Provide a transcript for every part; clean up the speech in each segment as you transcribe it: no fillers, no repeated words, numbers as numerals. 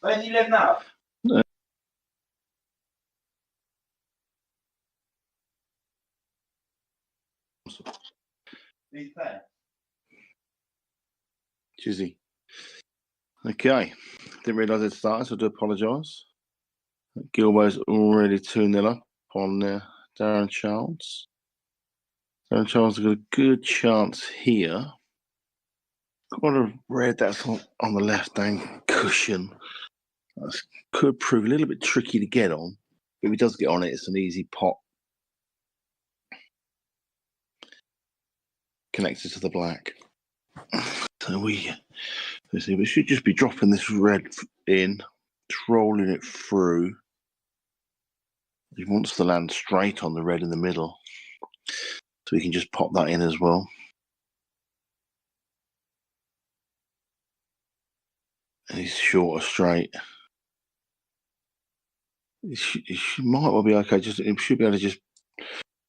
Where do you live now? Jizzy. Okay. Didn't realise it started, so I do apologise. Gilbo's already 2-0 up on Darren Charles. Darren Charles has got a good chance here. Got a red that's on the left-hand cushion. That could prove a little bit tricky to get on. But if he does get on it, it's an easy pot. Connected to the black. So we should just be dropping this red in, trolling it through. He wants to land straight on the red in the middle. So we can just pop that in as well. And he's short or straight. It might well be okay. It should be able to just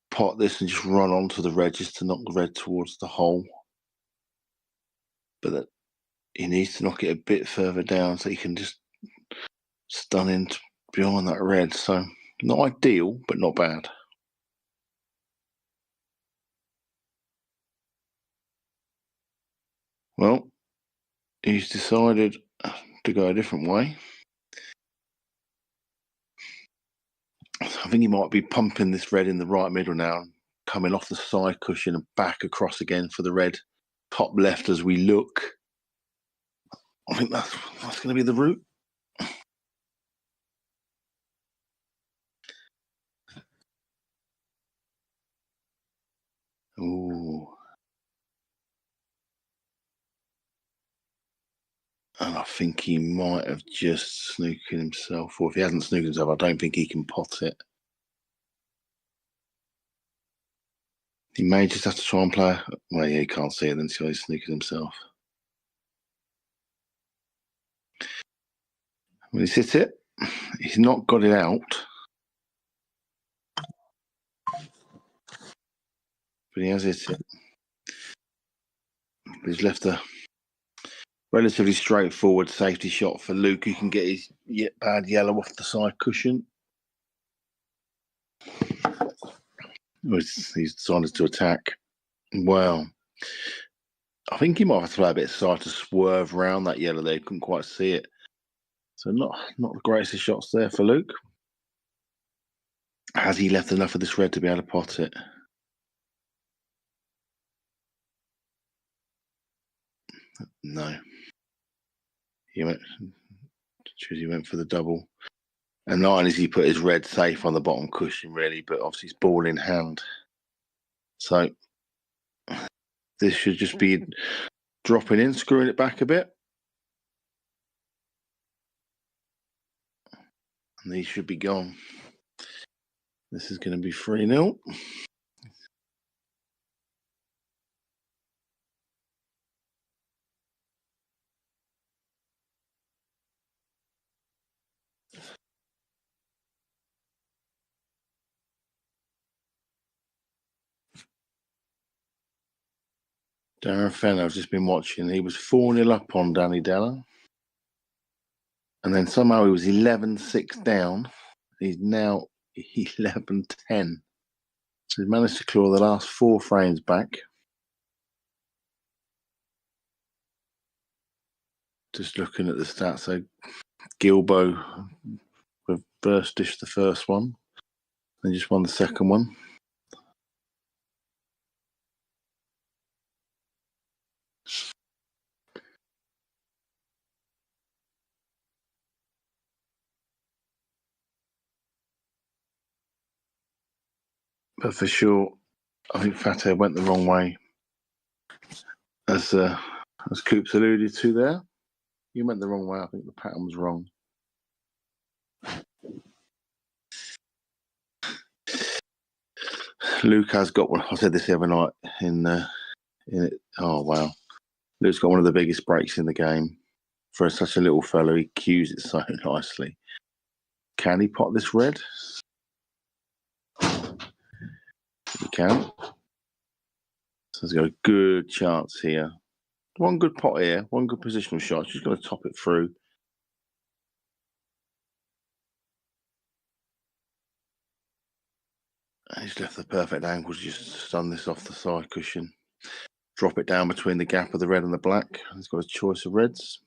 pot this and just run onto the red, just to knock the red towards the hole. But that he needs to knock it a bit further down so he can just stun in behind that red. So not ideal, but not bad. Well, he's decided to go a different way. I think he might be pumping this red in the right middle now, coming off the side cushion and back across again for the red top left as we look. I think that's going to be the route. Ooh. And I think he might have just snooked himself. Or if he hasn't snooked himself, I don't think he can pot it. He may just have to try and play. Well, yeah, he can't see it then, so he's snooking himself. When he's hit it, he's not got it out. But he has hit it. He's left a relatively straightforward safety shot for Luke, who can get his bad yellow off the side cushion. He's decided to attack. Well, I think he might have to play a bit of side to swerve around that yellow there. Couldn't quite see it. So not the greatest of shots there for Luke. Has he left enough of this red to be able to pot it? No. He went for the double. And not only has he put his red safe on the bottom cushion, really, but obviously it's ball in hand. So this should just be dropping in, screwing it back a bit. And these should be gone. This is going to be 3-0. Darren Fenner, I've just been watching. He was 4-0 up on Danny Della. And then somehow he was 11-6 down. He's now 11-10. So he's managed to claw the last 4 frames back. Just looking at the stats. So Gilbo reverse dished the first one. And just won the second one. But for sure, I think Fateh went the wrong way. As Coops alluded to there, you went the wrong way. I think the pattern was wrong. Luke has got one. I said this the other night in it. Oh wow, Luke's got one of the biggest breaks in the game for such a little fellow. He cues it so nicely. Can he pot this red? He can. So he's got a good chance here. One good pot here, one good positional shot. She's going to top it through. Just left the perfect angle to just stun this off the side cushion. Drop it down between the gap of the red and the black. He's got a choice of reds.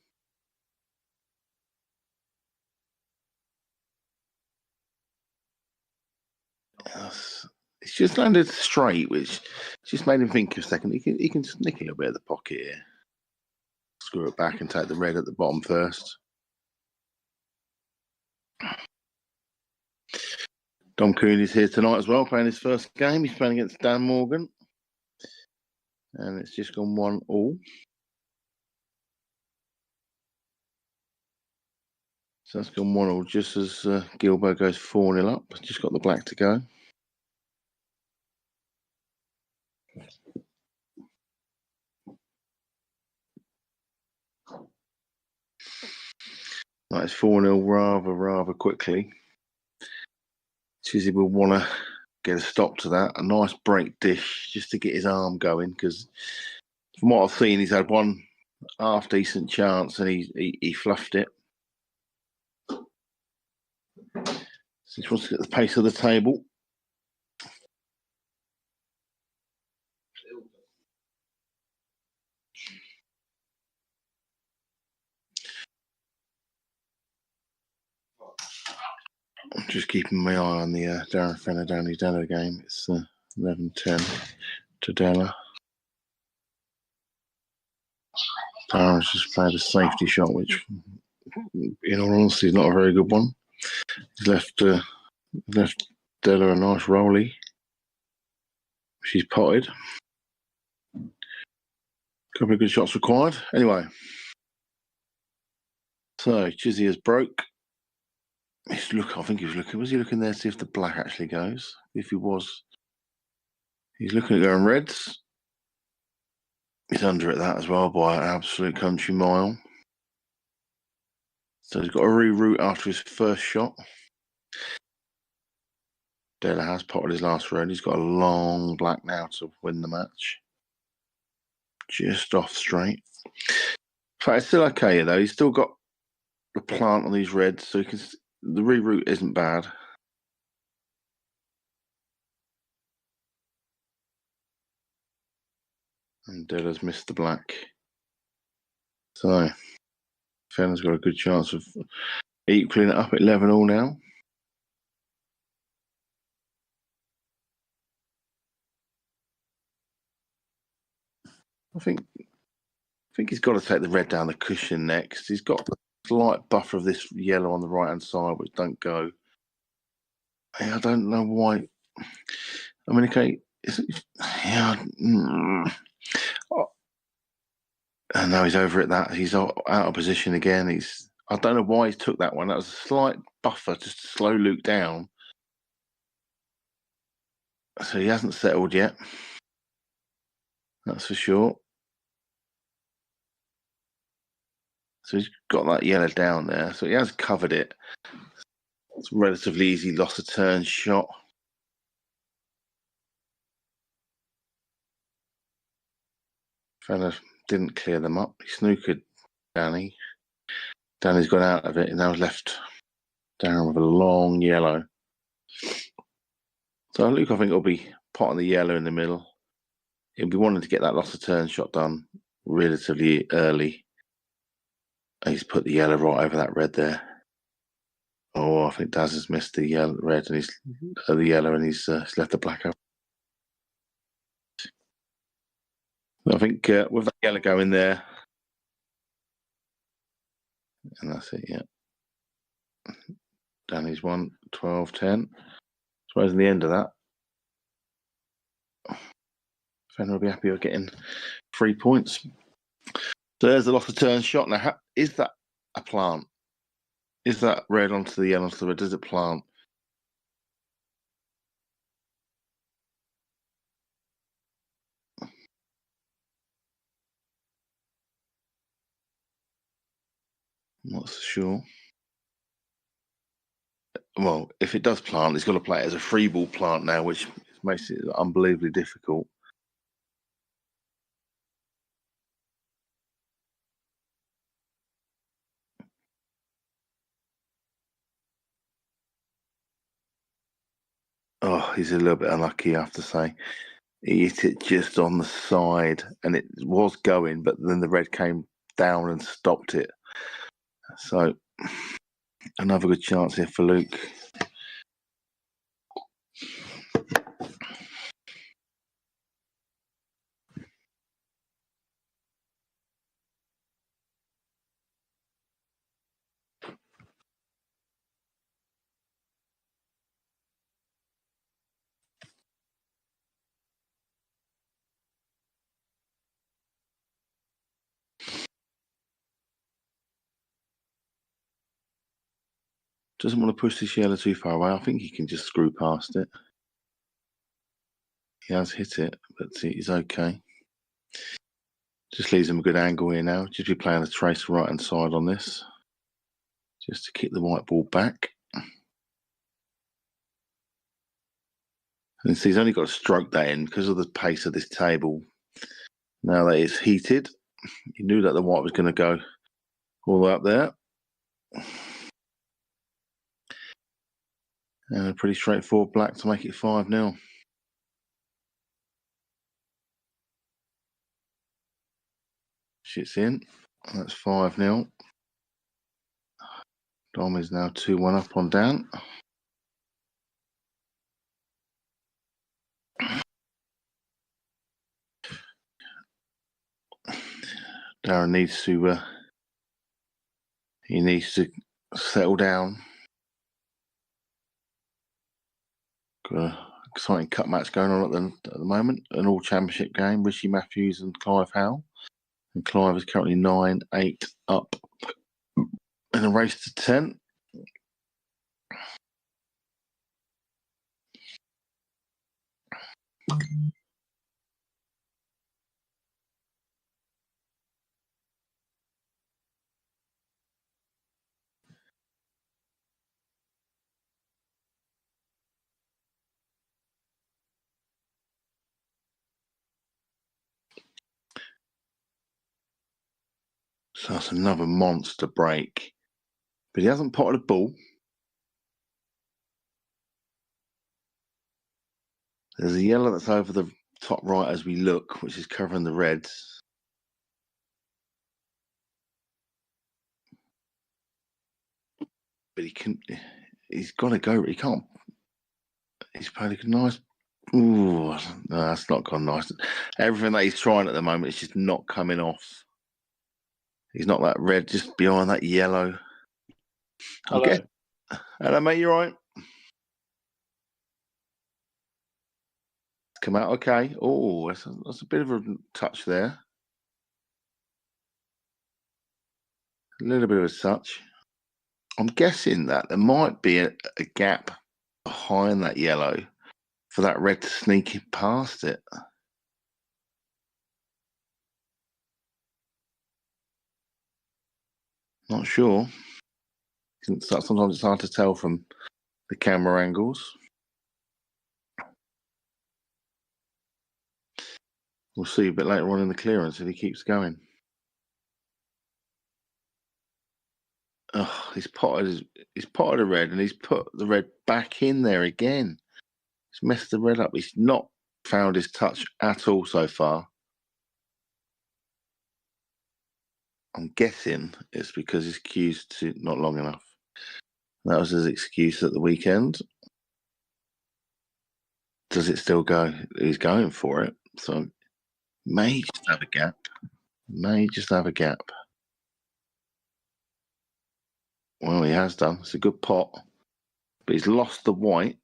It's just landed straight, which just made him think a second. He can just nick a little bit of the pocket here. Screw it back and take the red at the bottom first. Dom Coon is here tonight as well, playing his first game. He's playing against Dan Morgan. And it's just gone 1-1. So that's gone 1-1 just as Gilbo goes 4-0 up. Just got the black to go. Right, it's 4-0 rather quickly. Chizzy will want to get a stop to that. A nice break dish just to get his arm going, because from what I've seen, he's had one half decent chance and he fluffed it. So he wants to get the pace of the table. I'm just keeping my eye on the Darren Fenner Downey Della game. It's 11-10 to Della. Darren's just played a safety shot, which, in all honesty, is not a very good one. He's left Della a nice rollie. She's potted. Couple of good shots required. Anyway, so Chizzy has broke. I think he was looking. Was he looking there to see if the black actually goes? If he was, he's looking at going reds. He's under at that as well by an absolute country mile. So he's got to reroute after his first shot. Della has potted his last red. He's got a long black now to win the match. Just off straight. In fact, it's still okay though. He's still got the plant on these reds, so the reroute isn't bad. And Della's missed the black. So Fenner's got a good chance of equaling it up at 11-all now. I think he's got to take the red down the cushion next. He's got the slight buffer of this yellow on the right-hand side, which don't go. I don't know why. I mean, okay, and now he's over at that. He's out of position again. I don't know why he took that one. That was a slight buffer just to slow Luke down. So he hasn't settled yet. That's for sure. So he's got that yellow down there. So he has covered it. It's a relatively easy loss of turn shot. Fenner didn't clear them up. He snookered Danny. Danny's gone out of it and now left Darren with a long yellow. So Luke, I think, will be potting the yellow in the middle. He'll be wanting to get that loss of turn shot done relatively early. And he's put the yellow right over that red there. Oh, I think Daz has missed the red and he's the yellow, and he's left the black up. I think with that yellow going there, and that's it, yeah. Danny's won 12-10. I suppose in the end of that, Fenner will be happy with getting 3 points. So there's the loss of turn shot. Now, is that a plant? Is that red onto the yellow onto the red? Does it plant? I'm not so sure. Well, if it does plant, he's got to play it as a free ball plant now, which makes it unbelievably difficult. Oh, he's a little bit unlucky, I have to say. He hit it just on the side, and it was going, but then the red came down and stopped it. So another good chance here for Luke. Doesn't want to push this yellow too far away. I think he can just screw past it. He has hit it, but he's okay. Just leaves him a good angle here now. Just be playing a trace right hand side on this, just to kick the white ball back. And so he's only got to stroke that in because of the pace of this table. Now that it's heated, he knew that the white was going to go all the way up there. And a pretty straightforward black to make it 5-0. Shit's in. That's 5-0. Dom is now 2-1 up on Dan. Darren needs to settle down. Got an exciting cup match going on at the moment. An all championship game. Rishi Matthews and Clive Howe. And Clive is currently 9-8 up in a race to 10. So that's another monster break. But he hasn't potted a ball. There's a yellow that's over the top right as we look, which is covering the reds. But he's got to go. He can't. He's played a nice. Ooh, no, that's not gone nice. Everything that he's trying at the moment is just not coming off. He's not that red, just behind that yellow. Hello. Okay. Hello, mate. You right? Come out okay. Oh, that's a bit of a touch there. A little bit of a touch. I'm guessing that there might be a gap behind that yellow for that red to sneak in past it. Not sure. Sometimes it's hard to tell from the camera angles. We'll see a bit later on in the clearance if he keeps going. Oh, he's potted a red and he's put the red back in there again. He's messed the red up. He's not found his touch at all so far. I'm guessing it's because his cue's not long enough. That was his excuse at the weekend. Does it still go? He's going for it. So may just have a gap. Well, he has done. It's a good pot. But he's lost the white.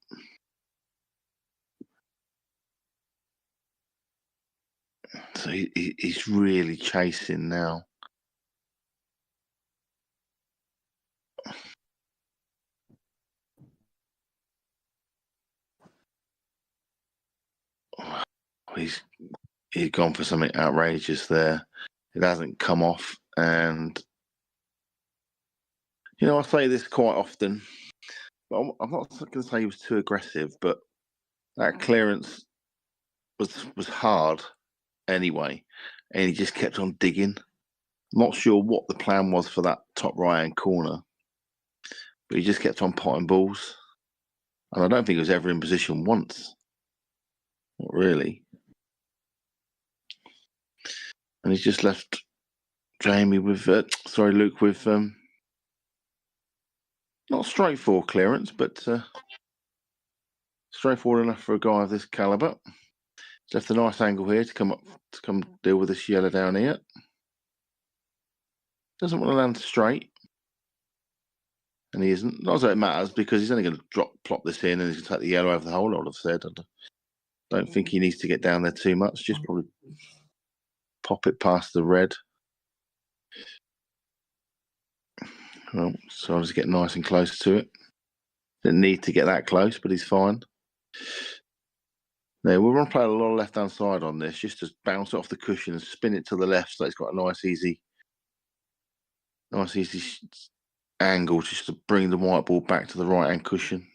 So he's really chasing now. He's gone for something outrageous there. It hasn't come off. And, I say this quite often. But I'm not going to say he was too aggressive, but that clearance was hard anyway. And he just kept on digging. I'm not sure what the plan was for that top right-hand corner. But he just kept on potting balls. And I don't think he was ever in position once. Not really. And he's just left Luke with not straightforward clearance, but straightforward enough for a guy of this caliber. He's left a nice angle here to come deal with this yellow down here. Doesn't want to land straight. And he isn't. Not that it matters, because he's only going to plop this in and he's going to take the yellow over the hole, I would have said. I don't think he needs to get down there too much. Just probably pop it past the red. Well, so I'll just get nice and close to it. Didn't need to get that close, but he's fine. Now, we're going to play a lot of left-hand side on this, just to bounce it off the cushion and spin it to the left, so it's got a nice easy angle, just to bring the white ball back to the right-hand cushion.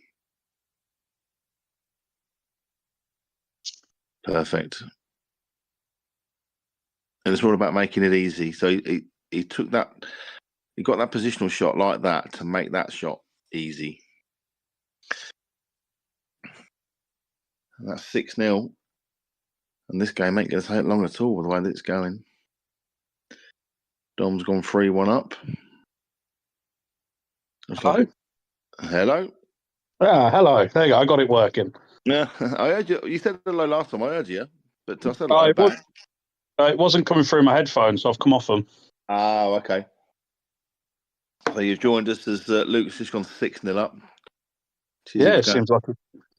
Perfect. And it's all about making it easy. So he took that, he got that positional shot like that to make that shot easy. And that's 6-0. And this game ain't going to take long at all with the way that it's going. Dom's gone 3-1 up. Hello? Hello? Yeah, hello. There you go. I got it working. Yeah, I heard you. You said hello last time. I heard you. But I said hello back. It wasn't coming through my headphones, so I've come off them. Oh, okay. So you've joined us as Luke's just gone 6-0 up. Yeah, it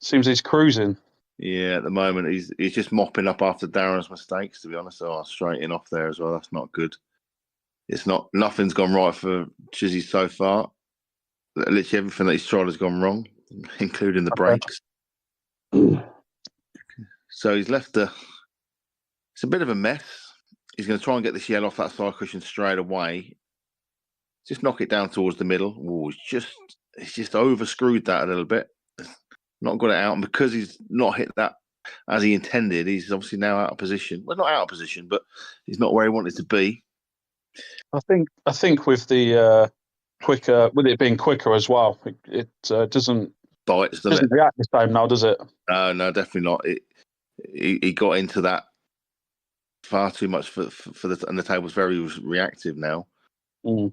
seems he's cruising. Yeah, at the moment he's just mopping up after Darren's mistakes, to be honest. So straight in off there as well. That's not good. Nothing's gone right for Chizzy so far. Literally everything that he's tried has gone wrong, including the breaks. So he's left it's a bit of a mess. He's going to try and get this yellow off that side cushion straight away. Just knock it down towards the middle. Oh, he's just over screwed that a little bit. Not got it out, and because he's not hit that as he intended, he's obviously now out of position. Well, not out of position, but he's not where he wanted to be. I think with the quicker, with it being quicker as well, it doesn't Bites, doesn't it? react the same now, does it? No, definitely not. He got into that far too much for and the table's very reactive now. Mm.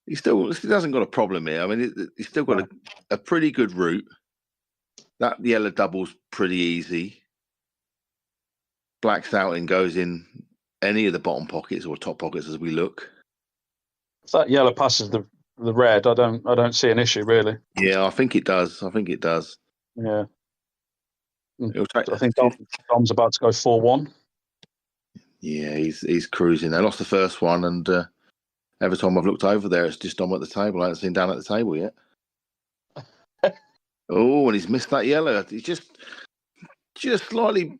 He hasn't got a problem here. I mean, he's still got a pretty good route. That yellow double's pretty easy. Black's out and goes in any of the bottom pockets or top pockets as we look. If that yellow passes the red, I don't see an issue really. Yeah, I think it does. Yeah. I think Dom's about to go 4-1. Yeah, he's cruising. I lost the first one, and every time I've looked over there, it's just Dom at the table. I haven't seen Dan at the table yet. Oh, and he's missed that yellow. He's just slightly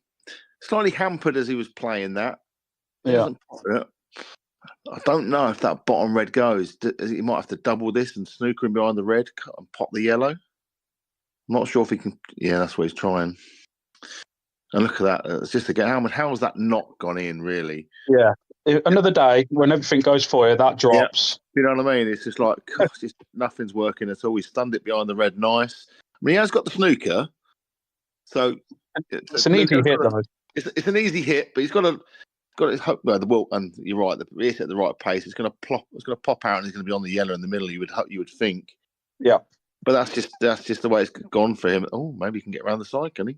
hampered as he was playing that. Yeah. I don't know if that bottom red goes. He might have to double this and snooker him behind the red and pop the yellow. I'm not sure if he can. Yeah, that's what he's trying. And look at that. It's just again, how has that not gone in, really? Yeah. Another day, when everything goes for you, that drops. Yeah. You know what I mean? It's just like, gosh, nothing's working at all. He's stunned it behind the red nice. I mean, he has got the snooker. So it's an easy hit, though. It's an easy hit, but he's got his hook. Well, and you're right. It's at the right pace. It's going to pop out, and he's going to be on the yellow in the middle. You would think. Yeah. But that's just the way it's gone for him. Oh, maybe he can get around the side, can he?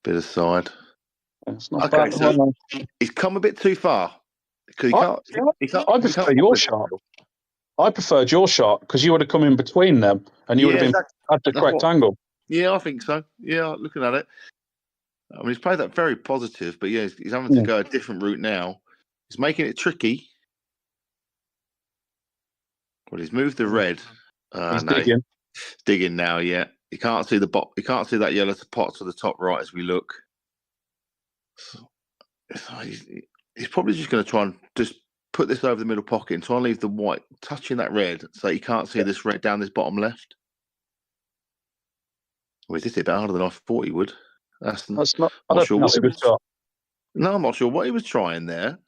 Bit of side. It's not bad. So he's come a bit too far. I prefer your shot. I preferred your shot because you would have come in between them and you would have had the correct angle. Yeah, I think so. Yeah, looking at it. I mean, he's played that very positive, but yeah, he's having to go a different route now. He's making it tricky. But he's moved the red. He's digging. Digging now, yeah. You can't see you can't see that yellow pot to the top right as we look. So he's probably just going to try and just put this over the middle pocket and try and leave the white touching that red so you can't see this red down this bottom left. Well, he did it a bit harder than I thought he would. That's not sure what he was. No, I'm not sure what he was trying there.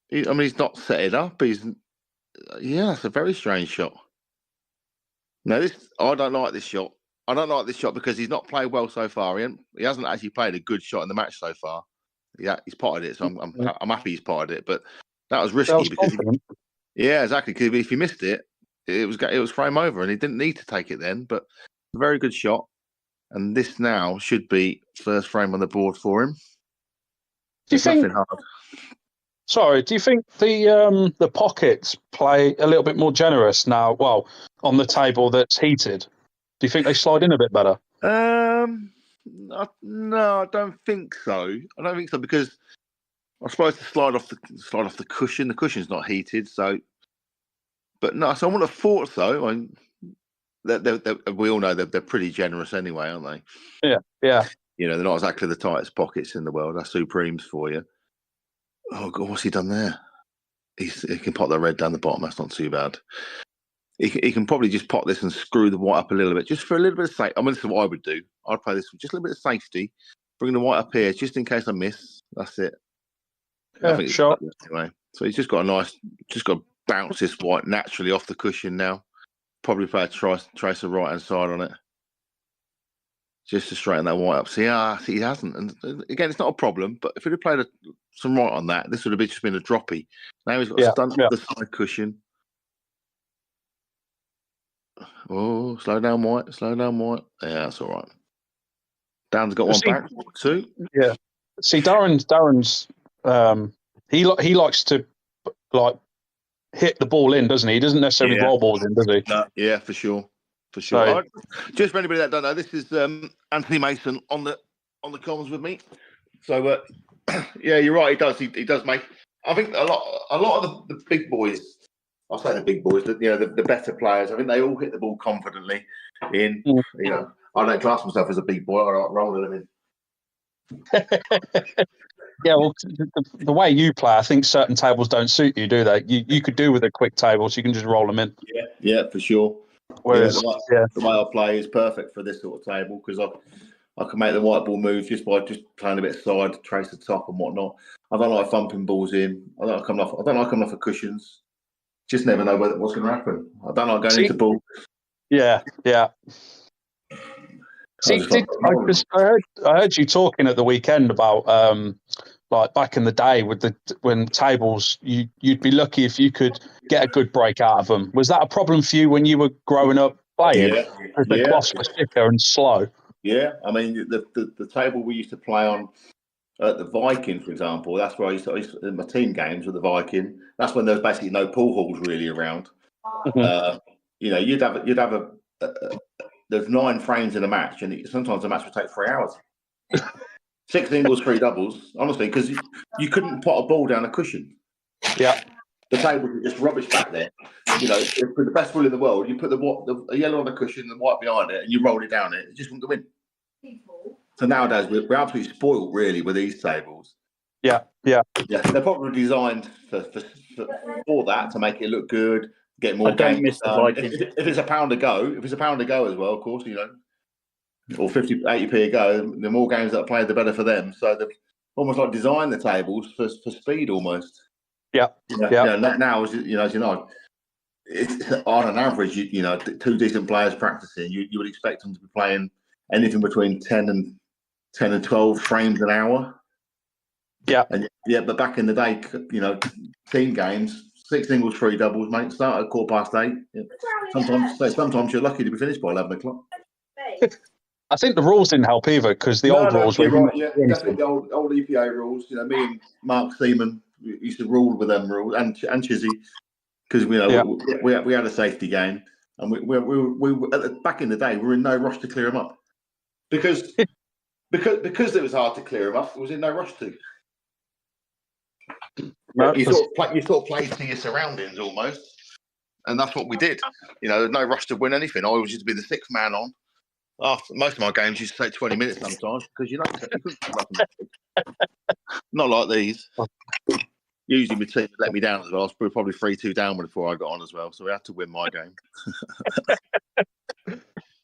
He's not set it up. That's a very strange shot. No, I don't like this shot. I don't like this shot because he's not played well so far. He hasn't actually played a good shot in the match so far. Yeah, he's potted it, so I'm happy he's potted it. But that was risky because exactly. Because if he missed it, it was frame over, and he didn't need to take it then. But a very good shot, and this now should be first frame on the board for him. Do you think? Sorry, do you think the pockets play a little bit more generous now? Well, on the table that's heated, do you think they slide in a bit better? No, I don't think so. I don't think so because I suppose to slide off the cushion. The cushion's not heated, so. But no, so I wouldn't have thought so. I mean, we all know they're pretty generous anyway, aren't they? Yeah. You know, they're not exactly the tightest pockets in the world. That's Supremes for you. Oh God, what's he done there? He can pop the red down the bottom. That's not too bad. He can probably just pop this and screw the white up a little bit, just for a little bit of safety. I mean, this is what I would do. I'd play this with just a little bit of safety. Bring the white up here, just in case I miss. That's it. Yeah, I think sure. Anyway, so he's just got to bounce this white naturally off the cushion now. Probably play a trace of right hand side on it, just to straighten that white up. See, he hasn't. And again, it's not a problem. But if he'd have played some right on that, this would have just been a droppy. Now he's got to stunt the side cushion. Oh, slow down, white. Yeah, that's all right. Dan's got one back, 2. Yeah. See, Darren's he likes to hit the ball in, doesn't he? He doesn't necessarily roll balls in, does he? No, yeah, for sure. So, just for anybody that don't know, this is Anthony Mason on the comms with me. So yeah, you're right. He does make. I think a lot of the big boys. I'll say the big boys, the better players. I think they all hit the ball confidently. I don't class myself as a big boy. I like rolling them in. Yeah, well, the way you play, I think certain tables don't suit you, do they? You could do with a quick table, so you can just roll them in. Yeah, for sure. Whereas, the way I play is perfect for this sort of table because I can make the white ball move just by playing a bit of side, trace the top and whatnot. I don't like thumping balls in. I don't like coming off of cushions. Just never know what's going to happen. I don't like going into balls. Yeah. See, I heard you talking at the weekend about like back in the day when tables, you'd be lucky if you could get a good break out of them. Was that a problem for you when you were growing up playing? Because the cloths were thicker and slow. Yeah, I mean the table we used to play on at the Viking, for example. That's where I used to my team games with the Viking. That's when there was basically no pool halls really around. Mm-hmm. You'd have there's 9 frames in a match, and sometimes a match would take 3 hours. 6 singles, 3 doubles, honestly, because you couldn't pot a ball down a cushion. Yeah. The tables were just rubbish back there. With the best will in the world, you put the yellow on the cushion and the white behind it, and you rolled it down it just wouldn't go in. So nowadays, we're absolutely spoiled, really, with these tables. Yeah. They're probably designed for that, to make it look good, get more games. Miss the Viking. If it's a pound a go, as well, of course, or 50, 80p a go, the more games that are played, the better for them. So they've almost like designed the tables for speed almost. Yeah. Now, as you know, it's on an average, 2 decent players practicing, you would expect them to be playing anything between 10 and 12 frames an hour. Yeah. But back in the day, team games, 6 singles, 3 doubles, mate, start at 8:15. Yeah. Sometimes you're lucky to be finished by 11 o'clock. I think the rules didn't help either because the old rules were definitely the old EPA rules. Me and Mark Seaman used to rule with them rules, and Chizzy, because we had a safety game, and we back in the day we were in no rush to clear them up because it was hard to clear them up. It was in no rush to. You sort of play to your surroundings almost, and that's what we did. There's no rush to win anything. I always used to be the 6th man on. After most of my games used to take 20 minutes sometimes because you couldn't not like these. Usually my team would let me down as well. I was probably 3-2 down before I got on as well, so we had to win my game.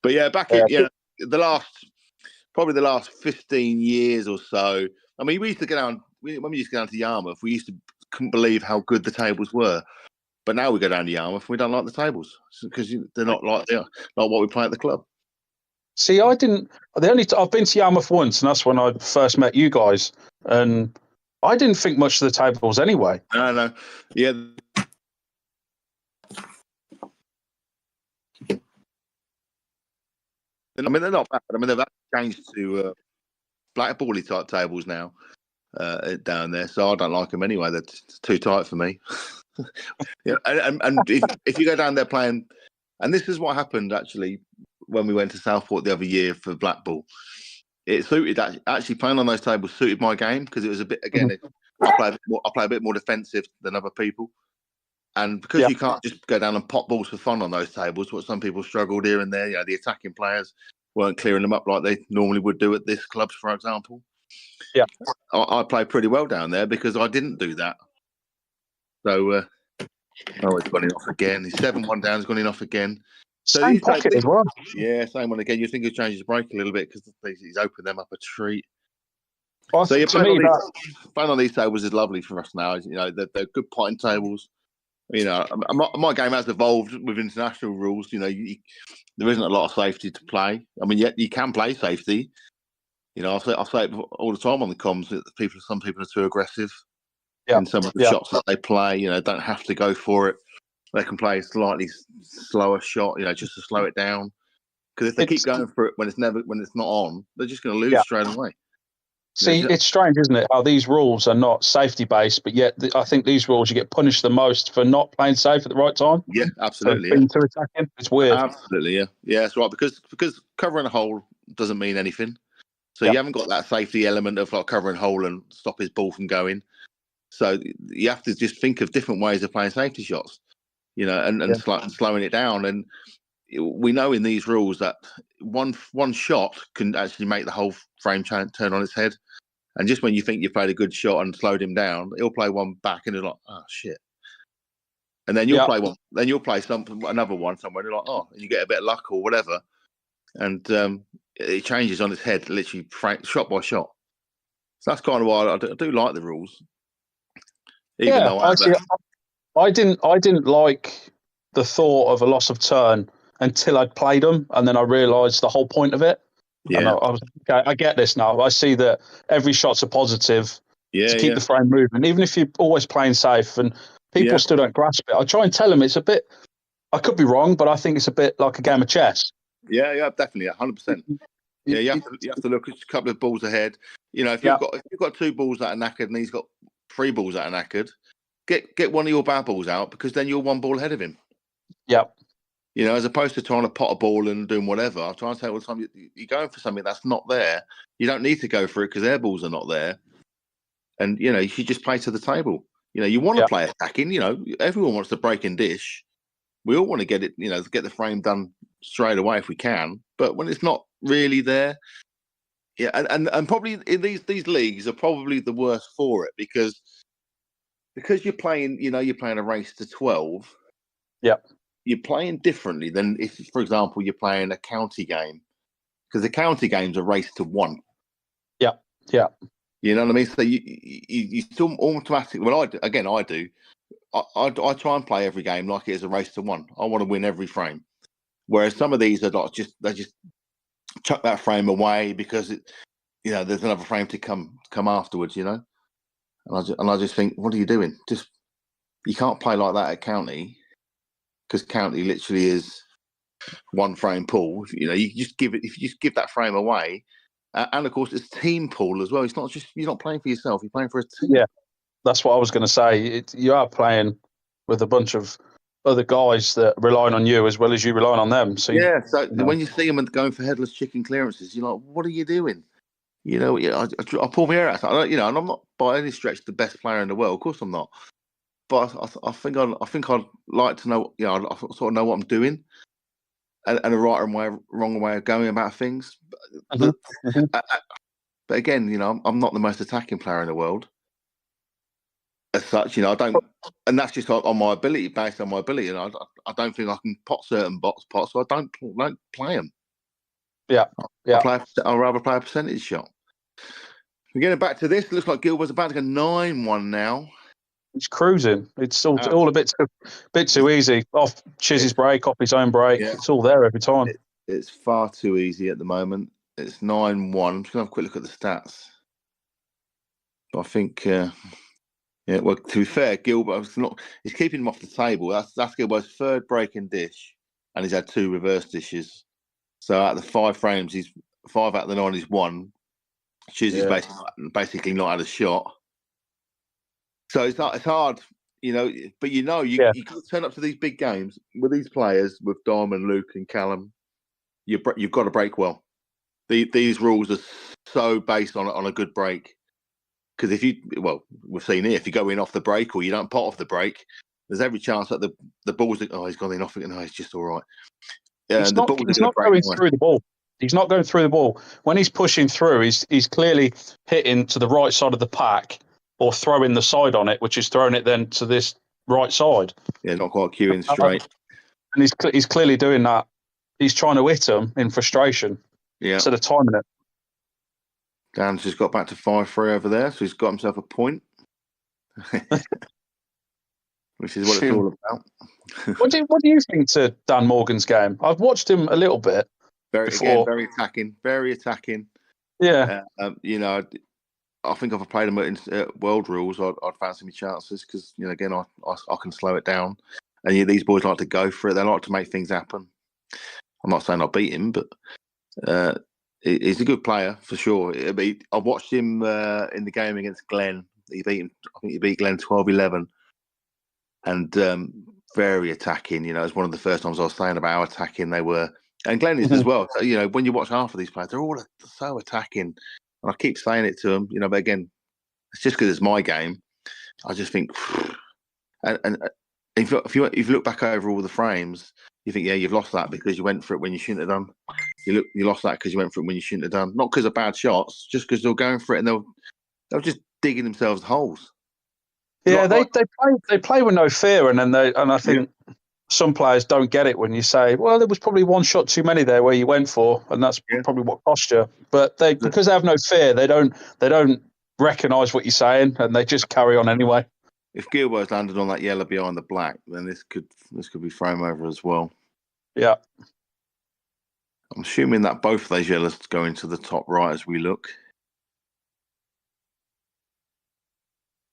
But yeah, the last 15 years or so. I mean, we used to go down when we used to go down to Yarmouth. We couldn't believe how good the tables were. But now we go down to Yarmouth, we don't like the tables because they're not like what we play at the club. See, I didn't. I've been to Yarmouth once, and that's when I first met you guys. And I didn't think much of the tables anyway. No, yeah. I mean, they're not bad. I mean, they've changed to blackbally type tables now down there, so I don't like them anyway. They're too tight for me. Yeah, and if you go down there playing, and this is what happened actually when we went to Southport the other year for Blackball. It suited actually playing on those tables suited my game because it was a bit again. I play a bit more defensive than other people, and because you can't just go down and pop balls for fun on those tables, what some people struggled here and there. You know, the attacking players weren't clearing them up like they normally would do at this clubs, for example. Yeah, I played pretty well down there because I didn't do that. So, it's gone in off again. He's 7-1 down. He's gone in off again. So same pocket as well. Yeah, same one again. You think he'll change his break a little bit because he's opened them up a treat. Well, So playing playing on these tables is lovely for us now. You know, they're good potting tables. You know, my game has evolved with international rules. You know, there isn't a lot of safety to play. I mean, yet you can play safety. You know, I say it all the time on the comms that some people are too aggressive in some of the shots that they play. You know, don't have to go for it. They can play a slightly slower shot. You know, just to slow it down. Because if they keep going for it when it's not on, they're just going to lose straight away. See, it's strange, isn't it? How these rules are not safety based, but yet I think these rules you get punished the most for not playing safe at the right time. Yeah, absolutely. To attacking, it's weird. Absolutely, yeah, that's right. Because covering a hole doesn't mean anything. So you haven't got that safety element of like covering a hole and stop his ball from going. So you have to just think of different ways of playing safety shots, you know, and slowing it down. And we know in these rules that one shot can actually make the whole frame turn on its head. And just when you think you've played a good shot and slowed him down, he'll play one back and you're like, oh shit. And then you'll play one. Then you'll play another one somewhere. And you're like, oh, and you get a bit of luck or whatever, and it changes on its head, literally shot by shot. So that's kind of why I do like the rules. Even though I didn't like the thought of a loss of turn until I'd played them, and then I realised the whole point of it. Yeah, and I was okay. I get this now. I see that every shot's a positive to keep the frame moving, even if you're always playing safe. And people still don't grasp it. I try and tell them it's a bit. I could be wrong, but I think it's a bit like a game of chess. Yeah, definitely, 100%. Yeah, you have to look a couple of balls ahead. You know, if you've got 2 balls that are knackered and he's got 3 balls that are knackered, get one of your bad balls out because then you're 1 ball ahead of him. Yeah. You know, as opposed to trying to pot a ball and doing whatever. I'm trying to say all the time, you're going for something that's not there. You don't need to go for it because their balls are not there. And, you know, you should just play to the table. You know, you want to play attacking. You know, everyone wants to break and dish. We all want to get it, you know, get the frame done straight away if we can. But when it's not really there, and probably in these leagues are probably the worst for it because you're playing, you know, you're playing a race to 12. Yeah. You're playing differently than if, for example, you're playing a county game, because the county games are race to 1. Yeah, yeah. You know what I mean? So you still automatically. Well, I do. I try and play every game like it is a race to 1. I want to win every frame. Whereas some of these are like they just chuck that frame away because you know, there's another frame to come afterwards. You know, and I just think, what are you doing? You can't play like that at county. Because county literally is 1 frame pool. You know, you just give it. If you just give that frame away, and of course it's team pool as well. It's not just you're not playing for yourself. You're playing for a team. Yeah, that's what I was going to say. You are playing with a bunch of other guys that are relying on you as well as you relying on them. So when you see them going for headless chicken clearances, you're like, what are you doing? You know, I pull my hair out. You know, and I'm not by any stretch the best player in the world. Of course, I'm not. But I think I'd like to know. You know, I sort of know what I'm doing, and a right and wrong way of going about things. But again, you know, I'm not the most attacking player in the world. As such, you know, I don't, and that's just on my ability, based on my ability. And I don't think I can pot certain pots, so I don't play them. Yeah, I'd rather play a percentage shot. We're getting back to this. Looks like Gilbert's about to go 9-1 now. He's cruising. It's all a bit too easy. Off Chiz's break, off his own break. Yeah. It's all there every time. It's far too easy at the moment. It's 9-1. I'm just going to have a quick look at the stats. But I think, well, to be fair, Gilbert's he's keeping him off the table. That's Gilbert's third break and dish, and he's had 2 reverse dishes. So out of the 5 frames, he's 5 out of the 9 he's won. Chiz's basically not had a shot. So it's hard, but you got to turn up to these big games with these players, with Dom and Luke and Callum. You've got to break well. These rules are so based on a good break. Because we've seen here, if you go in off the break or you don't pot off the break, there's every chance that the ball's he's gone in off it. No, it's just all right. He's not going through the ball. He's not going through the ball. When he's pushing through, he's clearly hitting to the right side of the pack or throwing the side on it, which is throwing it then to this right side. Yeah, not quite queuing straight. And he's clearly doing that. He's trying to hit him in frustration. Yeah. Instead of timing it. Dan's just got back to 5-3 over there, so he's got himself a point. Which is what it's all about. What do you think to Dan Morgan's game? I've watched him a little bit. Very attacking. Yeah. I think if I played him in World Rules, I'd fancy my chances because, again, I can slow it down. And these boys like to go for it. They like to make things happen. I'm not saying I'll beat him, but he's a good player for sure. I watched him in the game against Glenn. He beat him. I think he beat Glenn 12-11. And very attacking. It was one of the first times I was saying about how attacking they were. And Glenn is as well. So, when you watch half of these players, they're all so attacking. And I keep saying it to them, but again, it's just because it's my game. I just think, and if you look back over all the frames, you think, you've lost that because you went for it when you shouldn't have done. You lost that because you went for it when you shouldn't have done. Not because of bad shots, just because they're going for it and they're just digging themselves holes. Yeah, they play with no fear, and I think some players don't get it when you say, well, there was probably one shot too many there where you went for, and that's probably what cost you. But because they have no fear, they don't recognise what you're saying, and they just carry on anyway. If Gilbert's landed on that yellow behind the black, then this could be frame over as well. Yeah. I'm assuming that both of those yellows go into the top right as we look.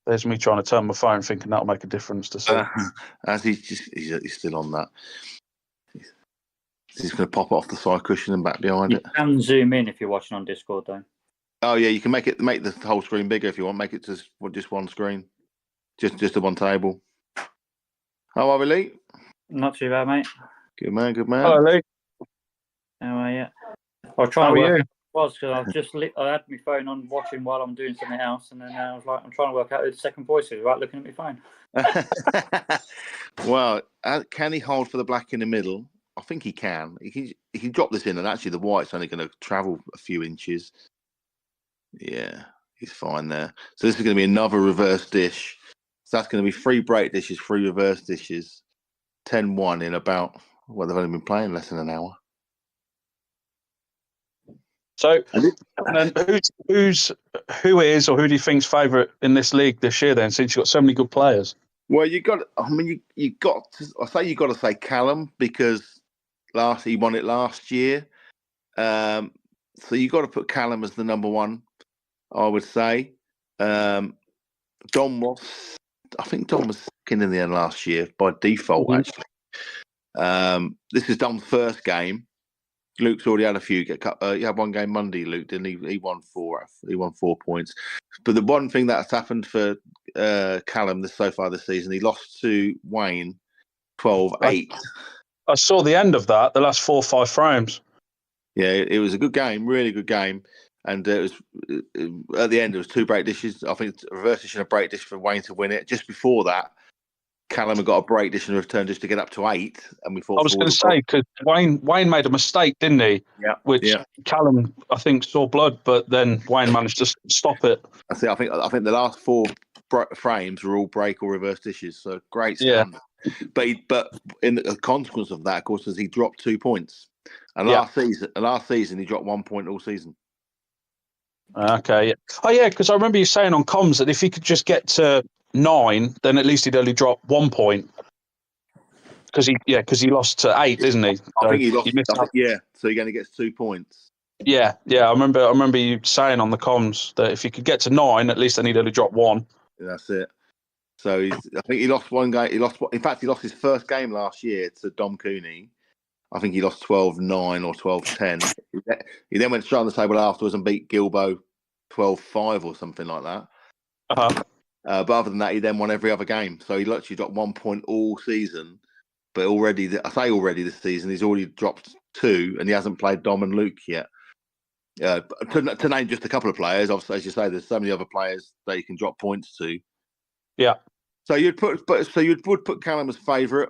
There's me trying to turn my phone, thinking that'll make a difference to see. As he's still on that. He's going to pop it off the side cushion and back behind it. You can zoom in if you're watching on Discord, though. Oh yeah, you can make the whole screen bigger if you want. Make it to just one screen, just the one table. How are we, Lee? Not too bad, mate. Good man. Hello, Lee. How are you? I was trying to work. Because I had my phone on watching while I'm doing something else, and then I was like, I'm trying to work out who the second voice is without looking at my phone. Well, can he hold for the black in the middle? I think he can. He can drop this in, and actually the white's only going to travel a few inches. Yeah, he's fine there. So this is going to be another reverse dish. So that's going to be 3 break dishes, 3 reverse dishes, 10-1 in about, they've only been playing less than an hour. So, then who is or who do you think's favourite in this league this year? Then, since you've got so many good players. Well, you got to say Callum because he won it last year. So you got to put Callum as the number one, I would say. I think Dom was second in the end last year by default. Actually, this is Dom's first game. Luke's already had a few. He had one game Monday, Luke, didn't he? He won 4. He won 4 points. But the one thing that's happened for Callum so far this season, he lost to Wayne 12-8. I saw the end of that, the last 4 or 5 frames. Yeah, it was a good game, really good game. And it was at the end, it was 2 break dishes. I think a reverse dish and a break dish for Wayne to win it. Just before that, Callum had got a break dish and a return just to get up to 8, and we thought. I was going to say because Wayne made a mistake, didn't he? Yeah. Which Callum, I think, saw blood, but then Wayne managed to stop it. I think the last 4 frames were all break or reverse dishes, so great standard. Yeah. But in the consequence of that, of course, is he dropped 2 points, and last season he dropped 1 point all season. Okay. Oh yeah, because I remember you saying on comms that if he could just get to 9, then at least he'd only drop 1 point. Because he lost to 8, isn't he? I think he lost. Out. Yeah, so he only gets 2 points. Yeah. I remember you saying on the comms that if he could get to 9, at least then he'd only drop 1. Yeah, that's it. So I think he lost one game. In fact, he lost his first game last year to Dom Cooney. I think he lost 12-9 or 12-10. He then went straight on the table afterwards and beat Gilbo 12-5 or something like that. But other than that, he then won every other game. So he literally dropped 1 point all season. But already this season, he's already dropped 2, and he hasn't played Dom and Luke yet. To name just a couple of players, obviously, as you say, there's so many other players that you can drop points to. Yeah. So you would put Callum as favourite.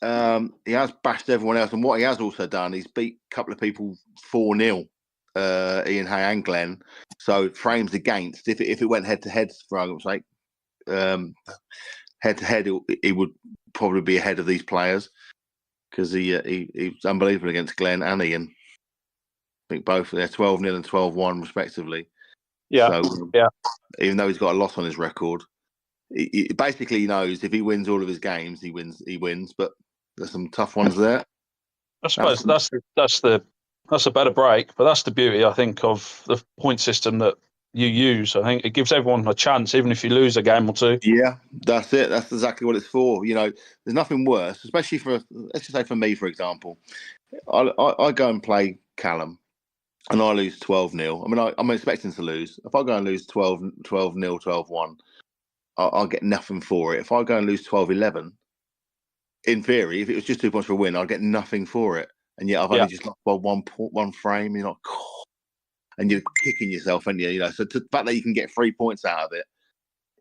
He has bashed everyone else, and what he has also done, he's beat a couple of people 4-0, Ian Hay and Glenn. So frames against, if it went head to head, for argument's sake, head to head, he would probably be ahead of these players because he's unbelievable against Glenn and Ian. I think both they're 12-0 and 12-1 respectively. Yeah. So even though he's got a loss on his record, he basically knows if he wins all of his games, he wins. But there's some tough ones there. I suppose that's a better break, but that's the beauty, I think, of the point system that you use. I think it gives everyone a chance, even if you lose a game or 2. Yeah, that's it. That's exactly what it's for. There's nothing worse, especially let's just say for me, for example, I go and play Callum, and I lose 12-0. I mean, I'm expecting to lose. If I go and lose 12-0, 12-1, I'll get nothing for it. If I go and lose 12-11, in theory, if it was just 2 points for a win, I'd get nothing for it. And yet I've only just lost by one frame. You're not, and you're kicking yourself, and so the fact that you can get 3 points out of it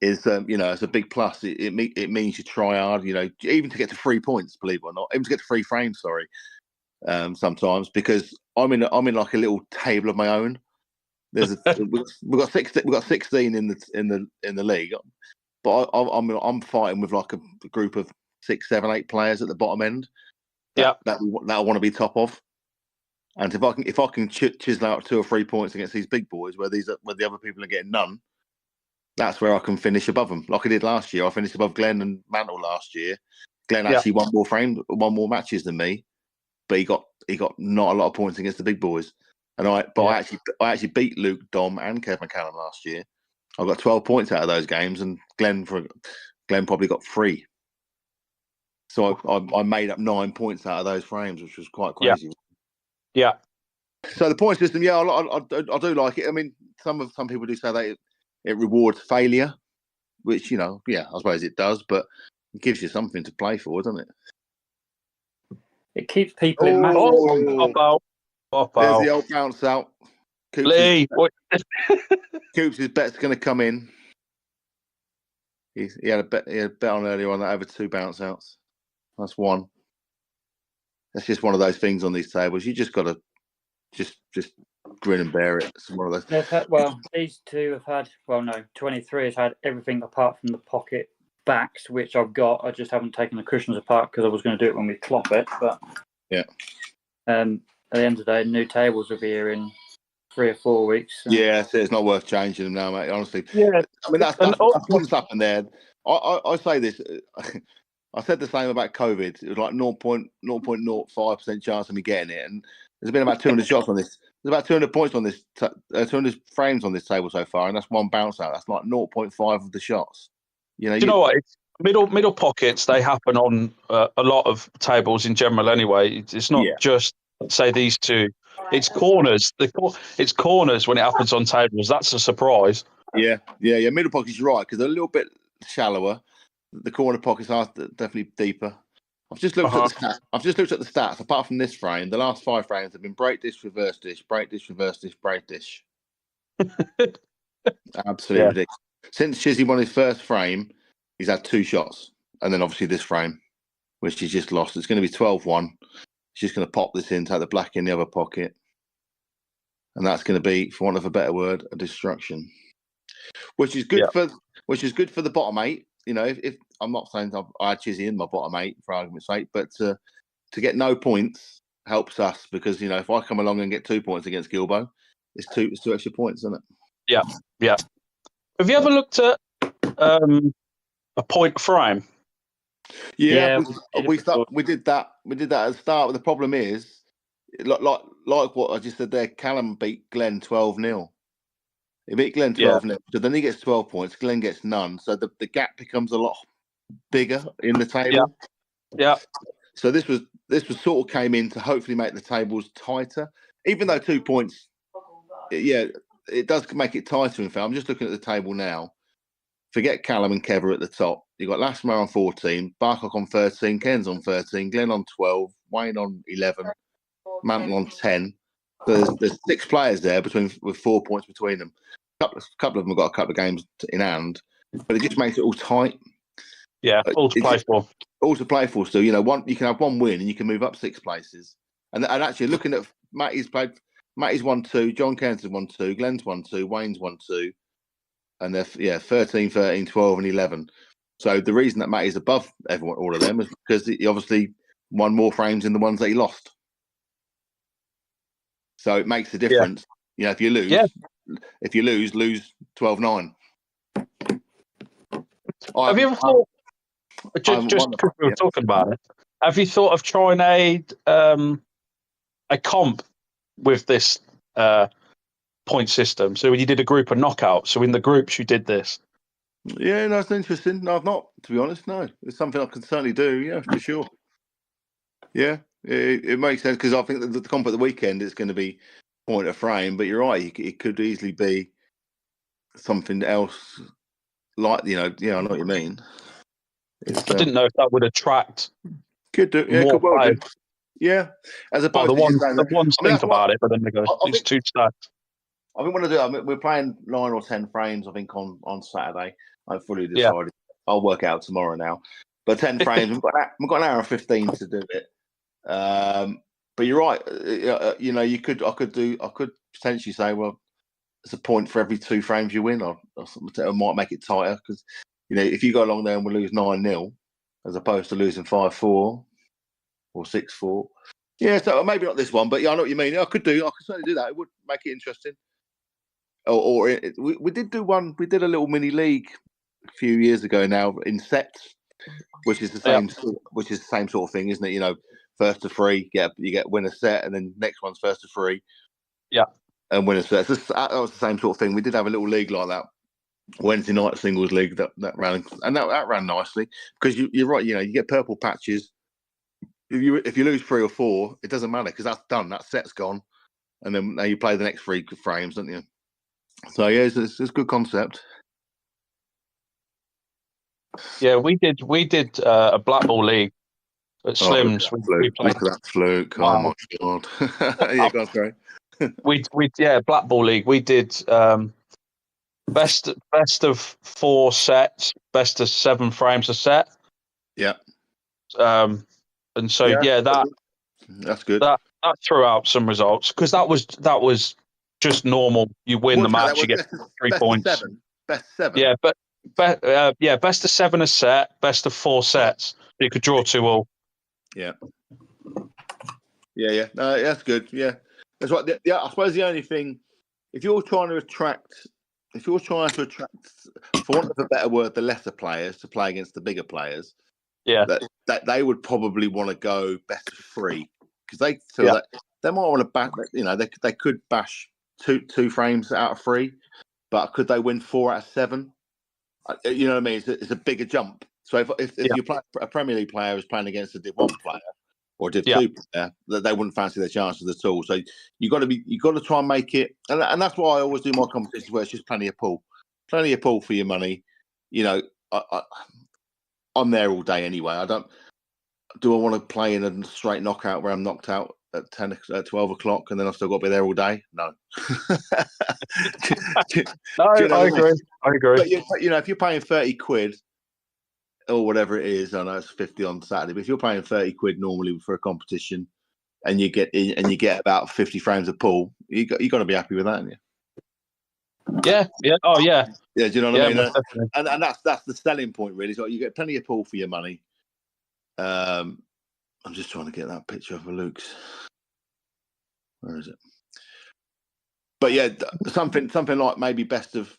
is, it's a big plus. It means you try hard, even to get to 3 points, believe it or not, even to get to 3 frames. Sorry, sometimes because I'm in like a little table of my own. We've got 16 in the league, but I'm fighting with like a group of 6, 7, 8 players at the bottom end. That I want to be top of. And if I can chisel out 2 or 3 points against these big boys, where the other people are getting none, that's where I can finish above them, like I did last year. I finished above Glenn and Mantle last year. Glenn actually won more matches than me, but he got not a lot of points against the big boys. And I actually beat Luke, Dom, and Kevin McCallum last year. I got 12 points out of those games, and Glenn probably got 3. So I made up 9 points out of those frames, which was quite crazy. Yeah. So the point system, I do like it. I mean, some people do say that it rewards failure, which I suppose it does, but it gives you something to play for, doesn't it? It keeps people in matches. There's the old bounce out. Coops' bet's going to come in. He had a bet on earlier on that over 2 bounce outs. That's 1. That's just one of those things on these tables. You just got to just grin and bear it. It's one of those. These two have had. 23 has had everything apart from the pocket backs, which I've got. I just haven't taken the cushions apart because I was going to do it when we clop it. But yeah. At the end of the day, new tables will be here in 3 or 4 weeks. So. Yeah, so it's not worth changing them now, mate. Honestly. Yeah. I mean, that's what's happened there. I say this. I said the same about COVID. It was like 0.05% chance of me getting it, and there's been about 200 shots on this. There's about 200 points on this, 200 frames on this table so far, and that's 1 bounce out. That's like 0.5 of the shots. Do you know what? It's middle pockets. They happen on a lot of tables in general. Anyway, it's not just say these 2. It's corners. It's corners when it happens on tables. That's a surprise. Yeah. Middle pockets, you're right, because they're a little bit shallower. The corner pockets are definitely deeper. I've just looked at the stats. Apart from this frame, the last 5 frames have been break dish, reverse dish, break dish, reverse dish, break dish. Absolutely ridiculous. Since Chizzy won his first frame, he's had 2 shots, and then obviously this frame, which he's just lost. It's going to be 12-1. He's just going to pop this in, take the black in the other pocket, and that's going to be, for want of a better word, a destruction. Which is good for the bottom 8. If I'm not saying I had Chizzy in my bottom 8 for argument's sake, but to get no points helps us because if I come along and get 2 points against Gilbo, it's two extra points, isn't it? Yeah. Have you ever looked at a point frame. Yeah, we did that. We did that at the start. But the problem is, like what I just said there. Callum beat Glenn 12-0. He beat Glenn 12-0. So then he gets 12 points. Glenn gets none. So the gap becomes a lot bigger in the table. Yeah. So this was sort of came in to hopefully make the tables tighter. Even though 2 points, it does make it tighter. In fact, I'm just looking at the table now. Forget Callum and Kev at the top. You've got Lashmar on 14, Barcock on 13, Ken's on 13, Glenn on 12, Wayne on 11, Mantle on 10. So there's 6 players there with 4 points between them. A couple of them have got a couple of games in hand, but it just makes it all tight. Yeah, all to play for. All to play for. So, you can have one win and you can move up 6 places. And actually, looking at Matty's 1-2, John Cairns has 1-2, Glenn's 1-2, Wayne's 1-2. And they're 13, 13, 12, and 11. So the reason that Matty's above all of them is because he obviously won more frames than the ones that he lost. So it makes a difference. Yeah. If you lose, lose 12-9. Have you ever thought, just because we were talking about it, have you thought of trying a comp with this point system? So when you did a group of knockouts, so in the groups you did this. Yeah, no, it's interesting. No, I've not, to be honest. No, it's something I can certainly do. Yeah, for sure. Yeah, it makes sense because I think that the comp at the weekend is going to be point a frame, but you're right. It could easily be something else. Like I know what you mean. I didn't know if that would attract. Could do. Yeah, could well do. Yeah, as opposed to the ones think about it, but then they go, it's too stacked. I think what I do, we're playing 9 or 10 frames, I think, on Saturday. I've fully decided. I'll work out tomorrow now. But 10 frames, we've got an hour and 15 to do it. But you're right. I could potentially say, well, it's a point for every 2 frames you win, or something. I might make it tighter because, if you go along there and we lose 9-0, as opposed to losing 5-4 or 6-4. Yeah, so maybe not this one, but I know what you mean. I could certainly do that. It would make it interesting. We did do one. We did a little mini league a few years ago now in sets, which is the same. Which is the same sort of thing, isn't it? First to 3, you get win a set, and then next one's first to 3. Yeah, and win a set. So that was the same sort of thing. We did have a little league like that, Wednesday night singles league that ran, and that ran nicely because you're right. You get purple patches. If you lose 3 or 4, it doesn't matter because that's done. That set's gone, and then now you play the next 3 frames, don't you? So yeah, it's a good concept. Yeah, we did a black ball league at Slims. We played that fluke. Wow. Oh my god! Yeah, go on, sorry. we black ball league. We did best of 4 sets, best of 7 frames a set. Yeah. And so that's good. That threw out some results because that was just normal. You win the match, you get 3 points. Best 7. Yeah, but best of 7 a set, best of 4 sets. You could draw 2 all. Yeah. Yeah. No, that's good. Yeah, that's right. Yeah, I suppose the only thing, if you're trying to attract, for want of a better word, the lesser players to play against the bigger players, that they would probably want to go best of 3 because they feel that they might want to bash. They could bash two frames out of 3, but could they win 4 out of 7? You know what I mean? It's a bigger jump. So if you play a Premier League player is playing against a Div 1 player or a Div 2 player, they wouldn't fancy their chances at all. So you got to try and make it, and that's why I always do my competitions where it's just plenty of pool for your money. I'm there all day anyway. I want to play in a straight knockout where I'm knocked out at 12 o'clock and then I've still got to be there all day? No. I agree. But if you're paying 30 quid or whatever it is, I know it's 50 on Saturday, but if you're paying 30 quid normally for a competition and you get about 50 frames of pool, you got to be happy with that, haven't you? Yeah. Oh, yeah. Yeah, do you know what I mean? And that's the selling point, really. So you get plenty of pool for your money. I'm just trying to get that picture of Luke's. Where is it? But yeah, something like maybe best of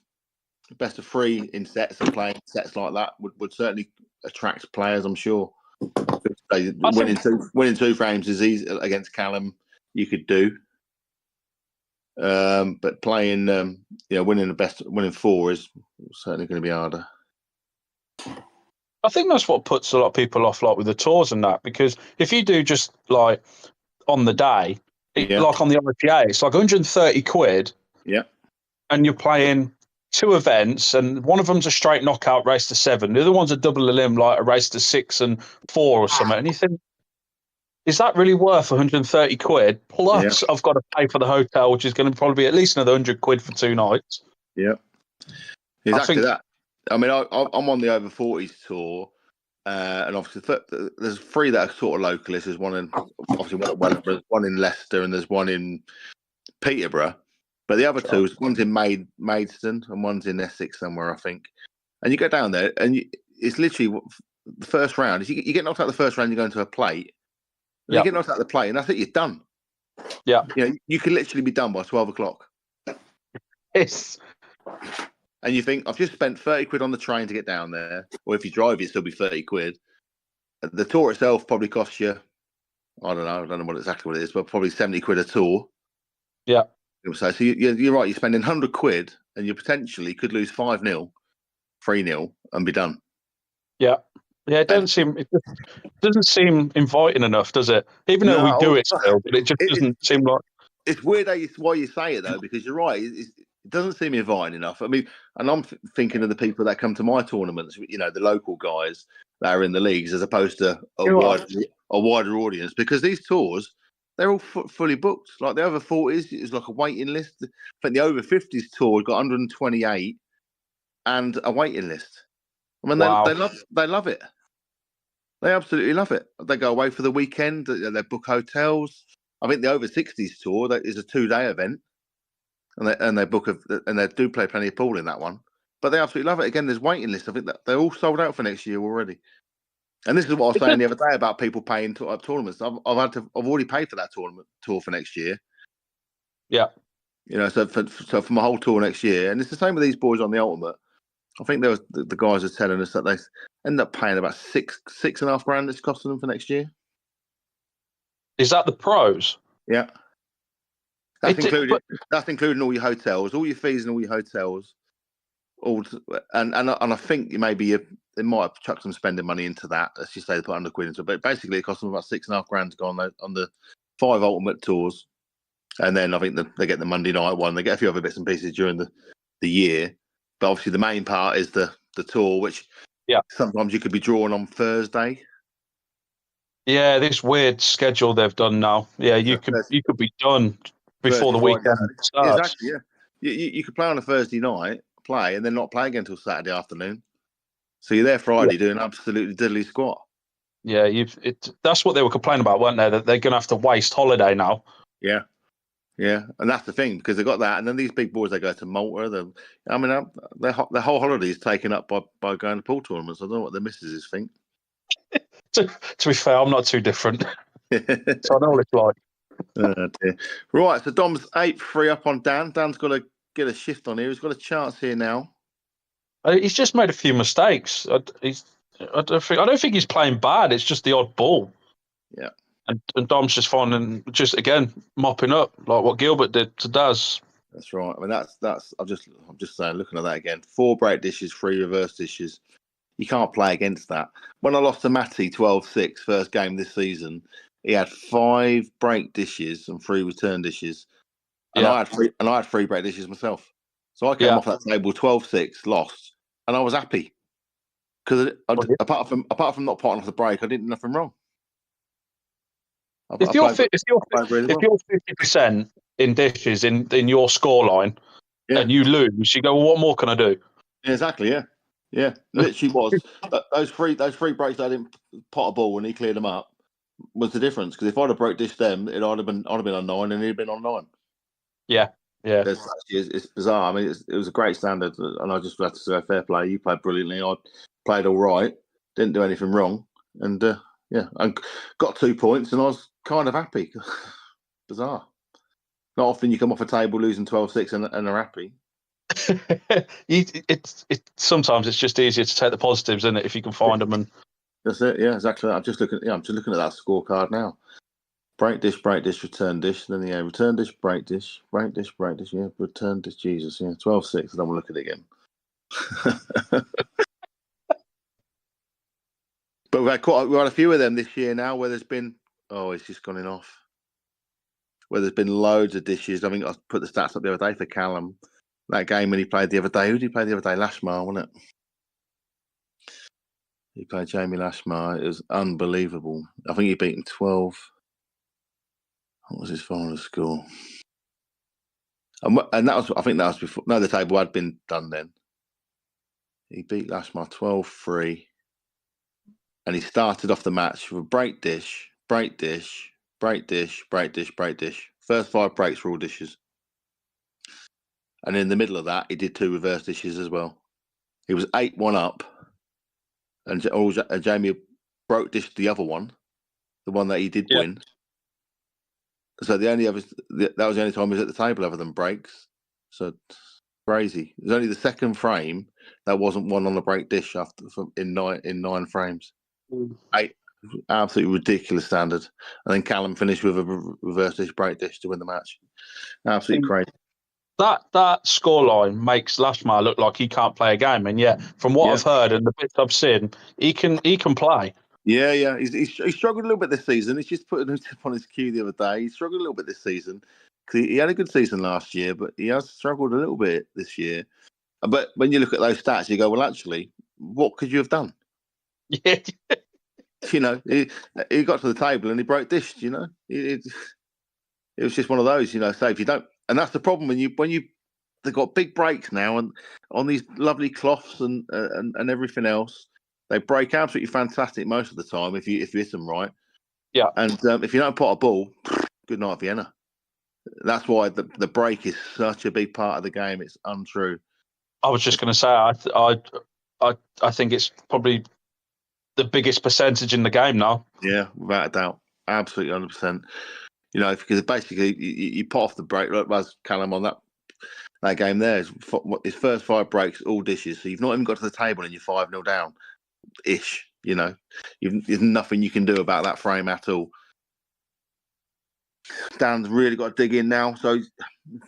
best of 3 in sets and playing sets like that would certainly attract players, I'm sure. Winning 2 frames is easy against Callum. You could do, but playing, winning 4 is certainly going to be harder. I think that's what puts a lot of people off, like with the tours and that, because if you do just like on the day, like on the IPA, it's like 130 quid. Yeah. And you're playing 2 events, and one of them's a straight knockout race to 7. The other one's a double elim, like a race to 6 and 4 or something. And you think, is that really worth 130 quid? Plus, I've got to pay for the hotel, which is going to probably be at least another 100 quid for 2 nights. Yeah. Exactly that. I mean, I'm on the over 40s tour, and obviously there's 3 that are sort of localists. There's one in Wellingborough, one in Leicester, and there's one in Peterborough. But the other 2, one's in Maidstone and one's in Essex somewhere, I think. And you go down there, and it's literally the first round. If you get knocked out the first round, you go into a plate. You get knocked out the plate, and that's it. You're done. Yeah. You could literally be done by 12 o'clock. Yes. And you think, I've just spent 30 quid on the train to get down there. Or if you drive, it'd still be 30 quid. The tour itself probably costs you, I don't know exactly what it is, but probably 70 quid a tour. Yeah. So you're right, you're spending 100 quid and you potentially could lose 5-0, 3-0 and be done. Yeah. Yeah, it doesn't seem inviting enough, does it? Even though we do it still, but it just doesn't seem like... It's weird why you say it, though, because you're right. It doesn't seem inviting enough. I mean, and I'm thinking of the people that come to my tournaments, the local guys that are in the leagues, as opposed to a wider audience, because these tours, they're all fully booked. Like the over 40s is like a waiting list. I think the over 50s tour got 128 and a waiting list. I mean, they love it. They absolutely love it. They go away for the weekend. They book hotels. I think the over 60s tour that is a 2-day event, and they book and they do play plenty of pool in that one. But they absolutely love it. Again, there's waiting lists. I think that they're all sold out for next year already. And this is what I was saying the other day about people paying tournaments. I've already paid for that tour for next year. Yeah. So for my whole tour next year, and it's the same with these boys on the Ultimate. I think there was the guys are telling us that they end up paying about $6.5 grand it's costing them for next year. Is that the pros? Yeah. That's including all your hotels, all your fees and all your hotels. And I think maybe they might have chucked some spending money into that. Let's just say they put 100 quid into it. But basically it cost them about $6.5 grand to go on the 5 Ultimate tours. And then I think they get the Monday night one. They get a few other bits and pieces during the year. But obviously the main part is the tour, which sometimes you could be drawn on Thursday. Yeah, this weird schedule they've done now. Yeah, you could be done before the weekend starts. Exactly, yeah. You could play on a Thursday night, and then not play again until Saturday afternoon. So you're there Friday doing absolutely diddly squat. Yeah, that's what they were complaining about, weren't they? That they're going to have to waste holiday now. Yeah. Yeah, and that's the thing, because they've got that, and then these big boys, they go to Malta. Their whole holiday is taken up by going to pool tournaments. I don't know what the missuses think. To be fair, I'm not too different. So I know what it's like. Oh, dear. Right, so Dom's 8-3 up on Dan. Dan's got to get a shift on here. He's got a chance here now. He's just made a few mistakes. I don't think he's playing bad. It's just the odd ball. Yeah. And Dom's just finding, again, mopping up like what Gilbert did to Daz. That's right. I mean, I'm just saying, looking at that again. 4 break dishes, 3 reverse dishes. You can't play against that. When I lost to Matty 12-6 first game this season, he had 5 break dishes and 3 return dishes, and I had 3 break dishes myself. So I came off that table 12-6, lost, and I was happy because apart from not potting off the break, I did nothing wrong. If you're 50% in dishes in your scoreline and you lose, you go, well, what more can I do? Yeah, exactly. Yeah. Literally was those three breaks that I didn't pot a ball and he cleared them up was the difference. Because if I'd have broke dished them, I'd have been on 9 and he'd been on 9. Yeah. It's bizarre. I mean, it was a great standard, and I just had to say fair play. You played brilliantly. I played all right. Didn't do anything wrong, and I got 2 points, and I was kind of happy. Bizarre. Not often you come off a table losing 12-6 and are happy. Sometimes it's just easier to take the positives, isn't it, if you can find them. And that's it. Yeah, exactly. I'm just looking at that scorecard now. Break dish, return dish. Then return dish, break dish. Yeah, return dish. Jesus, yeah, 12-6. I don't want to look at it again. But we've had a few of them this year now where there's been it's just gone off. Where there's been loads of dishes. I think I put the stats up the other day for Callum. That game when he played the other day. Who did he play the other day? Lashmar, wasn't it? He played Jamie Lashmar. It was unbelievable. I think he beat him 12. What was his final score? And that was, I think that was before. No, the table had been done then. He beat Lashmar 12-3. And he started off the match with a break dish. First 5 breaks were all dishes. And in the middle of that, he did 2 reverse dishes as well. He was 8-1 up. And Jamie broke dished the other one, the one that he did win. So that was the only time he was at the table other than breaks. So crazy. It was only the second frame that wasn't won on the break dish in 9 frames. 8, absolutely ridiculous standard. And then Callum finished with a reverse dish break dish to win the match. Absolutely crazy. That scoreline makes Lashmar look like he can't play a game, and yet from what I've heard and the bits I've seen, he can play. Yeah. He struggled a little bit this season. He's just putting a tip on his cue the other day. He struggled a little bit this season. He had a good season last year, but he has struggled a little bit this year. But when you look at those stats, you go, well, actually, what could you have done? Yeah. He got to the table and he broke dish. It was just one of those. So if you don't, and that's the problem when they've got big breaks now and on these lovely cloths and everything else. They break absolutely fantastic most of the time if you hit them right. Yeah. And if you don't pot a ball, good night, Vienna. That's why the break is such a big part of the game. It's untrue. I was just going to say, I think it's probably the biggest percentage in the game now. Yeah, without a doubt, absolutely 100%. Because basically you pot off the break. Like as Callum on that game there, his first 5 breaks, all dishes. So you've not even got to the table and you're 5-0 down. Ish, there's nothing you can do about that frame at all. Dan's really got to dig in now. So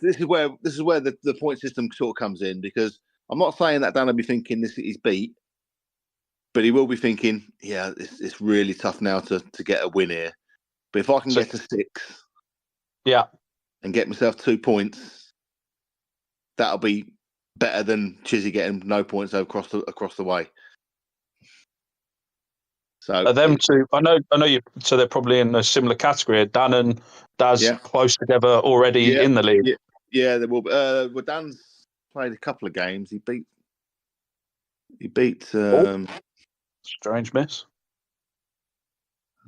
this is where the point system sort of comes in, because I'm not saying that Dan will be thinking this is beat, but he will be thinking, yeah, it's really tough now to get a win here. But if I can get to 6, and get myself 2 points, that'll be better than Chizzy getting no points across the way. So them two, I know you. So they're probably in a similar category. Dan and Daz close together already in the league. Yeah, they will. Well, Dan's played a couple of games. He beat. Strange miss.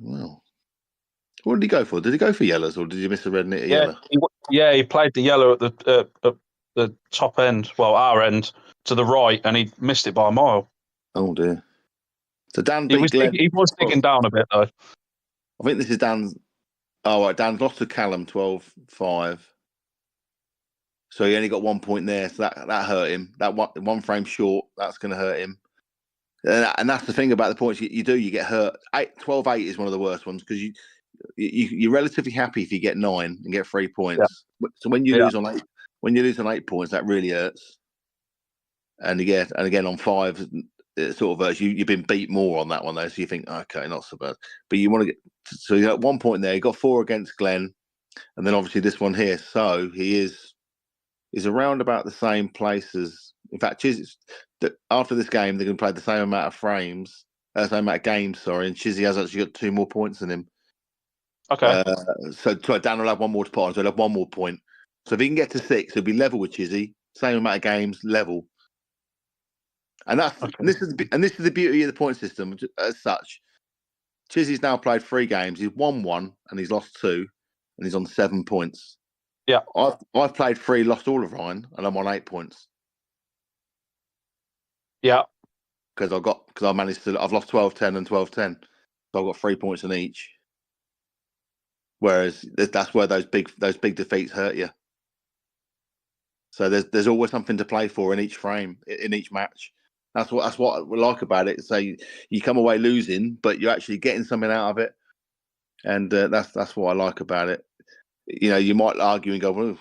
Well, what did he go for? Did he go for yellows or did he miss a red and hit a yellow? He played the yellow at the top end, well, our end to the right, and he missed it by a mile. Oh dear. So Dan beat Glenn. He was digging down a bit though. I think this is Dan's. Oh, right. Dan's lost to Callum 12-5. So he only got 1 point there. So that hurt him. That one frame short, that's going to hurt him. And that's the thing about the points you do. You get hurt. 12-8 is one of the worst ones because you're relatively happy if you get 9 and get 3 points. Yeah. So when you lose on 8 points, that really hurts. And again on 5, it sort of hurts. You've been beat more on that one though, so you think, okay, not so bad. But you want to get. So you got 1 point there. You got 4 against Glenn, and then obviously this one here. So he is around about the same place as. In fact, after this game, they're going to play the same amount of frames, same amount of games. Sorry, and Chizzy has actually got 2 more points than him. Okay. So Dan will have 1 more to put on. So he'll have 1 more point. So if he can get to 6, he'll be level with Chizzy. Same amount of games, level. And this is the beauty of the point system as such. Chizzy's now played 3 games. He's won 1 and he's lost 2, and he's on 7 points. Yeah, I've played 3, lost all of mine, and I'm on 8 points. Yeah, because I managed to. I've lost 12-10 and 12-10, so I've got 3 points in each. Whereas that's where those big defeats hurt you. So there's always something to play for in each frame, in each match. That's what I like about it. So you come away losing, but you're actually getting something out of it, and that's what I like about it. You know, you might argue and go, well,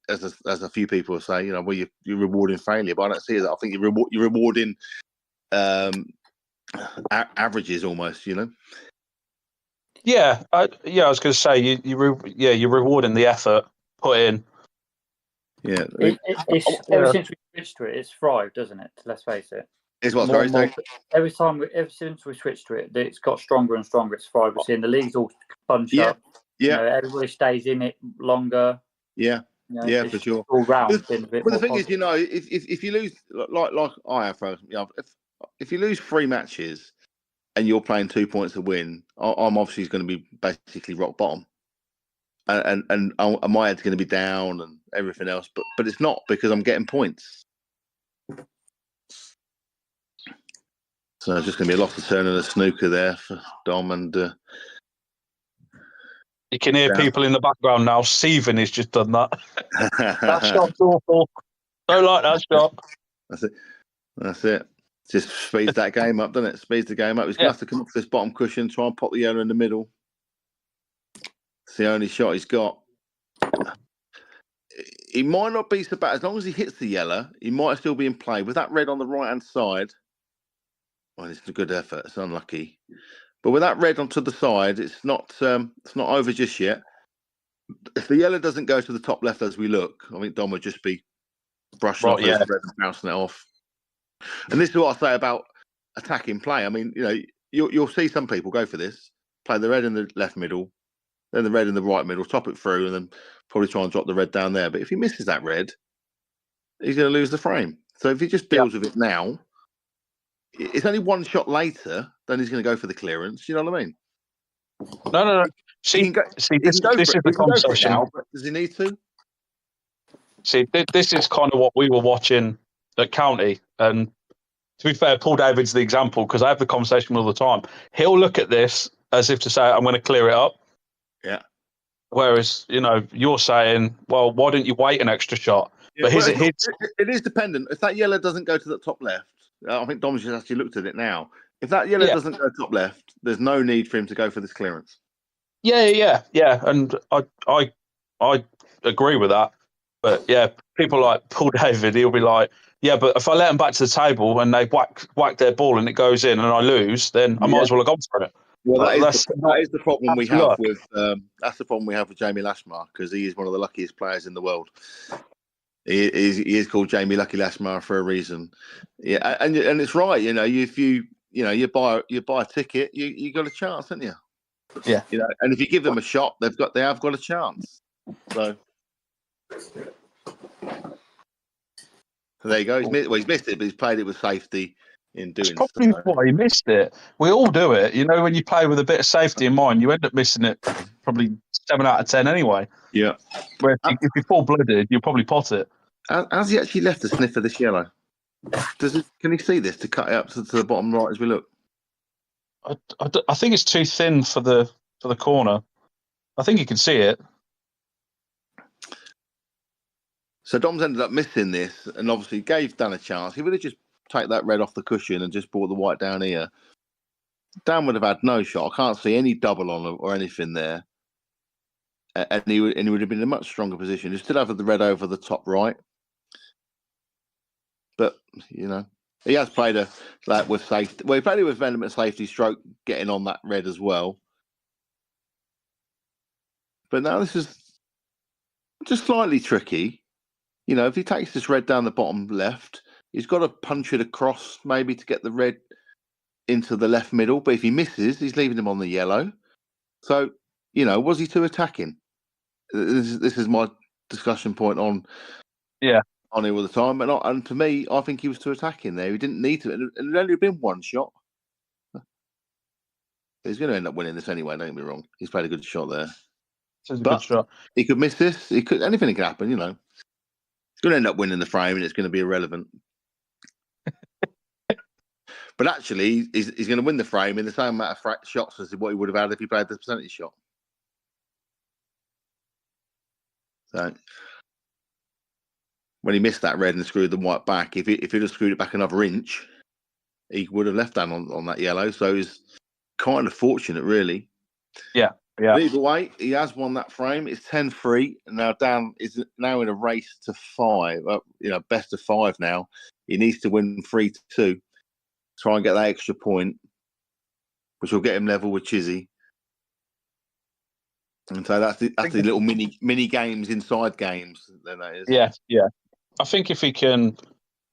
as a few people say, you know, well, you're rewarding failure, but I don't see it. I think you're rewarding averages almost. You know. Yeah, I was going to say you're rewarding the effort put in. Yeah, ever since we switched to it, it's thrived, doesn't it? Let's face it. It's what, sorry, ever since we switched to it, it's got stronger and stronger. It's thrived. We're seeing the leagues all punch up. Yeah. You know, everybody stays in it longer. Yeah. You know, yeah, for sure. All round been a bit but more the thing positive. is, you know, if you lose like I have, you know, if you lose 3 matches and you're playing 2 points to win, I'm obviously going to be basically rock bottom, and my head's going to be down and everything else. But it's not, because I'm getting points. So it's just going to be a lot of turn and a snooker there for Dom, and you can hear people in the background now. Steven has just done that. That shot's awful. Don't like that shot. That's it. Just speeds that game up, doesn't it? Speeds the game up. He's going to have to come up to this bottom cushion, try and pop the yellow in the middle. It's the only shot he's got. He might not be so bad. As long as he hits the yellow, he might still be in play. With that red on the right-hand side, well, it's a good effort. It's unlucky. But with that red onto the side, it's not over just yet. If the yellow doesn't go to the top left as we look, I think Dom would just be brushing off his red and bouncing it off. And this is what I say about attacking play. I mean, you know, you'll see some people go for this, play the red in the left middle, then the red in the right middle, top it through, and then probably try and drop the red down there. But if he misses that red, he's going to lose the frame. So if he just deals with it now, it's only one shot later, then he's going to go for the clearance. You know what I mean? No. This is the conversation. Now, but does he need to? See, this is kind of what we were watching at County. And to be fair, Paul David's the example, because I have the conversation all the time. He'll look at this as if to say, I'm going to clear it up. Yeah. Whereas, you know, you're saying, well, why don't you wait an extra shot? Yeah, but it is dependent. If that yellow doesn't go to the top left, I think Dom's just actually looked at it now. If that yellow doesn't go top left, there's no need for him to go for this clearance. Yeah. And I agree with that. But yeah, people like Paul David, he'll be like, yeah, but if I let them back to the table and they whack their ball and it goes in and I lose, then I might as well have gone for it. Well, that is the problem we have with that's the problem we have with Jamie Lashmar, because he is one of the luckiest players in the world. He is called Jamie Lucky Lashmar for a reason. Yeah, and it's right. You know, if you buy a ticket, you got a chance, haven't you? Yeah. You know, and if you give them a shot, they have got a chance. So there you go. He's missed it, but he's played it with safety in doing. That's probably why he missed it. We all do it. You know, when you play with a bit of safety in mind, you end up missing it probably 7 out of 10 anyway. Yeah. Where if you're full-blooded, you'll probably pot it. Has he actually left a sniff of this yellow? Can he see this to cut it up to the bottom right as we look? I think it's too thin for the corner. I think you can see it. So Dom's ended up missing this, and obviously gave Dan a chance. He would have just taken that red off the cushion and just brought the white down here. Dan would have had no shot. I can't see any double on or anything there, and he would have been in a much stronger position. He still have the red over the top right, but you know, he has played with safety. Well, he played it with element safety stroke, getting on that red as well. But now this is just slightly tricky. You know, if he takes this red down the bottom left, he's got to punch it across maybe to get the red into the left middle. But if he misses, he's leaving him on the yellow. So, you know, was he too attacking? This is my discussion point on it all the time. And to me, I think he was too attacking there. He didn't need to. And it only been one shot. He's going to end up winning this anyway, don't get me wrong. He's played a good shot there. It's a good shot. He could miss this. Anything could happen, you know. He's going to end up winning the frame, and it's going to be irrelevant. But actually, he's going to win the frame in the same amount of shots as what he would have had if he played the percentage shot. So, when he missed that red and screwed the white back, if he'd have screwed it back another inch, he would have left Dan on that yellow. So he's kind of fortunate, really. Yeah. But either way, he has won that frame. It's 10-3. And now Dan is now in a race to 5. Best of 5 now. He needs to win 3-2. Try and get that extra point, which will get him level with Chizzy. And so that's the little mini games inside games. Then that is. Yeah. I think if he can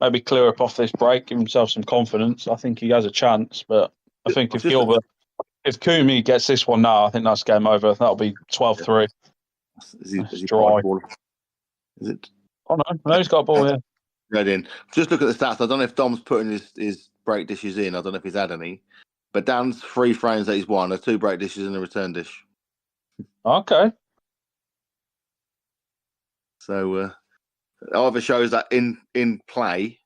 maybe clear up off this break, give himself some confidence, I think he has a chance. But I think if Kumi gets this one now, I think that's game over. That'll be 12-3. Is he dry. Is it? Oh no, he's got a ball here. Red in. Just look at the stats. I don't know if Dom's putting his break dishes in. I don't know if he's had any. But Dan's 3 frames that he's won are 2 break dishes and a return dish. Okay. So either shows that in play,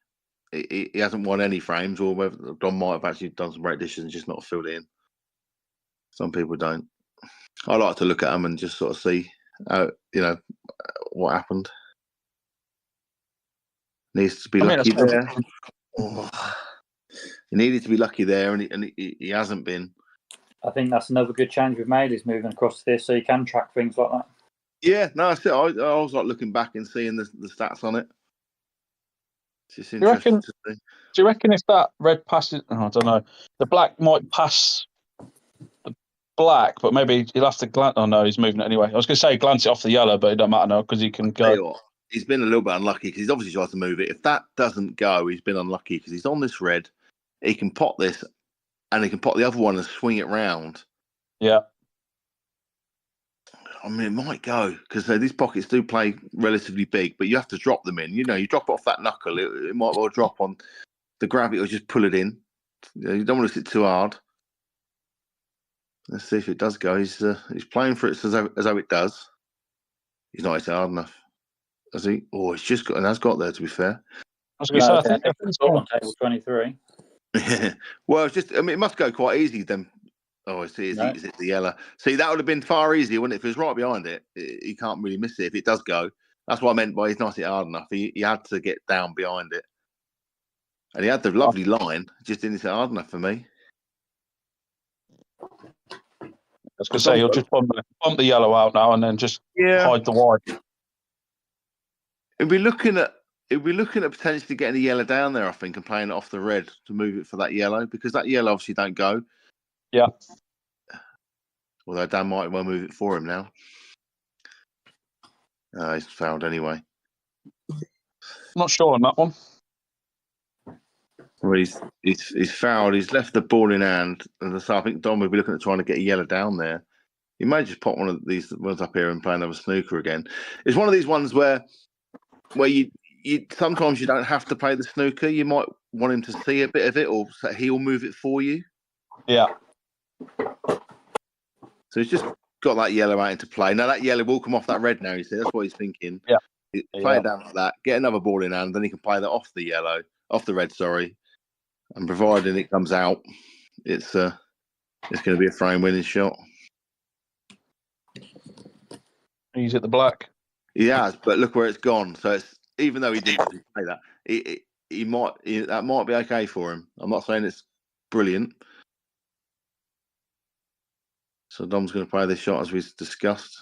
he hasn't won any frames, or whether Dom might have actually done some break dishes and just not filled in. Some people don't. I like to look at them and just sort of see, what happened. Needs to be lucky there. He needed to be lucky there, and he hasn't been. I think that's another good change we've made, is moving across this so you can track things like that. Yeah, no, that's it. I was like looking back and seeing the stats on it. It's just interesting to see. Do you reckon if that red passes, I don't know, the black might pass the black, but maybe he'll have to glance. Oh no, he's moving it anyway. I was going to say glance it off the yellow, but it don't matter now because he can go. He's been a little bit unlucky because he's obviously tried to move it. If that doesn't go, he's been unlucky because he's on this red. He can pot this, and he can pot the other one and swing it round. Yeah. I mean, it might go because these pockets do play relatively big, but you have to drop them in. You drop it off that knuckle, it might well drop on the gravity or just pull it in. You don't want to sit too hard. Let's see if it does go. He's playing for it as though it does. He's not hit hard enough. Has he? Oh, it's just got and has got there. To be fair, I was going to say, I think it's on table 23. Well, it's just. I mean, it must go quite easy then. Oh, I see. Is it the yellow? See, that would have been far easier, wouldn't it? If it was right behind it, he can't really miss it. If it does go, that's what I meant by he's not hit hard enough. He had to get down behind it, and he had the lovely line. Just didn't hit hard enough for me. I was going to say, he'll just bump the yellow out now and then just hide the white. If we're looking at potentially getting the yellow down there, I think, and playing it off the red to move it for that yellow, because that yellow obviously don't go. Yeah. Although Dan might well move it for him now. He's fouled anyway. Not sure on that one. Well, he's fouled. He's left the ball in hand, and so I think Dom will be looking at trying to get a yellow down there. He may just pop one of these ones up here and play another snooker again. It's one of these ones where you sometimes you don't have to play the snooker. You might want him to see a bit of it, or he'll move it for you. Yeah. So he's just got that yellow out into play. Now that yellow will come off that red now, you see. That's what he's thinking. Yeah. Play it down like that, get another ball in hand, then he can play that off the red, and providing it comes out, it's going to be a frame winning shot. He's at the black. He has, but look where it's gone. So it's even though he didn't play that, that might be okay for him. I'm not saying it's brilliant. So Dom's going to play this shot as we discussed.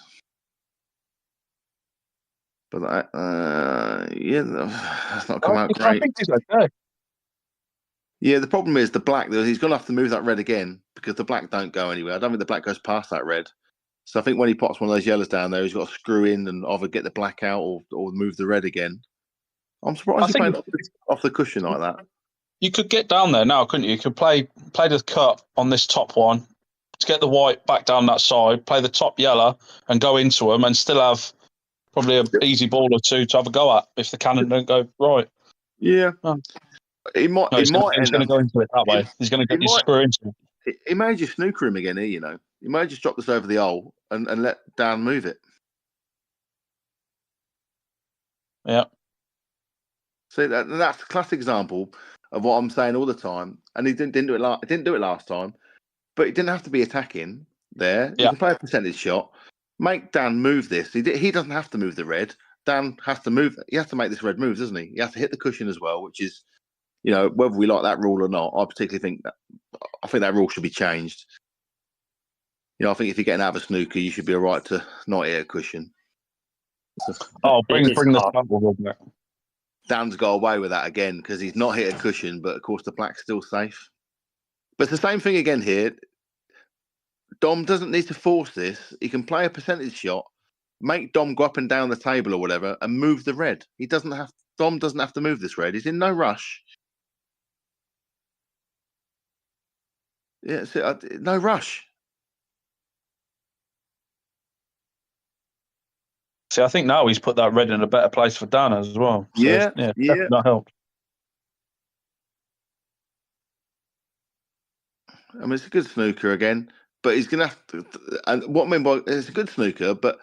But that's not come out great. I think he's okay. Yeah, the problem is the black. He's going to have to move that red again because the black don't go anywhere. I don't think the black goes past that red. So I think when he pops one of those yellows down there, he's got to screw in and either get the black out or move the red again. I'm surprised he played off the cushion like that. You could get down there now, couldn't you? You could play the cut on this top one to get the white back down that side, play the top yellow and go into them and still have probably an easy ball or two to have a go at if the cannon don't go right. Yeah. He might. No, he's going to go into it that way. He's going to screw into it. He may just snooker him again here, He may just drop this over the hole and let Dan move it. Yeah. See, that's a classic example of what I'm saying all the time. And he didn't do it. Didn't do it last time, but he didn't have to be attacking there. Yeah. You can play a percentage shot. Make Dan move this. He doesn't have to move the red. Dan has to move. He has to make this red move, doesn't he? He has to hit the cushion as well, which is, whether we like that rule or not, I particularly think that rule should be changed. I think if you're getting out of a snooker, you should be all right to not hit a cushion. Bring the sample back. Dan's got away with that again because he's not hit a cushion, but of course the black's still safe. But it's the same thing again here. Dom doesn't need to force this. He can play a percentage shot, make Dom go up and down the table or whatever, and move the red. Dom doesn't have to move this red. He's in no rush. Yeah, no rush. See, I think now he's put that red in a better place for Dan as well. So yeah. Not helped. I mean, it's a good snooker again, but he's going to have to. And what I mean by it's a good snooker, but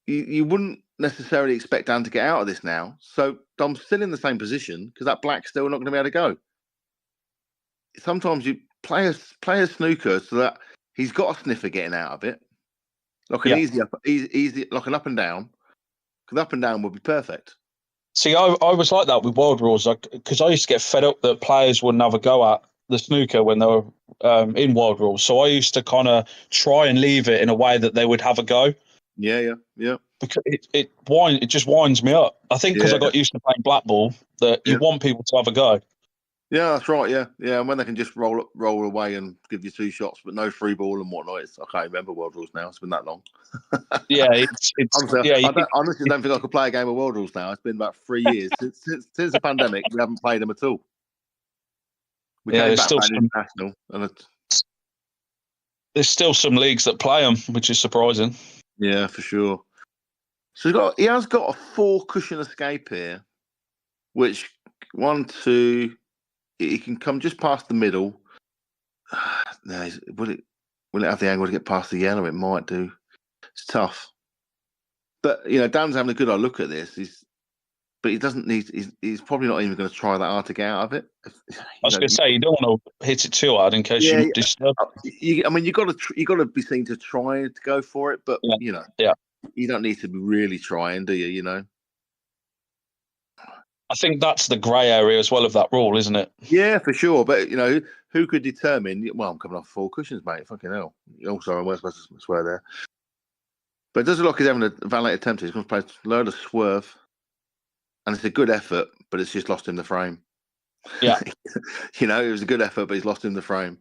you wouldn't necessarily expect Dan to get out of this now. So Dom's still in the same position because that black's still not going to be able to go. Sometimes you play a snooker so that he's got a sniffer getting out of it, like an easy, like an up and down. Because up and down would be perfect. See, I was like that with Wild Rules because I used to get fed up that players wouldn't have a go at the snooker when they were in Wild Rules. So I used to kind of try and leave it in a way that they would have a go. Yeah. Because it just winds me up. I think because I got used to playing black ball that you want people to have a go. Yeah, that's right. Yeah. And when they can just roll away and give you 2 shots, but no free ball and whatnot. I can't remember World Rules now. It's been that long. Honestly, I honestly don't think I could play a game of World Rules now. It's been about 3 years since the pandemic. We haven't played them at all. We came back international, and there's still some leagues that play them, which is surprising. Yeah, for sure. So he has got a 4 cushion escape here, which 1, 2. He can come just past the middle. No, will it have the angle to get past the yellow? It might do. It's tough. But Dan's having a good old look at this. But he doesn't need. He's probably not even going to try that hard to get out of it. I was going to say you don't want to hit it too hard in case you disturb. I mean, you got to be seen to try to go for it, but you don't need to be really trying, do you? I think that's the grey area as well of that rule, isn't it? Yeah, for sure. But who could determine? Well, I'm coming off 4 cushions, mate. Fucking hell. Oh, sorry, I wasn't supposed to swear there. But it does look like he's having a valid attempt. He's going to play a load of swerve, and it's a good effort, but it's just lost him the frame. Yeah, it was a good effort, but he's lost him the frame.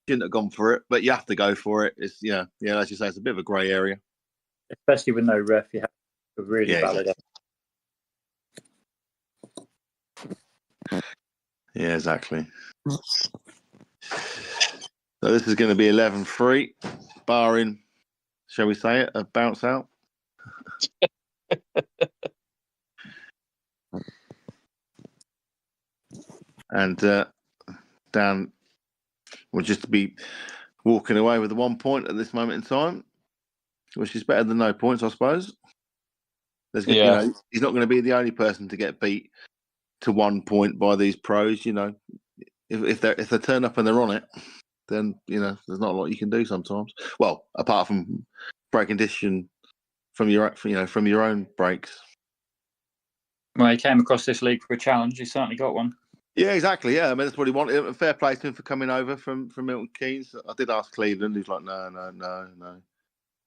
Shouldn't have gone for it, but you have to go for it. It's as you say, it's a bit of a grey area, especially with no ref. You have a really valid effort. Yeah, exactly. So this is going to be 11-3, barring, shall we say it, a bounce out. And Dan will just be walking away with the 1 point at this moment in time, which is better than no points, I suppose. He's not going to be the only person to get beat to 1 point by these pros. If they turn up and they're on it, then there's not a lot you can do sometimes. Well, apart from break condition from your own breaks. Well, he came across this league for a challenge. He certainly got one. Yeah, exactly. Yeah, I mean that's what he wanted. Fair play to him for coming over from Milton Keynes. I did ask Cleveland. He's like, no.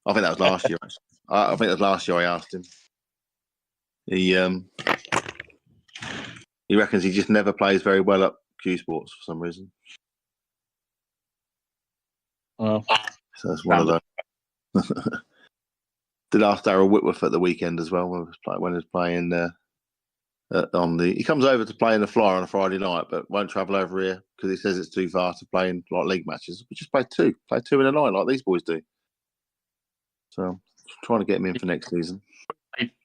I think that was last year. Actually. I think that was last year. I asked him. He reckons he just never plays very well at Q Sports for some reason. Well, so that's one of those. Did ask Darryl Whitworth at the weekend as well when he was playing he comes over to play in the Flyer on a Friday night, but won't travel over here because he says it's too far to play in league matches. We just play 2 in a night like these boys do. So trying to get him in for next season.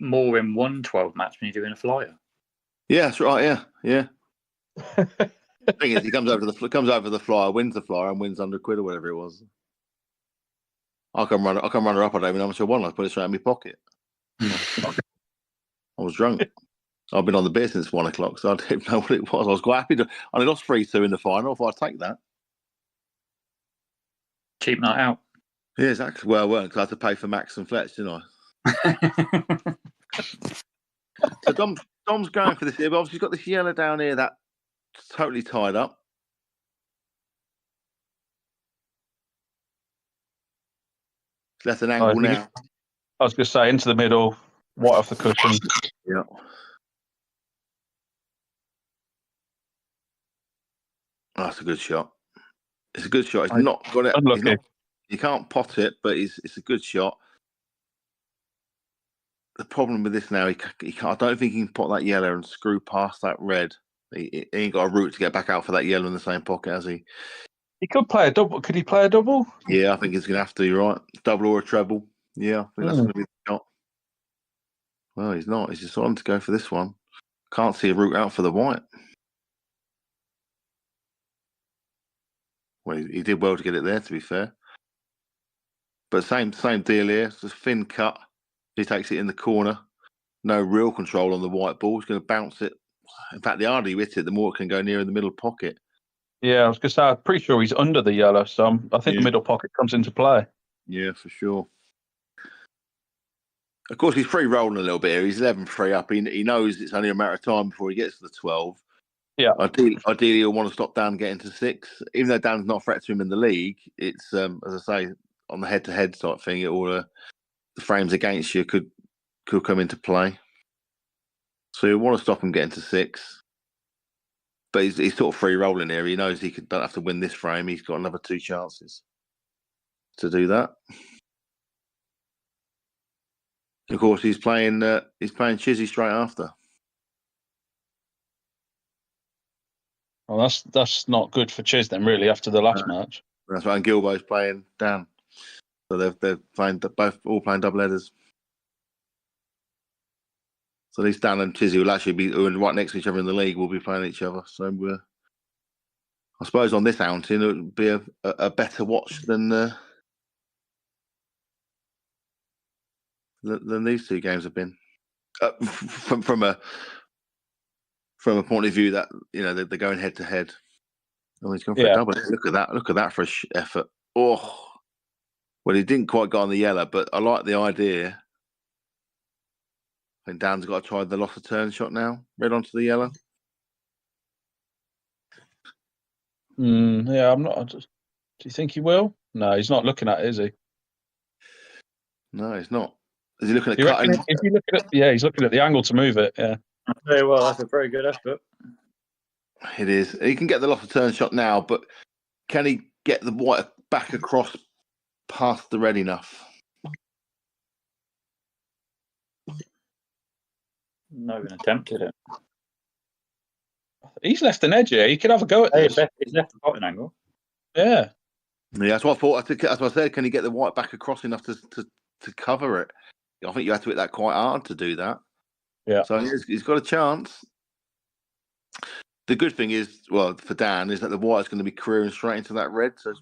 More in one 12 match than you do in a Flyer. Yeah, that's right. Yeah. The thing is, he comes over the Flyer, wins the Flyer, and wins £100 or whatever it was. I come run her up. I don't even know how much I won. I put it straight in my pocket. I was drunk. I've been on the beer since 1 o'clock, so I didn't know what it was. I was quite happy. I lost 3-2 in the final. I thought I'd take that. Cheap night out. Yeah, exactly. Well, because I had to pay for Max and Fletch, didn't I? So Dom's going for this here, but obviously he's got this yellow down here that's totally tied up. Left an angle now. I was going to say into the middle, white off the cushion. Yeah. Oh, that's a good shot. It's a good shot. He's not got it. Unlucky. You can't pot it, but it's a good shot. The problem with this now, he can't, I don't think he can pot that yellow and screw past that red. He ain't got a route to get back out for that yellow in the same pocket, has he? He could play a double. Could he play a double? Yeah, I think he's going to have to. You're right. Double or a treble. Yeah, I think that's going to be the shot. Well, he's not. He's deciding to go for this one. Can't see a route out for the white. Well, he did well to get it there, to be fair. But same deal here. It's a thin cut. He takes it in the corner. No real control on the white ball. He's going to bounce it. In fact, the harder you hit it, the more it can go near in the middle pocket. Yeah, I was going to say, I'm pretty sure he's under the yellow, so I think the middle pocket comes into play. Yeah, for sure. Of course, he's free rolling a little bit here. He's 11-3 up. He knows it's only a matter of time before he gets to the 12. Yeah. Ideally, he'll want to stop Dan getting to 6. Even though Dan's not a threat to him in the league, it's, as I say, on the head-to-head type thing, it all the frames against you could come into play. So you want to stop him getting to 6. But he's sort of free rolling here. He knows don't have to win this frame. He's got another 2 chances to do that. Of course, he's playing Chizzy straight after. Well, that's not good for Chiz then, really, after the last match. That's right. And Gilbo's playing Dan. So they're playing all playing double headers. So these Dan and Chizzy will actually be right next to each other in the league. Will be playing each other. So I suppose on this outing it would be a better watch than these 2 games have been. From a point of view that they're going head to head. Oh, he's gone for a double. Look at that! Look at that for effort. Oh, well, he didn't quite go on the yellow, but I like the idea. I think Dan's got to try the loss of turn shot now. Red onto the yellow. Yeah, I'm not. Do you think he will? No, he's not looking at it, is he? No, he's not. Is he looking at cutting? He's looking at the angle to move it. Yeah. Very well. That's a very good effort. It is. He can get the loss of turn shot now, but can he get the white back across past the red enough? Not even attempted it. He's left an edge here. He can have a go at this. He's left the bottom angle. Yeah. Yeah, that's what I thought. That's what I said. Can he get the white back across enough to cover it? I think you have to hit that quite hard to do that. Yeah. So he's got a chance. The good thing is, well, for Dan, is that the white's going to be careering straight into that red. So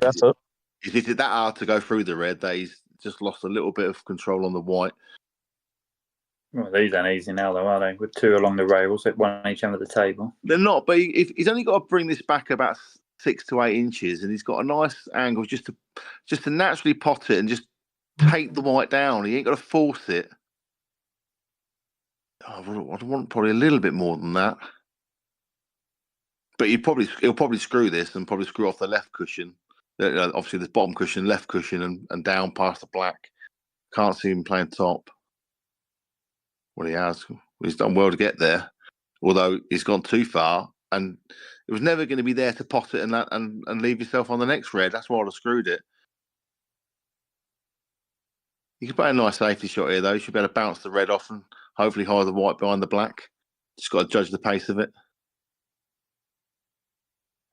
that's it. He's hit it that hard to go through the red that he's just lost a little bit of control on the white. Well, these aren't easy now, though, are they? With 2 along the rails, at one each end of the table. They're not, but he's only got to bring this back about 6 to 8 inches, and he's got a nice angle just to naturally pot it and just take the white down. He ain't got to force it. I want probably a little bit more than that. But he'll probably screw this and probably screw off the left cushion. Obviously, the bottom cushion, left cushion, and down past the black. Can't see him playing top. Well, he has. He's done well to get there, although he's gone too far, and it was never going to be there to pot it and leave yourself on the next red. That's why I'd have screwed it. You can play a nice safety shot here, though. You should be able to bounce the red off and hopefully hide the white behind the black. Just got to judge the pace of it.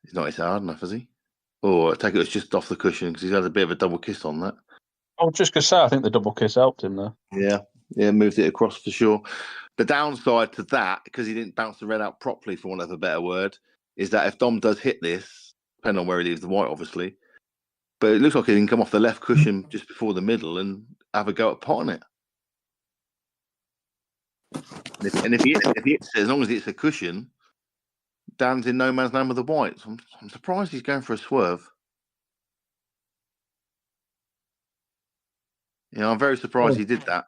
He's not hit hard enough, has he? Or I take it it's just off the cushion because he's had a bit of a double kiss on that. I was just going to say, I think the double kiss helped him there. Yeah, moved it across for sure. The downside to that, because he didn't bounce the red out properly, for want of a better word, is that if Dom does hit this, depending on where he leaves the white, obviously, but it looks like he can come off the left cushion just before the middle and have a go at potting it. And if he hits it, as long as it's a cushion, Dan's in no man's land with the white. So I'm surprised he's going for a swerve. I'm very surprised he did that.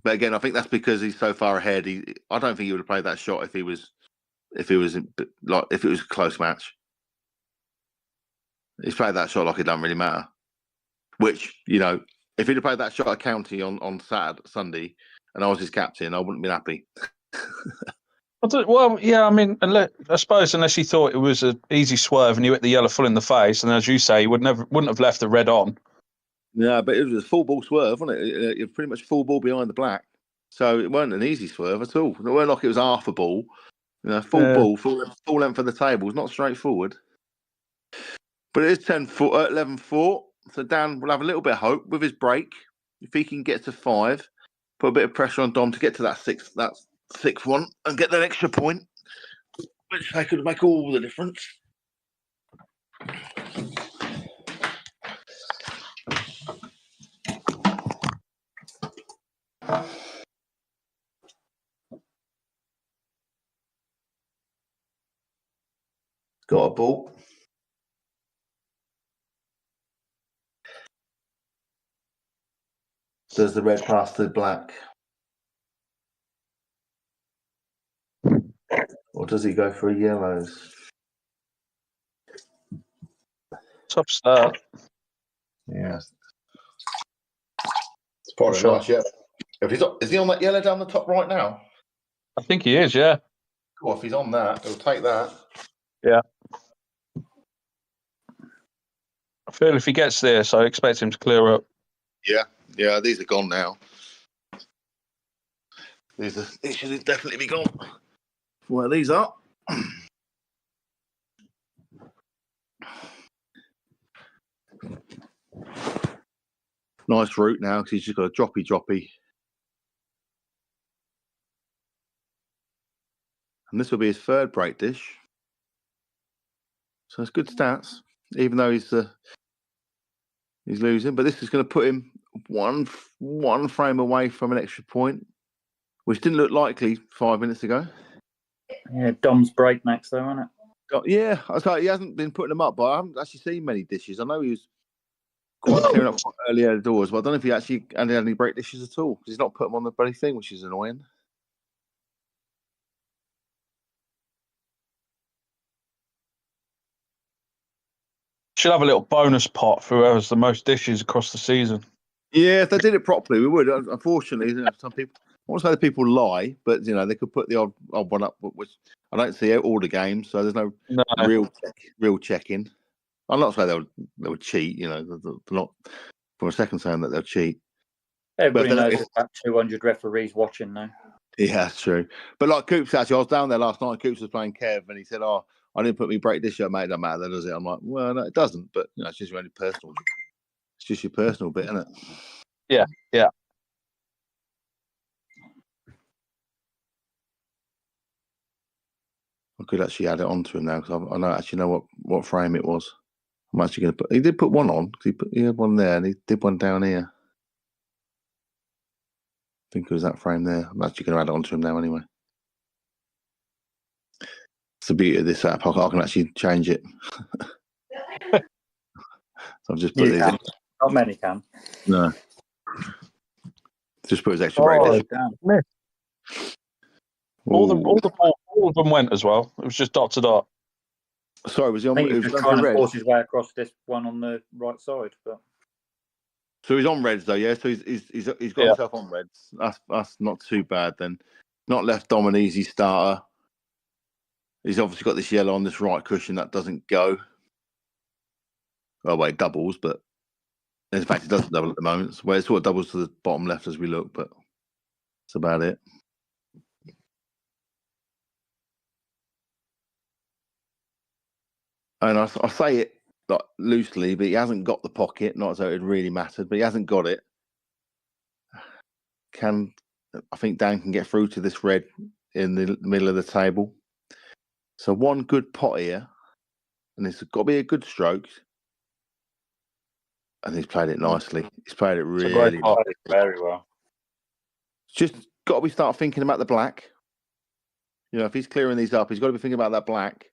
But again, I think that's because he's so far ahead. I don't think he would have played that shot if it was a close match. He's played that shot like it doesn't really matter. Which, if he'd have played that shot at County on Sunday, and I was his captain, I wouldn't have been happy. Well, yeah, I mean, I suppose unless he thought it was an easy swerve and he hit the yellow full in the face, and as you say, he wouldn't have left the red on. Yeah, but it was a full ball swerve, wasn't it? It was pretty much full ball behind the black. So it wasn't an easy swerve at all. It wasn't like it was half a ball. Full ball, full length of the table. It's not straightforward. But it is 11-4. So Dan will have a little bit of hope with his break. If he can get to 5, put a bit of pressure on Dom to get to that sixth one and get that extra point, which they could make all the difference. Got a ball. Does the red pass to the black? Or does he go for yellows? Tough start. Yeah. It's probably nice, yeah. Is he on that yellow down the top right now? I think he is, yeah. Well, if he's on that, he'll take that. Yeah. I feel if he gets there, so I expect him to clear up. Yeah, these are gone now. These should definitely be gone. Well, these are. Nice route now because he's just got a droppy. And this will be his third break dish. So it's good stats, even though he's losing. But this is going to put him one frame away from an extra point, which didn't look likely 5 minutes ago. Yeah, Dom's break next, though, isn't it? Yeah, I was like, he hasn't been putting them up, but I haven't actually seen many dishes. I know he was quite clearing up quite early out of the doors, but I don't know if he actually had any break dishes at all because he's not put them on the bloody thing, which is annoying. Should have a little bonus pot for whoever's the most dishes across the season. Yeah, if they did it properly, we would. Unfortunately, some people, I won't say that people lie, but they could put the odd one up, which I don't see all the games, so there's no real checking. I'm not saying they would cheat. They're not for a second saying that they'll cheat. Everybody knows there's about 200 referees watching now. Yeah, that's true. But like Coops, actually, I was down there last night. Coops was playing Kev, and he said, "Oh, I didn't put me break this shirt, mate. It doesn't matter, does it?" I'm like, "Well, no, it doesn't. But it's just your own personal. It's just your personal bit, isn't it?" Yeah. I could actually add it on to him now because I know what frame it was. I'm actually going to put. He did put one on because he had one there and he did one down here. I think it was that frame there. I'm actually going to add it on to him now anyway. It's the beauty of this app. I can actually change it. So I've just put these in. Not many can. No. Just put his extra break. All of them went as well. It was just dot to dot. Sorry, was he on? I think he was trying to force his way across this one on the right side. But so he's on reds though, yeah. So he's got himself on reds. That's not too bad then. Not left Dom an easy starter. He's obviously got this yellow on this right cushion that doesn't go. Oh wait, doubles, but in fact it doesn't double at the moment. Well, it sort of doubles to the bottom left as we look, but that's about it. And I say it like loosely, but he hasn't got the pocket. Not as though it really mattered, but he hasn't got it. I think Dan can get through to this red in the middle of the table. So one good pot here, and it's got to be a good stroke. And he's played it nicely. He's played it really nicely. Very well. Just got to be start thinking about the black. If he's clearing these up, he's got to be thinking about that black.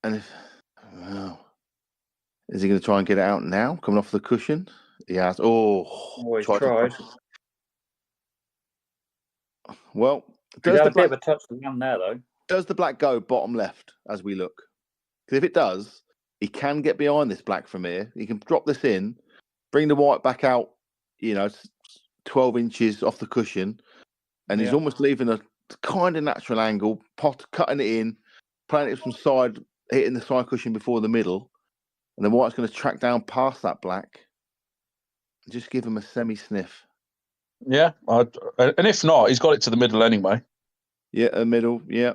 And Is he going to try and get it out now? Coming off the cushion? He has. Oh, he's tried. Well, He's had a bit of a touch of the hand there, though. Does the black go bottom left as we look? Because if it does, he can get behind this black from here. He can drop this in, bring the white back out, 12 inches off the cushion, and he's almost leaving a kind of natural angle, cutting it in, playing it from side, hitting the side cushion before the middle, and then white's going to track down past that black and just give him a semi-sniff. Yeah, and if not, he's got it to the middle anyway. Yeah, a middle, yeah.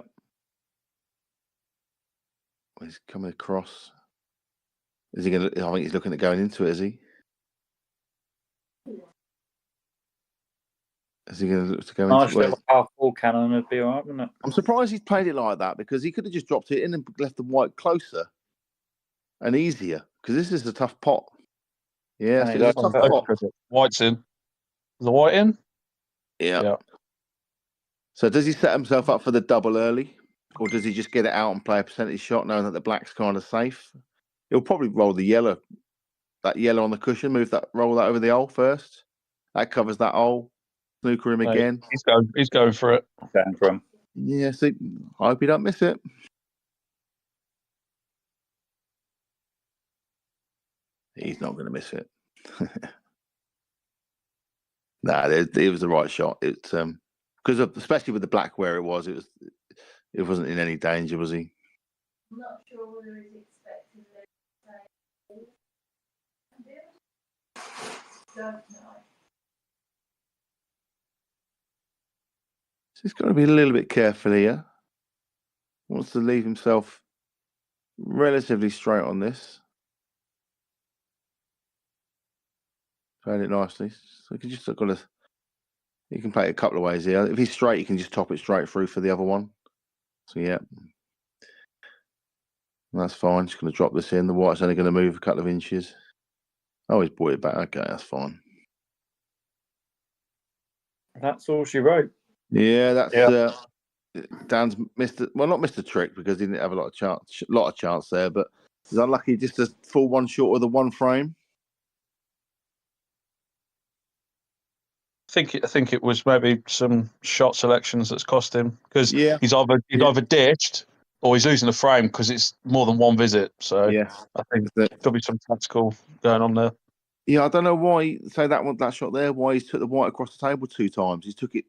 He's coming across. Is he going to? I think he's looking at going into it. Is he? Is he going to look to go into it? Half full cannon would be all right, wouldn't it? I'm surprised he's played it like that because he could have just dropped it in and left the white closer and easier because this is a tough pot. Yeah, so it's a tough pot. White's in. Is the white in? Yeah. So does he set himself up for the double early, or does he just get it out and play a percentage shot, knowing that the black's kind of safe? He'll probably roll the yellow, that yellow on the cushion, roll that over the hole first. That covers that hole. Snooker him again. He's going for it. Going for him. Yeah, so I hope he don't miss it. He's not going to miss it. Nah, it was the right shot. It's because especially with the black where it wasn't in any danger, was he? I'm not sure whether he's expecting it. Don't know. So he's got to be a little bit careful here. Wants to leave himself relatively straight on this. Played it nicely. So he can play it a couple of ways here. If he's straight, he can just top it straight through for the other one. So yeah. That's fine. Just going to drop this in. The white's only going to move a couple of inches. Oh, he's brought it back. Okay, that's fine. That's all she wrote. Yeah, Dan's missed it. Well, not missed a trick because he didn't have a lot of chance there, but he's unlucky just to fall one short of the one frame. I think it was maybe some shot selections that's cost him because he's either ditched or he's losing the frame because it's more than one visit. So I think there could be some tactical going on there. Yeah, I don't know why. Say that shot there. Why he's took the white across the table 2 times. He took it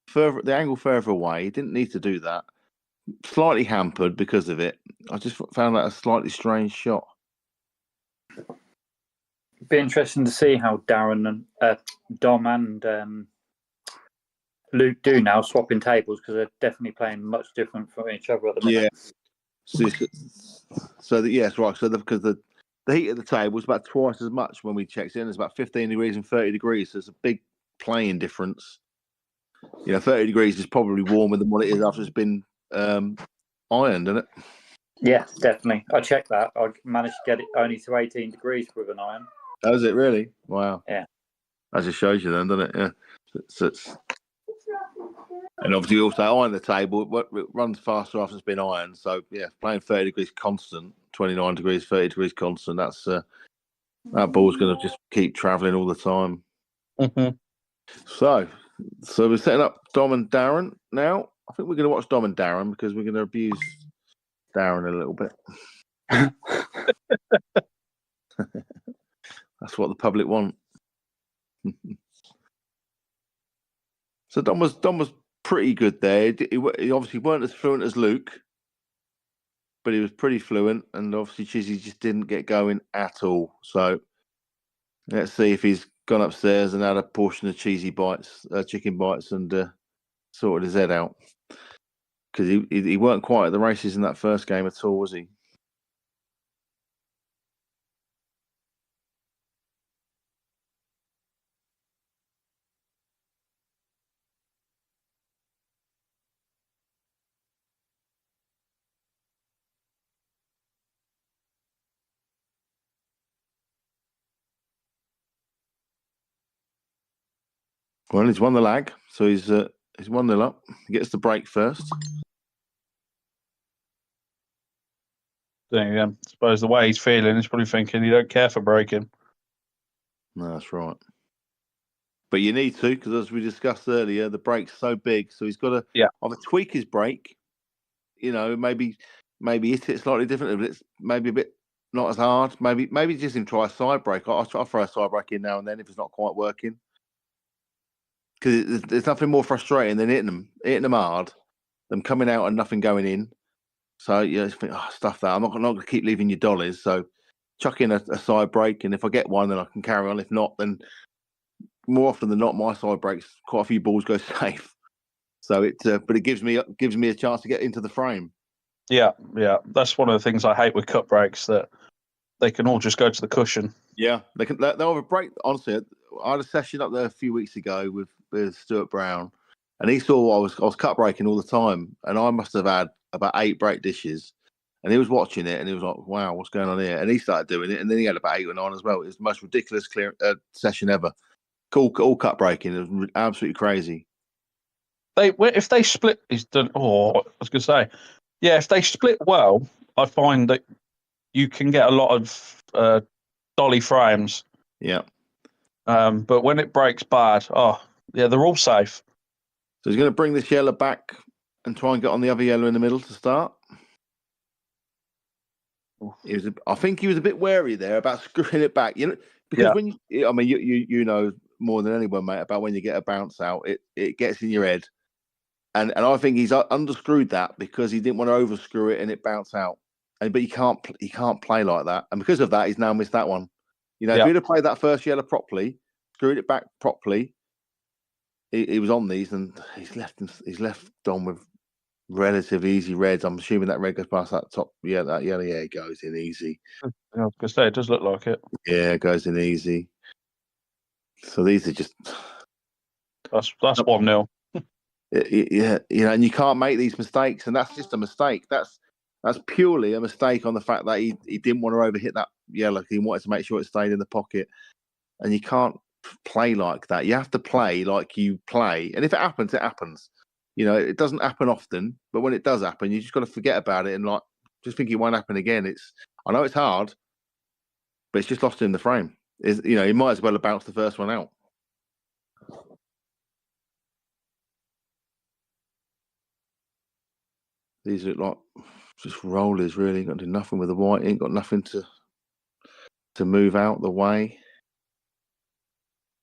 further, the angle further away. He didn't need to do that. Slightly hampered because of it. I just found that a slightly strange shot. It'd be interesting to see how Darren and Dom and Luke do now, swapping tables, because they're definitely playing much different from each other at the minute. Yeah. Yes, right. So because the heat of the table is about twice as much when we checked in. It's about 15 degrees and 30 degrees. So it's a big playing difference. 30 degrees is probably warmer than what it is after it's been ironed, isn't it? Yeah, definitely. I checked that. I managed to get it only to 18 degrees with an iron. Oh, is it really? Wow. Yeah. That just shows you then, doesn't it? Yeah. And obviously, you also iron the table. It runs faster after it's been ironed. So, yeah, playing 30 degrees constant, 29 degrees, 30 degrees constant, that ball's going to just keep travelling all the time. Mm-hmm. So we're setting up Dom and Darren now. I think we're going to watch Dom and Darren because we're going to abuse Darren a little bit. That's what the public want. So Dom was pretty good there. He obviously weren't as fluent as Luke, but he was pretty fluent, and obviously Chizzy just didn't get going at all. So let's see if he's gone upstairs and had a portion of chicken bites, and sorted his head out. Because he weren't quite at the races in that first game at all, was he? Well, he's won the lag, so he's 1-0 up. He gets the break first. I suppose the way he's feeling, he's probably thinking he don't care for braking. No, that's right. But you need to, because as we discussed earlier, the brake's so big, so he's got to either tweak his brake, maybe hit it slightly differently, but it's maybe a bit not as hard. Maybe just him try a side brake. I'll throw a side brake in now and then if it's not quite working. Because there's nothing more frustrating than hitting them hard, them coming out and nothing going in. So you think, stuff that. I'm not going to keep leaving you dollies. So chuck in a side brake, and if I get one, then I can carry on. If not, then more often than not, my side brakes, quite a few balls go safe. So but it gives me a chance to get into the frame. Yeah. That's one of the things I hate with cut brakes, that they can all just go to the cushion. Yeah, they'll have a brake. Honestly, I had a session up there a few weeks ago with Stuart Brown, and he saw I was cut braking all the time, and I must have had about 8 brake dishes, and he was watching it, and he was like, "Wow, what's going on here?" And he started doing it, and then he had about 8 or 9 as well. It was the most ridiculous session ever. All cut braking. It was absolutely crazy. If they split, he's done. Oh, I was going to say, if they split well, I find that you can get a lot of dolly frames. Yeah. But when it breaks bad, they're all safe. So he's going to bring this yellow back and try and get on the other yellow in the middle to start. I think he was a bit wary there about screwing it back. Because when you know more than anyone, mate, about when you get a bounce out, it gets in your head. And I think he's underscrewed that because he didn't want to overscrew it and it bounced out. But he can't play like that. And because of that, he's now missed that one. If he'd have played that first yellow properly, screwed it back properly, he was on these, and he's left on with relatively easy reds. I'm assuming that red goes past that top. Yeah, that yellow, it goes in easy. I was going to say, it does look like it. Yeah, it goes in easy. So these are just... That's 1-0. Yeah, and you can't make these mistakes, and that's just a mistake. That's purely a mistake on the fact that he didn't want to overhit that yellow. He wanted to make sure it stayed in the pocket, and you can't play like that. You have to play like you play, and if it happens, it happens. It doesn't happen often, but when it does happen, you just got to forget about it and just think it won't happen again. I know it's hard, but it's just lost in the frame. He might as well have bounced the first one out. These look like just rollers, really. Ain't got to do nothing with the white. Ain't got nothing to move out the way.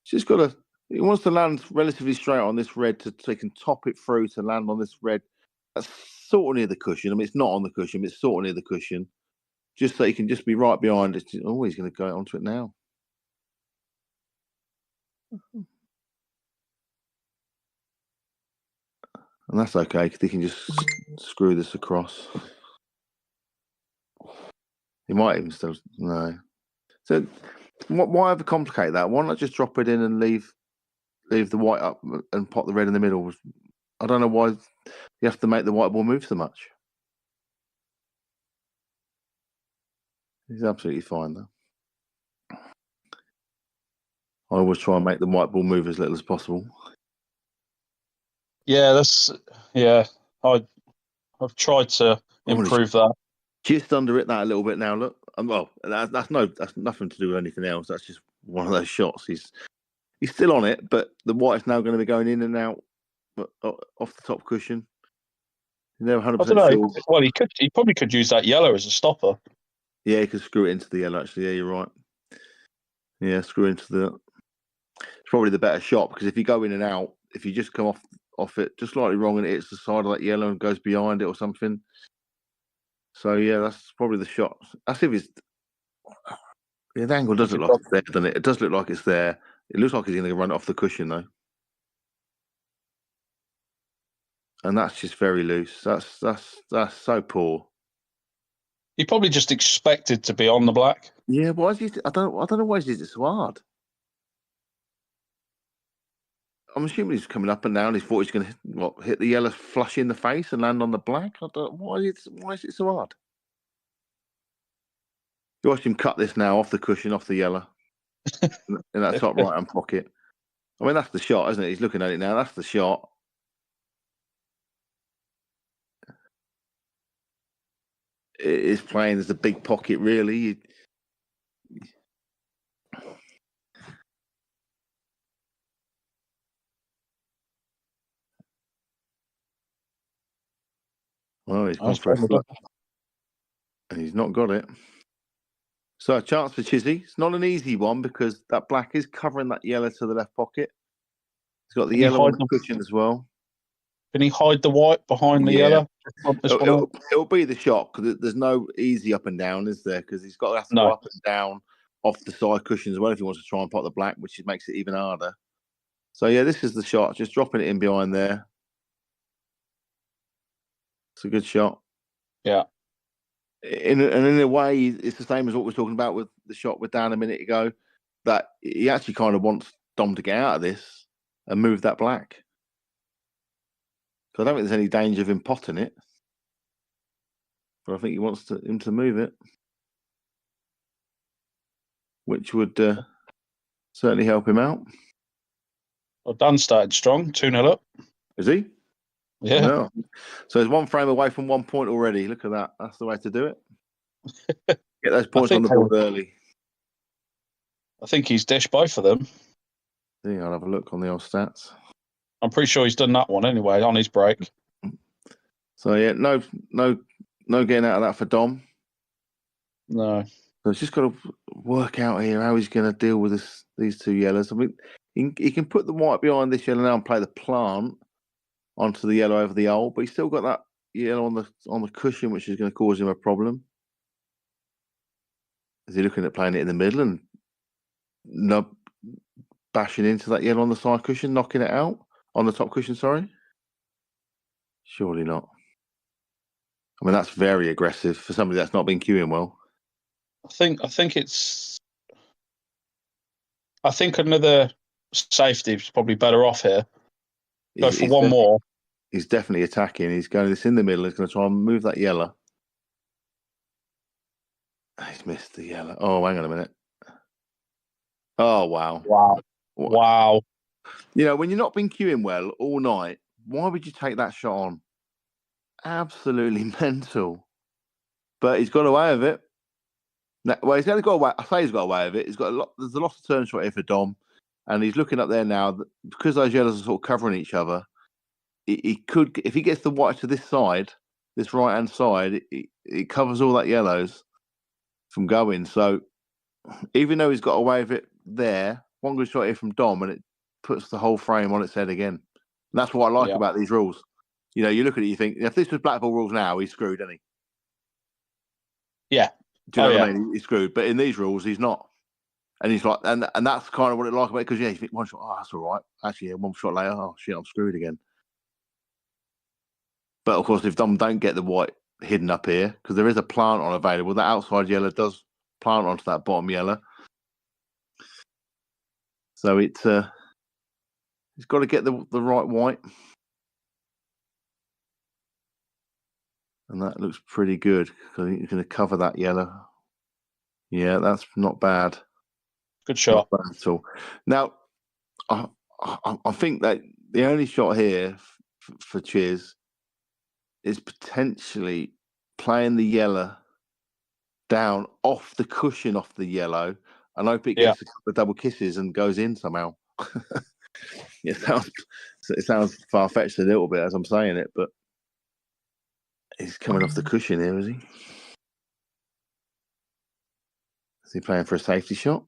Just got to... He wants to land relatively straight on this red so he can top it through to land on this red. That's sort of near the cushion. I mean, it's not on the cushion, but it's sort of near the cushion. Just so he can just be right behind it. Oh, he's going to go onto it now. And that's okay, because he can just screw this across. He might even still... No. So why overcomplicate that? Why not just drop it in and leave the white up and pop the red in the middle? I don't know why you have to make the white ball move so much. He's absolutely fine, though. I always try and make the white ball move as little as possible. Yeah, I've tried to improve that. Just under it that a little bit now. Look, well, that's nothing to do with anything else. That's just one of those shots. He's still on it, but the white's now going to be going in and out off the top cushion. You're never 100% sure. Well, he probably could use that yellow as a stopper. Yeah, he could screw it into the yellow. Actually, yeah, you're right. Yeah, screw into the... It's probably the better shot, because if you go in and out, if you just come off it just slightly wrong and it hits the side of that yellow and goes behind it or something. So yeah, that's probably the shot. That's if it's... Yeah, the angle does look like it's there, doesn't it? It does look like it's there. It looks like he's going to run it off the cushion, though. And that's just very loose. That's so poor. He probably just expected to be on the black. Yeah, why is he? I don't know why he did it so hard. I'm assuming he's coming up and down. He thought he's going to hit the yellow flush in the face and land on the black. Why is it so hard? You watch him cut this now off the cushion, off the yellow, in that top right hand pocket. I mean, that's the shot, isn't it? He's looking at it now. That's the shot. is playing as a big pocket, really. Well, he's gone for a flush, and he's not got it. So a chance for Chizzy. It's not an easy one because that black is covering that yellow to the left pocket. He's got the yellow on the cushion as well. Can he hide the white behind the yellow? It'll be the shot because there's no easy up and down, is there? Because he's got to have to go up and down off the side cushion as well if he wants to try and pot the black, which makes it even harder. So yeah, this is the shot. Just dropping it in behind there. It's a good shot. Yeah. In a way, it's the same as what we were talking about with the shot with Dan a minute ago. That he actually kind of wants Dom to get out of this and move that black. So I don't think there's any danger of him potting it, but I think he wants him to move it, which would certainly help him out. Well, Dan started strong, 2-0 up. Is he? Yeah. Well, so he's 1 frame away from 1 point already. Look at that. That's the way to do it. Get those points on the board early. I think he's dished both of them. Yeah, I'll have a look on the old stats. I'm pretty sure he's done that one anyway on his break. So yeah, no getting out of that for Dom. No. So he's just got to work out here how he's going to deal with these two yellows. I mean, he can put the white behind this yellow now and play the plant onto the yellow over the old, but he's still got that yellow on the cushion, which is going to cause him a problem. Is he looking at playing it in the middle and bashing into that yellow on the side cushion, knocking it out on the top cushion? Sorry, surely not. I mean, that's very aggressive for somebody that's not been queuing well. I think another safety is probably better off here. Go for one more. He's definitely attacking. He's going this in the middle. He's going to try and move that yellow. He's missed the yellow. Oh, hang on a minute. Oh, wow. Wow. You know, when you've not been queuing well all night, why would you take that shot on? Absolutely mental. But he's got away with it. Well, he's only got away. I say he's got away with it. There's a lot of turn shot here for Dom, and he's looking up there now because those yellows are sort of covering each other. He could, if he gets the white to this side, this right hand side, it covers all that yellows from going. So even though he's got away with it there, one good shot here from Dom, and it puts the whole frame on its head again. And that's what I like about these rules. You know, you look at it, you think, if this was black ball rules now, he's screwed, isn't he? Yeah. Do you know what I mean? He's screwed. But in these rules, he's not. And he's like, and that's kind of what it like about it, because you think one shot, oh, that's all right. Actually, one shot later, oh shit, I'm screwed again. But of course, if Dom don't get the white hidden up here, because there is a plant on available, that outside yellow does plant onto that bottom yellow. So he's got to get the right white. And that looks pretty good because he's going to cover that yellow. Yeah, that's not bad. Good shot. Not bad at all. Now, I think that the only shot here for Chiz is potentially playing the yellow down off the cushion off the yellow and hope it gets a couple of double kisses and goes in somehow. It sounds far-fetched a little bit as I'm saying it, but he's coming off the cushion here, is he? Is he playing for a safety shot?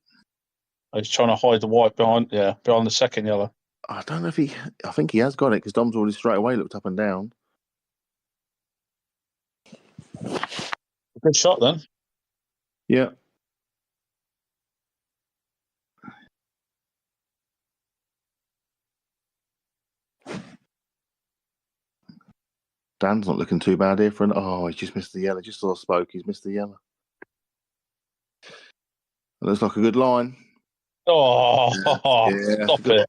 He's trying to hide the white behind the second yellow. I don't know if I think he has got it because Dom's already straight away looked up and down. Good shot then. Yeah. Dan's not looking too bad here he's just missed the yellow. Just as I spoke, he's missed the yellow. It looks like a good line. Oh, stop it.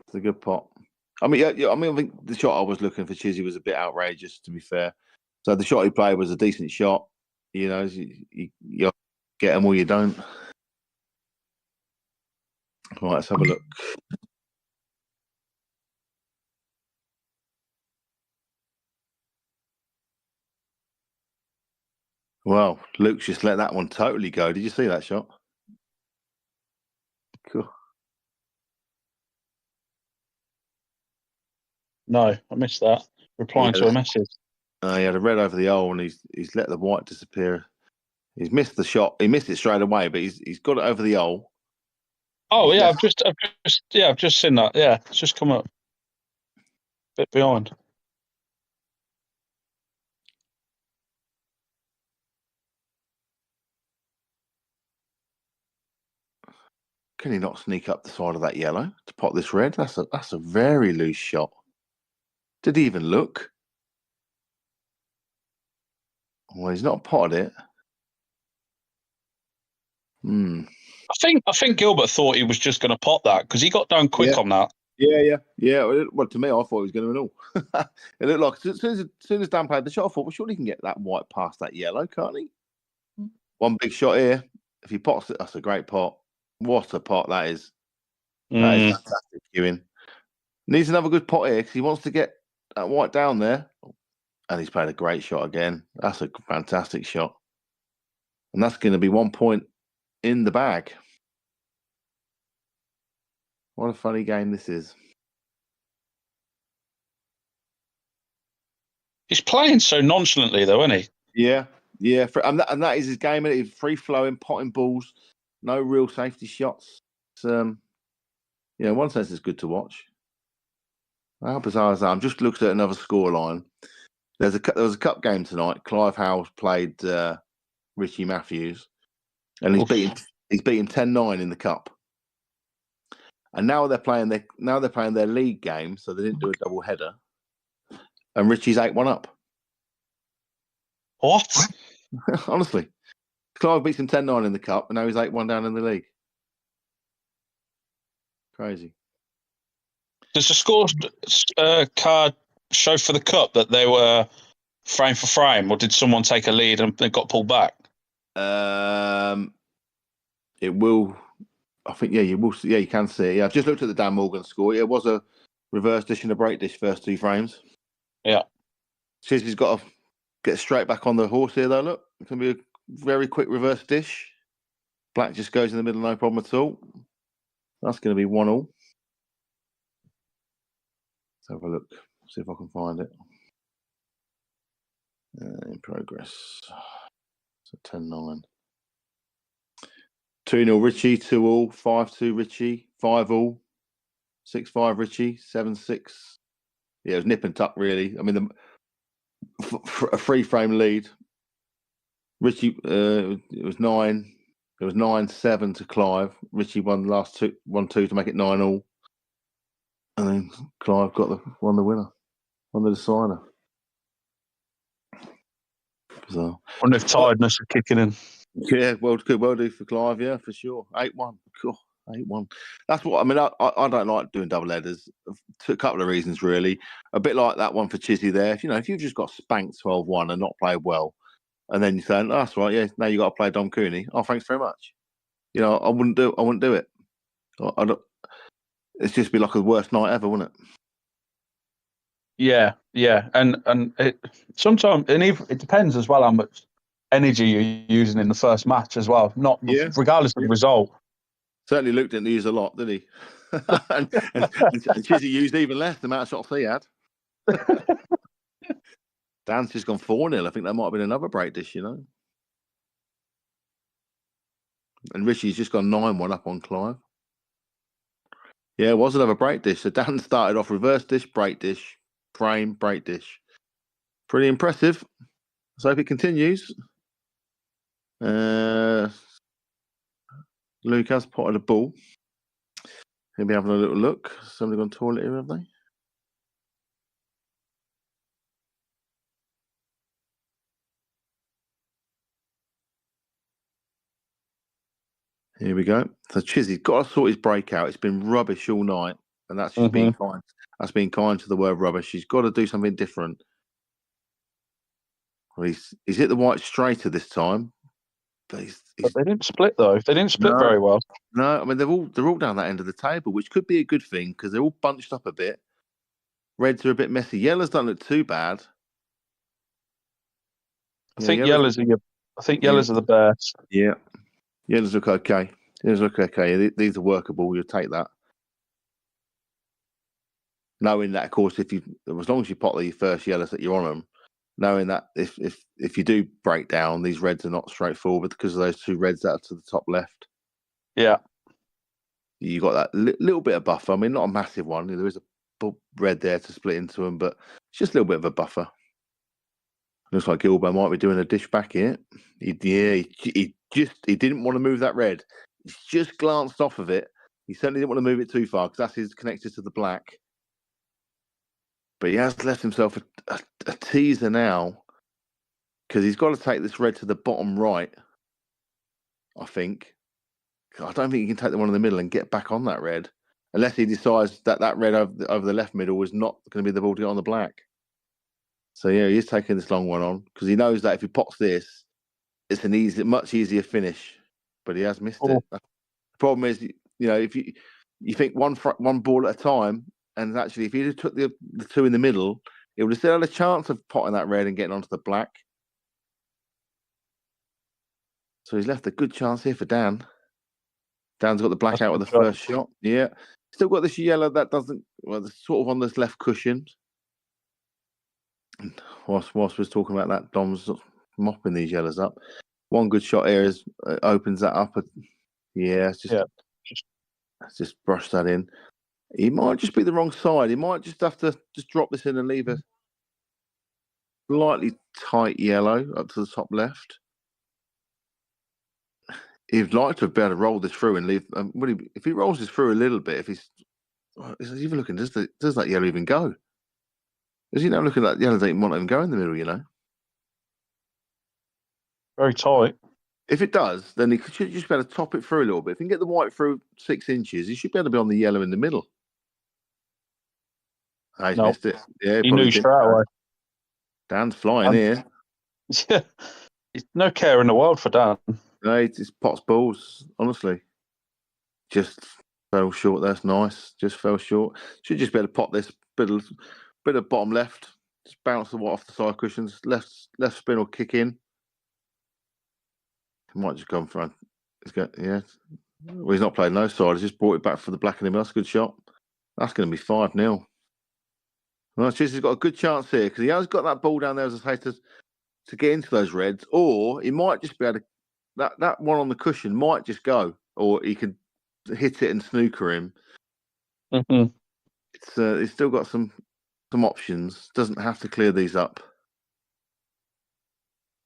It's a good pot. I mean, I think the shot I was looking for Chizzy was a bit outrageous, to be fair. So the shot he played was a decent shot. You know, you get them or you don't. All right, let's have a look. Well, Luke's just let that one totally go. Did you see that shot? Cool. No, I missed that. Replying to a message. He had a red over the hole, and he's let the white disappear. He's missed the shot. He missed it straight away, but he's got it over the hole. Oh yeah, I've just seen that. Yeah, it's just come up. Bit behind. Can he not sneak up the side of that yellow to pot this red? That's a very loose shot. Did he even look? Well, he's not potted it. I think Gilbert thought he was just going to pot that because he got down quick on that. Yeah. Well, to me, I thought he was going to win all. It looked like as soon as Dan played the shot, I thought, well, surely he can get that white past that yellow, can't he? One big shot here. If he pots it, that's a great pot. What a pot that is. That is fantastic queuing. Needs another good pot here because he wants to get that white down there. And he's played a great shot again. That's a fantastic shot. And that's going to be 1 point in the bag. What a funny game this is. He's playing so nonchalantly, though, isn't he? Yeah. And that is his game. He's free flowing, potting balls, no real safety shots. It's, in one sense, it's good to watch. How bizarre is that? I'm just looking at another scoreline. There was a cup game tonight. Clive Howes played Richie Matthews, and he's beaten 10-9 in the cup. And now they're playing their league game, so they didn't do a double header. And Richie's 8-1 up. What? Honestly, Clive beats him 10-9 in the cup, and now he's 8-1 down in the league. Crazy. Does the score card show for the cup that they were frame for frame, or did someone take a lead and they got pulled back? It will. I think you will. Yeah, you can see it. Yeah, I've just looked at the Dan Morgan score. It was a reverse dish and a break dish first 2 frames. Yeah. Chisby's got to get straight back on the horse here, though. Look, it's going to be a very quick reverse dish. Black just goes in the middle, no problem at all. That's going to be 1-1. Let's have a look. See if I can find it. In progress. So 10-9. 2-0 Richie, 2-2, 5-2 Richie, 5-all, 6-5 Richie, 7-6. Yeah, it was nip and tuck, really. I mean, a 3-frame lead. Richie, it was 9. It was 9-7 to Clive. Richie won the last 1-2 to make it 9-all. And then Clive won the winner, won the decider. So, I wonder if tiredness is kicking in. Yeah, well do for Clive, yeah, for sure. 8-1. Cool. 8-1. That's what I mean. I don't like doing double headers for a couple of reasons, really. A bit like that one for Chizzy there. If you've just got spanked 12-1 and not played well, and then you're saying, that's right, yeah, now you got to play Dom Cooney. Oh, thanks very much. I wouldn't do it. I don't. It's just be like the worst night ever, wouldn't it? Yeah, and it sometimes, and it depends as well how much energy you're using in the first match as well. Regardless of the result. Certainly Luke didn't use a lot, did he? and Chizzy used even less the amount of shots he had. Dan's just gone 4-0. I think that might have been another break dish, And Richie's just gone 9-1 up on Clive. Yeah, it was another break dish. So Dan started off reverse dish, break dish, frame, break dish. Pretty impressive. So if it continues, Luke has potted a ball. He'll be having a little look. Somebody gone toilet here, have they? Here we go. So Chizzy's got to sort his breakout. It's been rubbish all night, and that's just being kind. That's being kind to the word rubbish. He's got to do something different. Well, he's hit the white straighter this time, but they didn't split though. They didn't split very well. No, I mean they're all down that end of the table, which could be a good thing because they're all bunched up a bit. Reds are a bit messy. Yellows don't look too bad. I think yellows are I think yellows are the best. Yeah. Yellows look okay. These are workable. You'll take that. Knowing that, of course, as long as you pot the first yellows that you're on them, knowing that if you do break down, these reds are not straightforward because of those two reds that are to the top left. Yeah. You got that little bit of buffer. I mean, not a massive one. There is a red there to split into them, but it's just a little bit of a buffer. Looks like Gilbo might be doing a dish back here. He didn't want to move that red. He's just glanced off of it. He certainly didn't want to move it too far because that's his connected to the black. But he has left himself a teaser now because he's got to take this red to the bottom right, I think. I don't think he can take the one in the middle and get back on that red unless he decides that red over the left middle is not going to be the ball to get on the black. So, yeah, he is taking this long one on because he knows that if he pots this, it's an much easier finish. But he has missed it. The problem is, if you think one ball at a time, and actually, if he just took the two in the middle, it would have still had a chance of potting that red and getting onto the black. So he's left a good chance here for Dan. Dan's got the black out with the first shot. Yeah. Still got this yellow that doesn't, sort of on this left cushion. And whilst was talking about that, Dom's mopping these yellows up. One good shot here opens that up. Let's just brush that in. He might just be the wrong side. He might just have to just drop this in and leave a slightly tight yellow up to the top left. He'd like to be able to roll this through and leave. If he rolls this through a little bit, if he's even looking, does that yellow even go? Is he now looking at that yellow that he might even go in the middle? Very tight. If it does, then he should just be able to top it through a little bit. If he can get the white through 6 inches, he should be able to be on the yellow in the middle. He's missed it. Yeah, he knew straight away. Dan's flying here. Yeah, no care in the world for Dan. No, it's pots balls, honestly. Just fell short. That's nice. Just fell short. Should just be able to pot this bit of bottom left. Just bounce the white off the side cushions. Left spin or kick in. He might just come front. Well, he's not playing no side. He's just brought it back for the black in him. That's a good shot. That's going to be 5-0. Well, he's got a good chance here because he has got that ball down there, as I say, to get into those reds, or he might just be able to. That one on the cushion might just go, or he could hit it and snooker him. Mm-hmm. He's still got some options. Doesn't have to clear these up.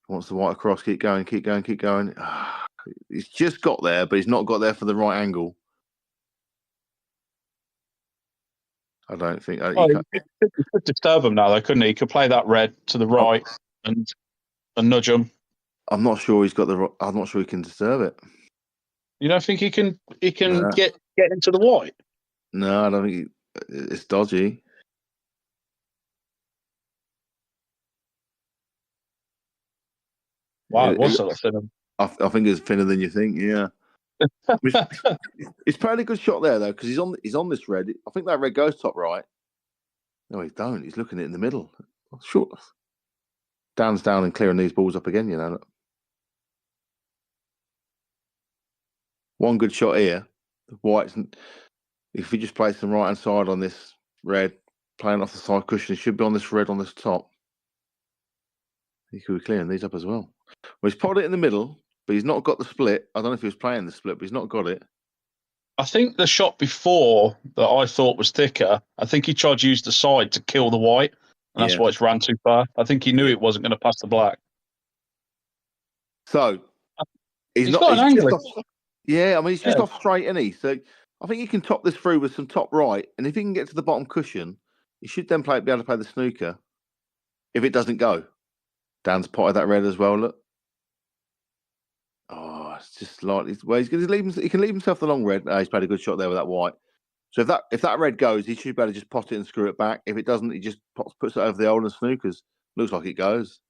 Wants the white across. Keep going. He's just got there, but he's not got there for the right angle. I don't think. He could disturb him now, though, couldn't he? He could play that red to the right and nudge him. I'm not sure he's got I'm not sure he can disturb it. You don't think he can get into the white? No, I don't think it's dodgy. Wow, it was a lot thinner. I think it's thinner than you think. Yeah. It's probably a good shot there though, because he's on this red. I think that red goes top right. No, he don't. He's looking at it in the middle. Sure. Dan's down and clearing these balls up again. One good shot here. The whites. If he just plays them right hand side on this red, playing off the side cushion, he should be on this red on this top. He could be clearing these up as well. Well, he's potted it in the middle, but he's not got the split. I don't know if he was playing the split, but he's not got it. I think the shot before that I thought was thicker, I think he tried to use the side to kill the white, and that's why it's ran too far. I think he knew it wasn't going to pass the black. So he's not. Got an angle. He's just off straight, isn't he? So I think he can top this through with some top right, and if he can get to the bottom cushion, he should then be able to play the snooker. If it doesn't go, Dan's potted that red as well. Look. Oh, it's just slightly. Well, he can leave himself the long red. He's played a good shot there with that white. So if that red goes, he should be able to just pot it and screw it back. If it doesn't, he just puts it over the old and snookers. Looks like it goes.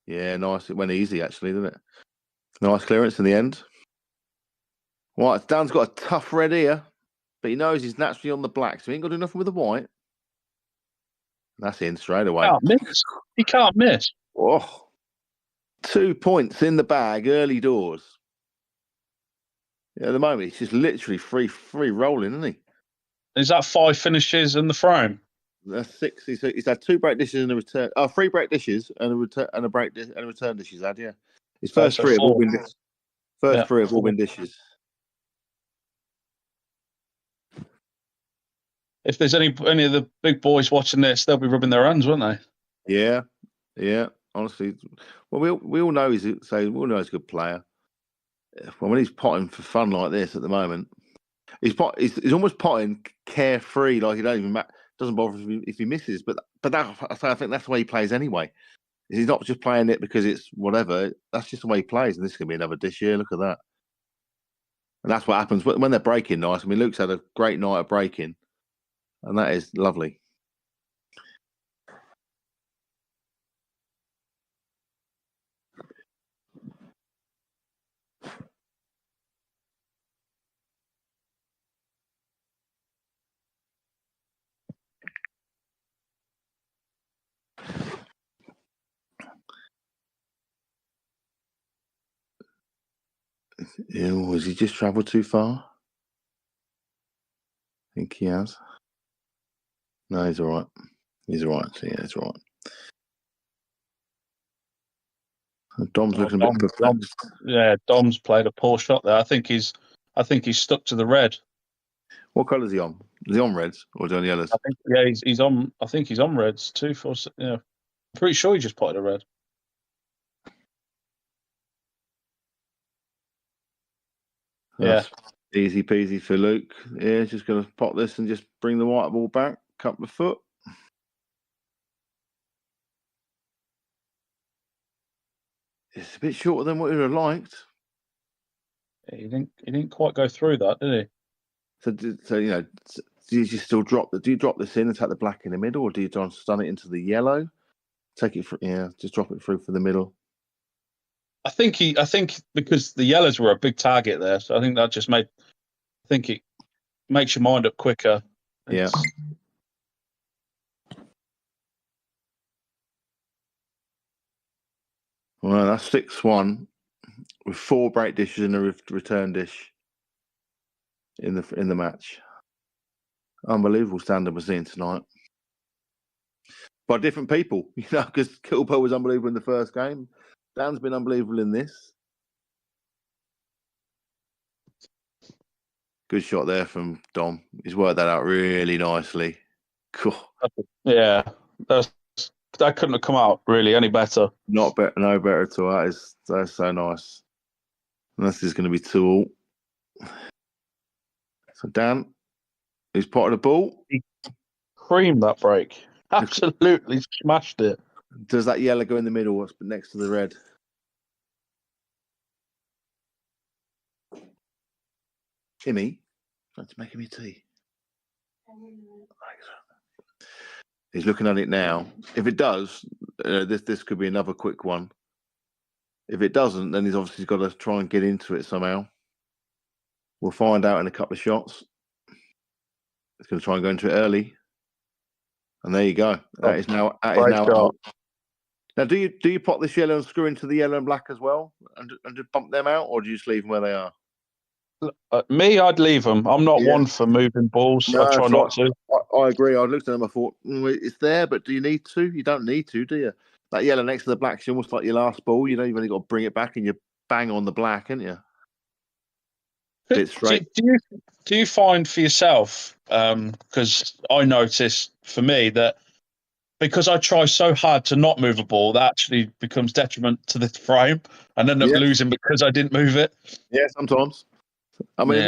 Yeah, nice. It went easy, actually, didn't it? Nice clearance in the end. Right, Dan's got a tough red here, but he knows he's naturally on the black, so he ain't got to do nothing with the white. That's in straight away. He can't miss. Oh. 2 points in the bag, early doors. Yeah, at the moment, he's just literally free rolling, isn't he? Is that 5 finishes in the frame? That's 6. He's had 2 break dishes and a return. Oh, 3 break dishes and a return and a return dish. He's had, yeah. His first so 3 have all 4. been dishes. First 3 have all been dishes. If there's any of the big boys watching this, they'll be rubbing their hands, won't they? Yeah, yeah. Honestly, well, we all know he's a good player. Well, when he's potting for fun like this at the moment, he's almost potting carefree, like he doesn't bother if he misses. But I think that's the way he plays anyway. He's not just playing it because it's whatever. That's just the way he plays. And this is going to be another dish here. Look at that. And that's what happens when they're breaking nice. I mean, Luke's had a great night of breaking, and that is lovely. Ew, has he just travelled too far? I think he has. No, he's all right. He's all right. So yeah, he's all right. Dom's looking a bit perplexed. Dom's played a poor shot there. I think he's stuck to the red. What colour is he on? Is he on reds or is he on yellows? I think he's on. I think he's on reds. 2, 4. Yeah, I'm pretty sure he just potted a red. That's easy peasy for Luke. Yeah, just going to pot this and just bring the white ball back, couple of foot. It's a bit shorter than what he would have liked. He didn't quite go through that, did he? So you know, do you just still drop do you drop this in and take the black in the middle, or do you try and stun it into the yellow? Take it just drop it through for the middle. I think because the yellows were a big target there, so I think that just it makes your mind up quicker. Yeah. Well, that's 6-1 with 4 break dishes and a return dish in the match. Unbelievable standard we're seeing tonight. By different people, because Kilpo was unbelievable in the first game. Dan's been unbelievable in this. Good shot there from Dom. He's worked that out really nicely. Cool. Yeah, that couldn't have come out really any better. No better at all. That's so nice. And this is going to be 2-all. So Dan, who's potted the ball? He creamed that break. Absolutely smashed it. Does that yellow go in the middle? What's next to the red? Timmy, trying to make me tea. He's looking at it now. If it does, this could be another quick one. If it doesn't, then he's obviously got to try and get into it somehow. We'll find out in a couple of shots. He's going to try and go into it early. And there you go. That is now out. Now, do you pot this yellow and screw into the yellow and black as well, and just bump them out, or do you just leave them where they are? I'd leave them. I'm not one for moving balls. No, I try not to. I agree. I looked at them. I thought it's there, but do you need to? You don't need to, do you? That yellow next to the black's almost like your last ball. You've only got to bring it back, and you bang on the black, haven't you? Bit straight. Do you find for yourself? Because I notice for me that because I try so hard to not move a ball, that actually becomes detriment to the frame, and end up losing because I didn't move it. Yeah, sometimes. I mean,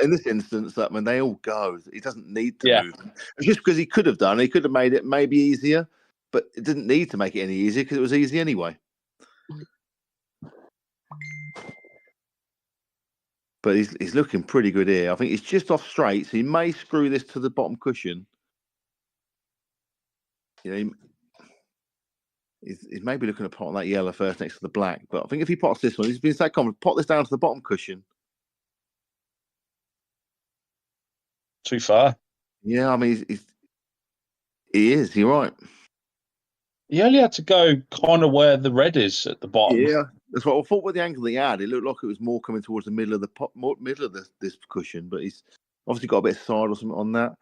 in this instance, that when they all go, he doesn't need to move. It's just because he could have done. He could have made it maybe easier, but it didn't need to make it any easier because it was easy anyway. But he's looking pretty good here. I think he's just off straight, so he may screw this to the bottom cushion. You know, he's maybe looking at potting that yellow first next to the black. But I think if he pots this one, he's been so confident. Pot this down to the bottom cushion. Too far. Yeah, I mean, he is. You're right. He only had to go kind of where the red is at the bottom. Yeah, that's what I thought. With the angle he had, it looked like it was more coming towards the middle of the middle of this cushion, but he's obviously got a bit of side or something on that.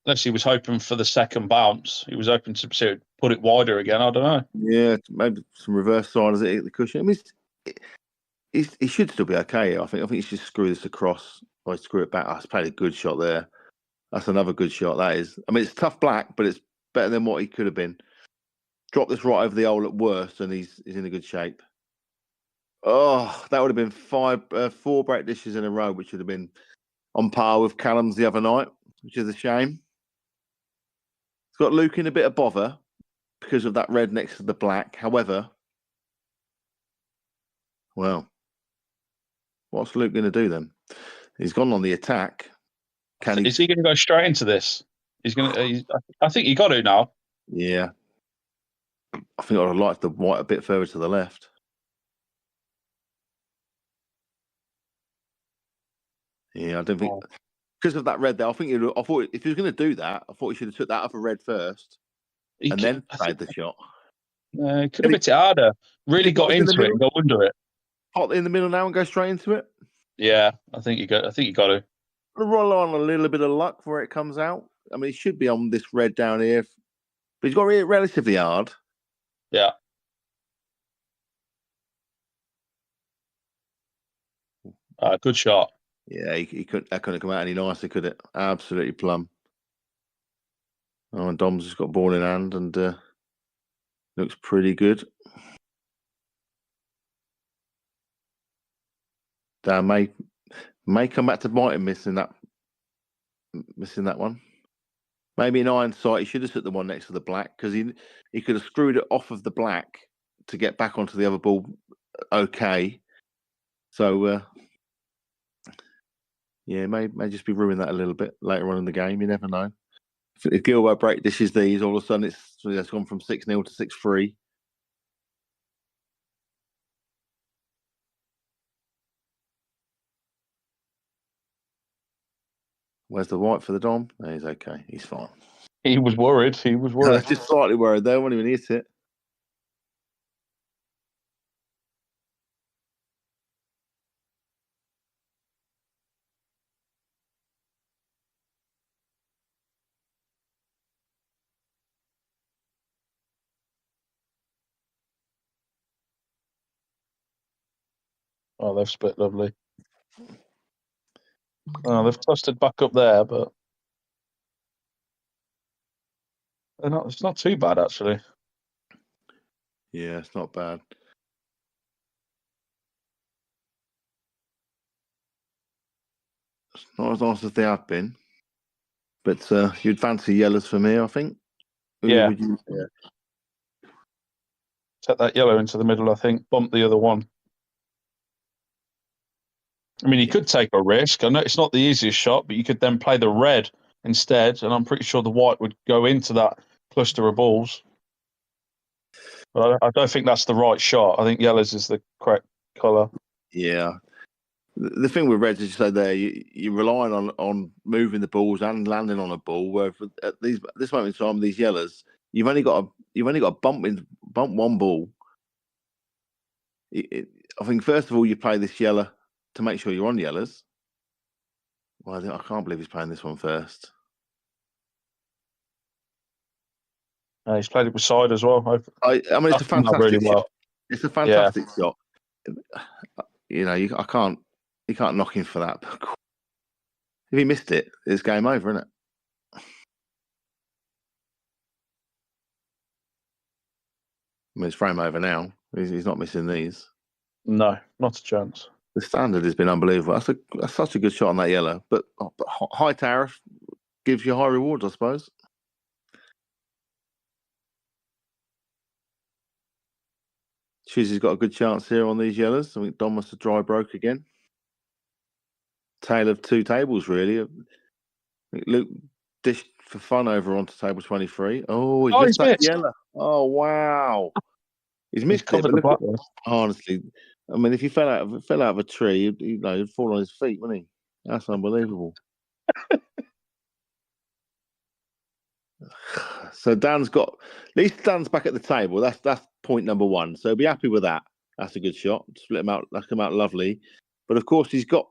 Unless he was hoping for the second bounce. He was hoping to put it wider again. I don't know. Yeah, maybe some reverse side as it hit the cushion. I mean, he should still be okay. I think he should screw this across or screw it back. That's played a good shot there. That's another good shot. That is. I mean, it's tough black, but it's better than what he could have been. Drop this right over the hole at worst, and he's in a good shape. Oh, that would have been 4 break dishes in a row, which would have been on par with Callum's the other night, which is a shame. It's got Luke in a bit of bother because of that red next to the black. However, well, what's Luke going to do then? He's gone on the attack. Is he going to go straight into this? He's going to. I think he got to now. Yeah, I think I'd like the white a bit further to the left. Yeah, I don't think because of that red there. I thought if he was going to do that, I thought he should have took that other red first and then played the shot. Could have hit it harder. Really got into it and got under it. Hot in the middle now and go straight into it. Yeah, I think you got to. Roll on a little bit of luck where it comes out. I mean, he should be on this red down here, but he's got it relatively hard. Yeah. Good shot. Yeah, that couldn't come out any nicer, could it? Absolutely plumb. Oh, and Dom's just got ball in hand and looks pretty good. Dan may come back to bite him missing that one. Maybe in hindsight, he should have took the one next to the black because he could have screwed it off of the black to get back onto the other ball. Okay, so yeah, may just be ruining that a little bit later on in the game. You never know. If Gilbert break dishes these, all of a sudden it's gone from 6-0 to 6-3. Where's the white for the Dom? No, he's okay. He's fine. He was worried. Just slightly worried there when he hit it. Oh, they've split lovely. Oh, they've clustered back up there, but it's not too bad, actually. Yeah, it's not bad. It's not as nice as they have been. But you'd fancy yellows for me, I think. Yeah. Yeah. Set that yellow into the middle, I think. Bump the other one. I mean, you could take a risk. I know it's not the easiest shot, but you could then play the red instead, and I'm pretty sure the white would go into that cluster of balls. But I don't think that's the right shot. I think yellows is the correct colour. Yeah. The thing with reds, as you say there, you're relying on moving the balls and landing on a ball. Where at this moment in time, these yellows, you've only got to bump one ball. I think first of all, you play this yellow to make sure you're on yellows. Well, I can't believe he's playing this one first. He's played it with side as well. I mean, it's a fantastic shot. It's a fantastic shot. You know, you can't knock him for that. If he missed it, it's game over, isn't it? I mean, it's frame over now. He's not missing these. No, not a chance. The standard has been unbelievable. That's such a good shot on that yellow. But high tariff gives you high rewards, I suppose. Chizzy's got a good chance here on these yellows. I think Dom must have dry broke again. Tale of two tables, really. I think Luke dished for fun over onto table 23. Oh, he's missed that yellow. Oh, wow. He's missed it. But honestly, I mean, if he fell out of a tree, he'd fall on his feet, wouldn't he? That's unbelievable. So Dan's got, at least Dan's back at the table. That's point number one. So be happy with that. That's a good shot. Split him out. That's come out lovely. But of course, he's got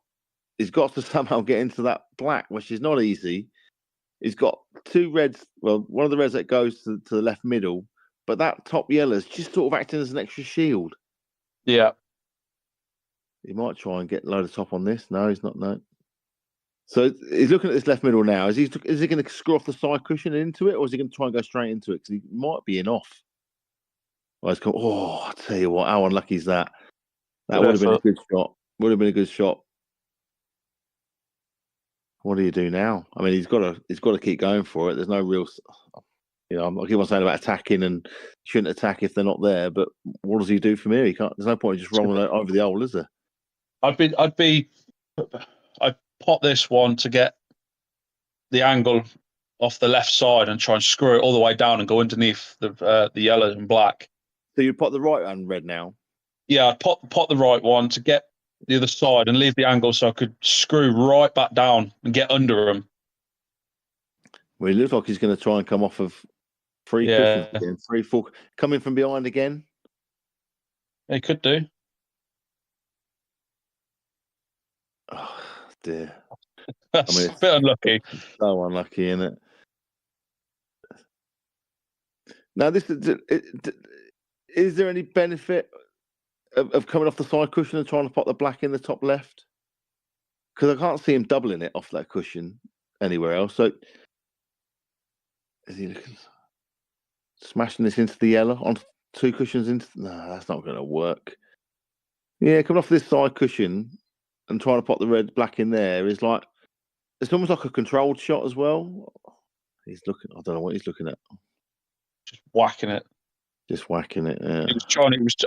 to somehow get into that black, which is not easy. He's got two reds. Well, one of the reds that goes to the left middle, but that top yellow is just sort of acting as an extra shield. Yeah. He might try and get a load of top on this. No, he's not. No. So he's looking at this left middle now. Is he going to screw off the side cushion into it, or is he going to try and go straight into it? Because he might be in off. I tell you what, how unlucky is that? That would have been a good shot. Would have been a good shot. What do you do now? I mean, he's got to keep going for it. There's no real, I keep on saying about attacking and shouldn't attack if they're not there. But what does he do from here? He can't. There's no point in just rolling over the hole, is there? I'd pot this one to get the angle off the left side and try and screw it all the way down and go underneath the yellow and black. So you'd pot the right hand red now? Yeah, I'd pot the right one to get the other side and leave the angle so I could screw right back down and get under him. Well, he looks like he's going to try and come off of three cushions again. 3-4, coming from behind again. He could do. Oh, dear. That's a bit unlucky. So unlucky, isn't it? Now, is there any benefit of coming off the side cushion and trying to pop the black in the top left? Because I can't see him doubling it off that cushion anywhere else. So, is he looking, smashing this into the yellow on two cushions? No, that's not going to work. Yeah, coming off this side cushion and trying to pop the black in there is like, it's almost like a controlled shot as well. He's looking, I don't know what he's looking at. Just whacking it. Just whacking it. Yeah.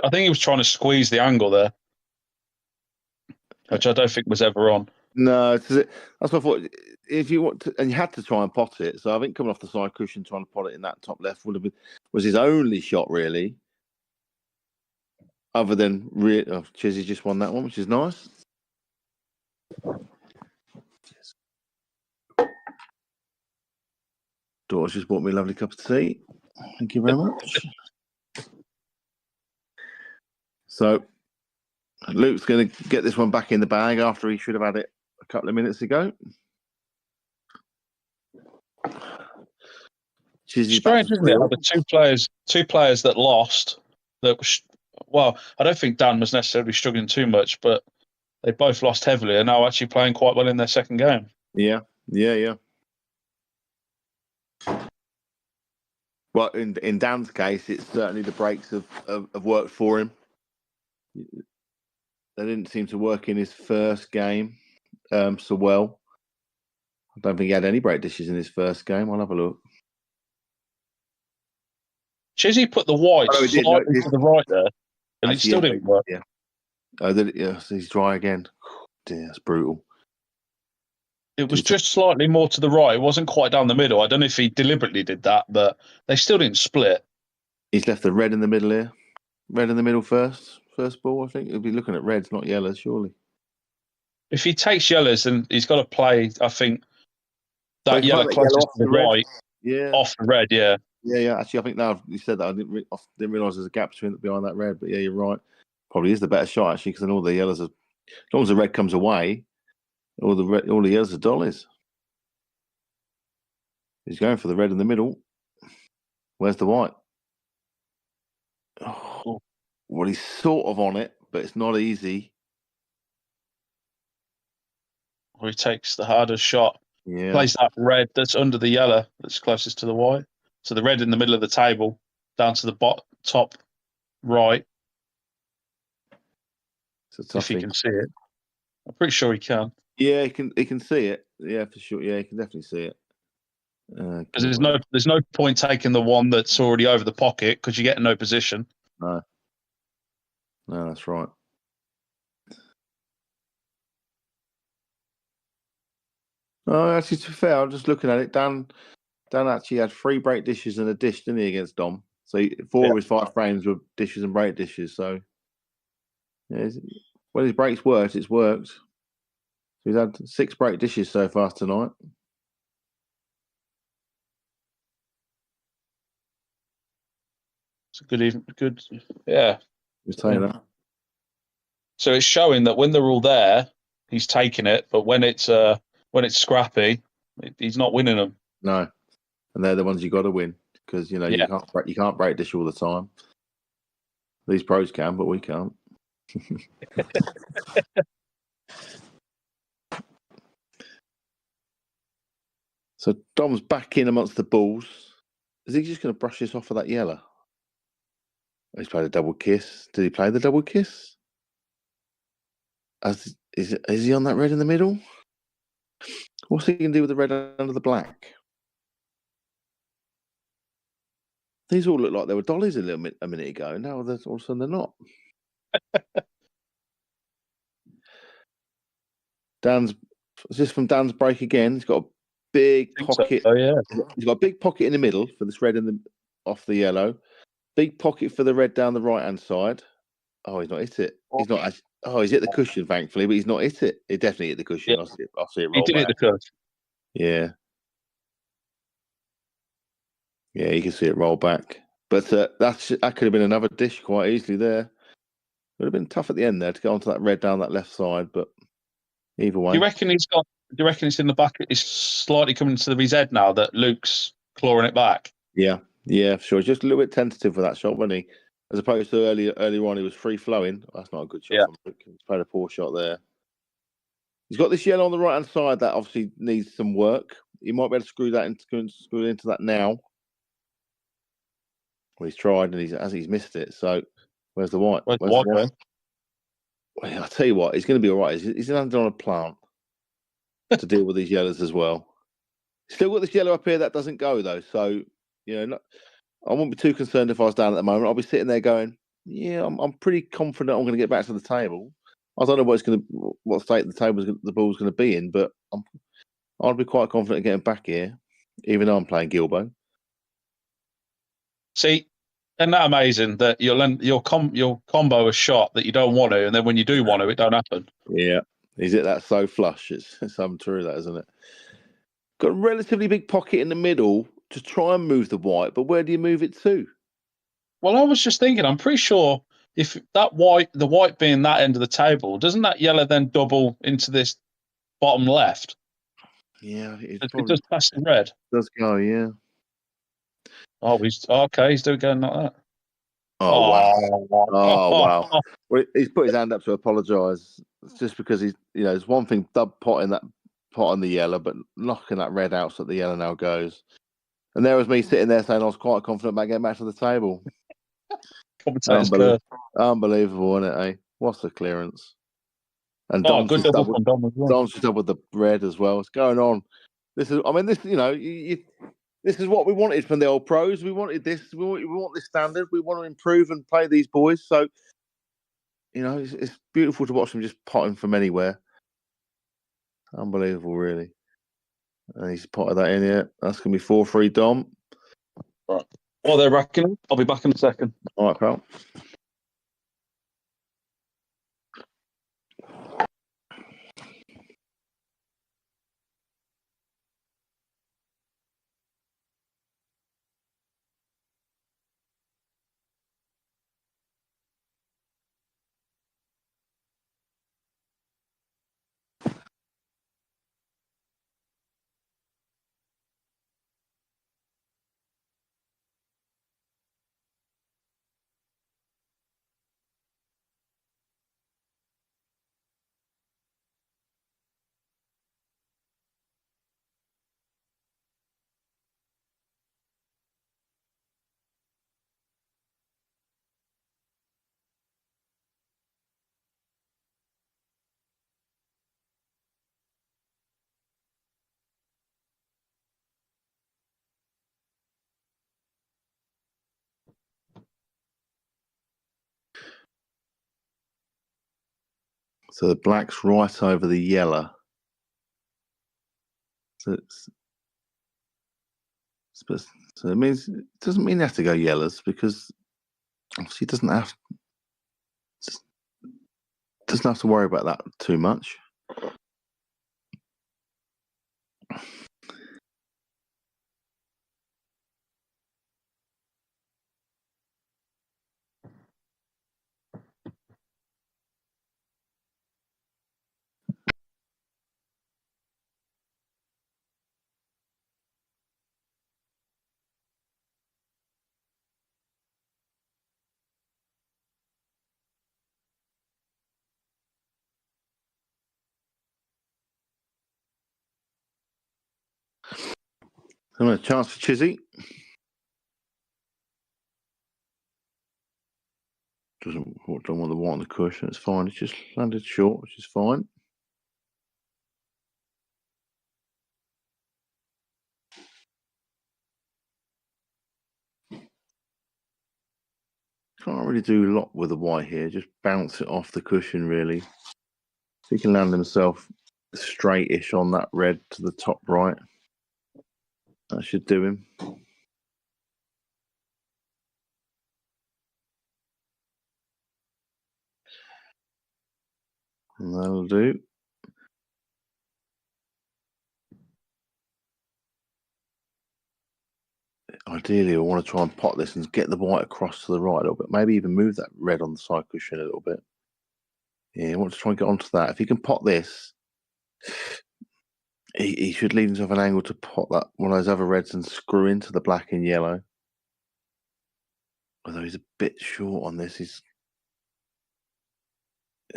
I think he was trying to squeeze the angle there, which I don't think was ever on. No, that's what I thought. If you want to, and you had to try and pot it, so I think coming off the side cushion, trying to pot it in that top left was his only shot really. Other than Chizzy just won that one, which is nice. Daughter's just bought me a lovely cup of tea. Thank you very much. So Luke's going to get this one back in the bag after he should have had it a couple of minutes ago. Strange, isn't it? The two players that lost. I don't think Dan was necessarily struggling too much, but they both lost heavily and now actually playing quite well in their second game. Yeah. Well, in Dan's case, it's certainly the breaks have worked for him. They didn't seem to work in his first game so well. I don't think he had any break dishes in his first game. I'll have a look. Chizzy put the white slightly to the right there, and it still didn't work. Yeah. So he's dry again. Dear, that's brutal. It was just slightly more to the right. It wasn't quite down the middle. I don't know if he deliberately did that, but they still didn't split. He's left the red in the middle here. Red in the middle first ball, I think. He'll be looking at reds, not yellows, surely. If he takes yellows, then he's got to play, I think, that yellow closest to the right off the red, yeah. Yeah. Actually, I think now you said that, I didn't realise there's a gap behind that red, but yeah, you're right. Probably is the better shot, actually, because then all the yellows as long as the red comes away, all the yellows are dollies. He's going for the red in the middle. Where's the white? Oh, well, he's sort of on it, but it's not easy. Or he takes the hardest shot. Yeah. Plays that red that's under the yellow that's closest to the white. So the red in the middle of the table, down to the top right. If he can see it. I'm pretty sure he can. Yeah, he can see it. Yeah, for sure. Yeah, he can definitely see it. Because there's no point taking the one that's already over the pocket because you get in no position. No, that's right. Oh, actually, to be fair, I'm just looking at it. Dan actually had 3 break dishes and a dish, didn't he, against Dom? So 4 of his 5 frames were dishes and break dishes. So yeah, when his breaks worked, it's worked. So he's had 6 break dishes so far tonight. It's a good, yeah. Just saying that. So it's showing that when they're all there, he's taking it, but when it's scrappy, he's not winning them. No, and they're the ones you got to win because you can't break dish all the time. These pros can, but we can't. So Dom's back in amongst the balls. Is he just going to brush this off of that yellow? He's played a double kiss. Did he play the double kiss? Is he on that red in the middle? What's he going to do with the red under the black? These all look like they were dollies a minute ago. Now all of a sudden they're not. Is this from Dan's break again? He's got a big pocket. So, yeah. He's got a big pocket in the middle for this red off the yellow. Big pocket for the red down the right hand side. Oh, he's not hit it. He's not. Oh, he's hit the cushion, thankfully, but he's not hit it. He definitely hit the cushion. Yeah. I'll see it roll He did back. hit the cushion. Yeah. Yeah, you can see it roll back. But that could have been another dish quite easily there. It would have been tough at the end there to get onto that red down that left side, but either way. Do you reckon it's in the back? It's slightly coming to his head now that Luke's clawing it back. Yeah, for sure. Just a little bit tentative with that shot, wasn't he? As opposed to earlier on, he was free flowing. That's not a good shot from Luke. He's played a poor shot there. He's got this yellow on the right hand side that obviously needs some work. He might be able to screw it into that now. Well, he's tried and he's missed it. So where's the white? Where's the white going? Well, I'll tell you what, he's going to be all right. He's landed on a plant to deal with these yellows as well. Still got this yellow up here that doesn't go though. So I wouldn't be too concerned if I was down at the moment. I'll be sitting there going, yeah, I'm pretty confident I'm going to get back to the table. I don't know what state the ball's going to be in, but I'd be quite confident getting back here, even though I'm playing Gilbo. See, isn't that amazing that your combo a shot that you don't want to, and then when you do want to, it don't happen. Yeah, he's hit that so flush. It's something true, that isn't it? Got a relatively big pocket in the middle to try and move the white, but where do you move it to? Well, I was just thinking, I'm pretty sure if the white being that end of the table, doesn't that yellow then double into this bottom left? Yeah, it does pass the red. It does go, yeah. Oh, he's doing going like that. Oh wow! Well, he's put his hand up to apologise. It's just because there's one thing potting that pot on the yellow, but knocking that red out so that the yellow now goes. And there was me sitting there saying I was quite confident about getting back to the table. Unbelievable, isn't it? Eh? What's the clearance? And Dom's good double from Dom as well. Dom's just up with the red as well. What's going on? This is what we wanted from the old pros. We wanted this. We want this standard. We want to improve and play these boys. So, it's beautiful to watch them just potting from anywhere. Unbelievable, really. And he's potted that in here. That's going to be 4-3 Dom. Right. Well, they're racking. I'll be back in a second. All right, pal. So the black's right over the yellow. So it means it doesn't mean they have to go yellows because obviously doesn't have to worry about that too much. And a chance for Chizzy. Don't want the white on the cushion. It's fine. It's just landed short, which is fine. Can't really do a lot with the white here. Just bounce it off the cushion, really. So he can land himself straight-ish on that red to the top right. That should do him. And that'll do. Ideally, I want to try and pot this and get the white across to the right a little bit. Maybe even move that red on the side cushion a little bit. Yeah, I want to try and get onto that. If he can pot this, he should leave himself an angle to pot that one of those other reds and screw into the black and yellow. Although he's a bit short on this, it's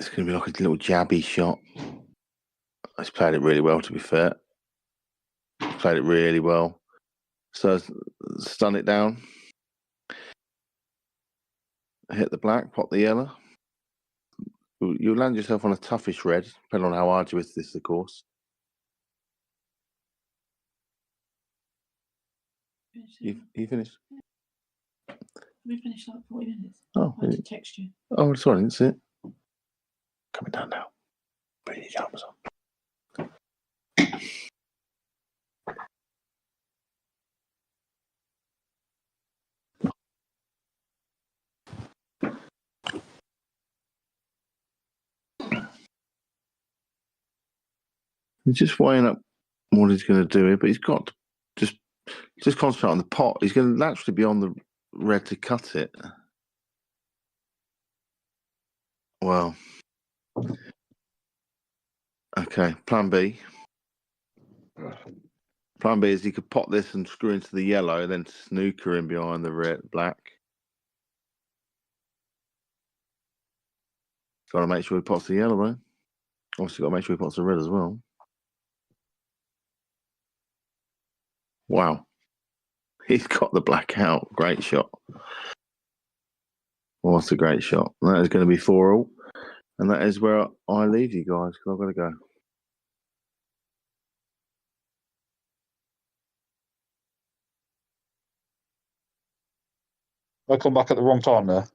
going to be like a little jabby shot. He's played it really well, to be fair. Played it really well. So stun it down. Hit the black, pot the yellow. You'll land yourself on a toughish red, depending on how arduous this is, of course. You finished? We finished like 40 minutes. Oh, I had to text you. Oh, sorry, I didn't see it. Coming down now. Put your pajamas on. He's just weighing up what he's going to do here, but he's got to just concentrate on the pot. He's going to naturally be on the red to cut it. Well, okay. Plan B. Plan B is he could pot this and screw into the yellow, then snooker in behind the red black. Got to make sure he pots the yellow though. Obviously, got to make sure he pots the red as well. Wow. He's got the black out. Great shot. Well, that's a great shot. That is going to be 4-all. And that is where I leave you guys, because I've got to go. I come back at the wrong time there.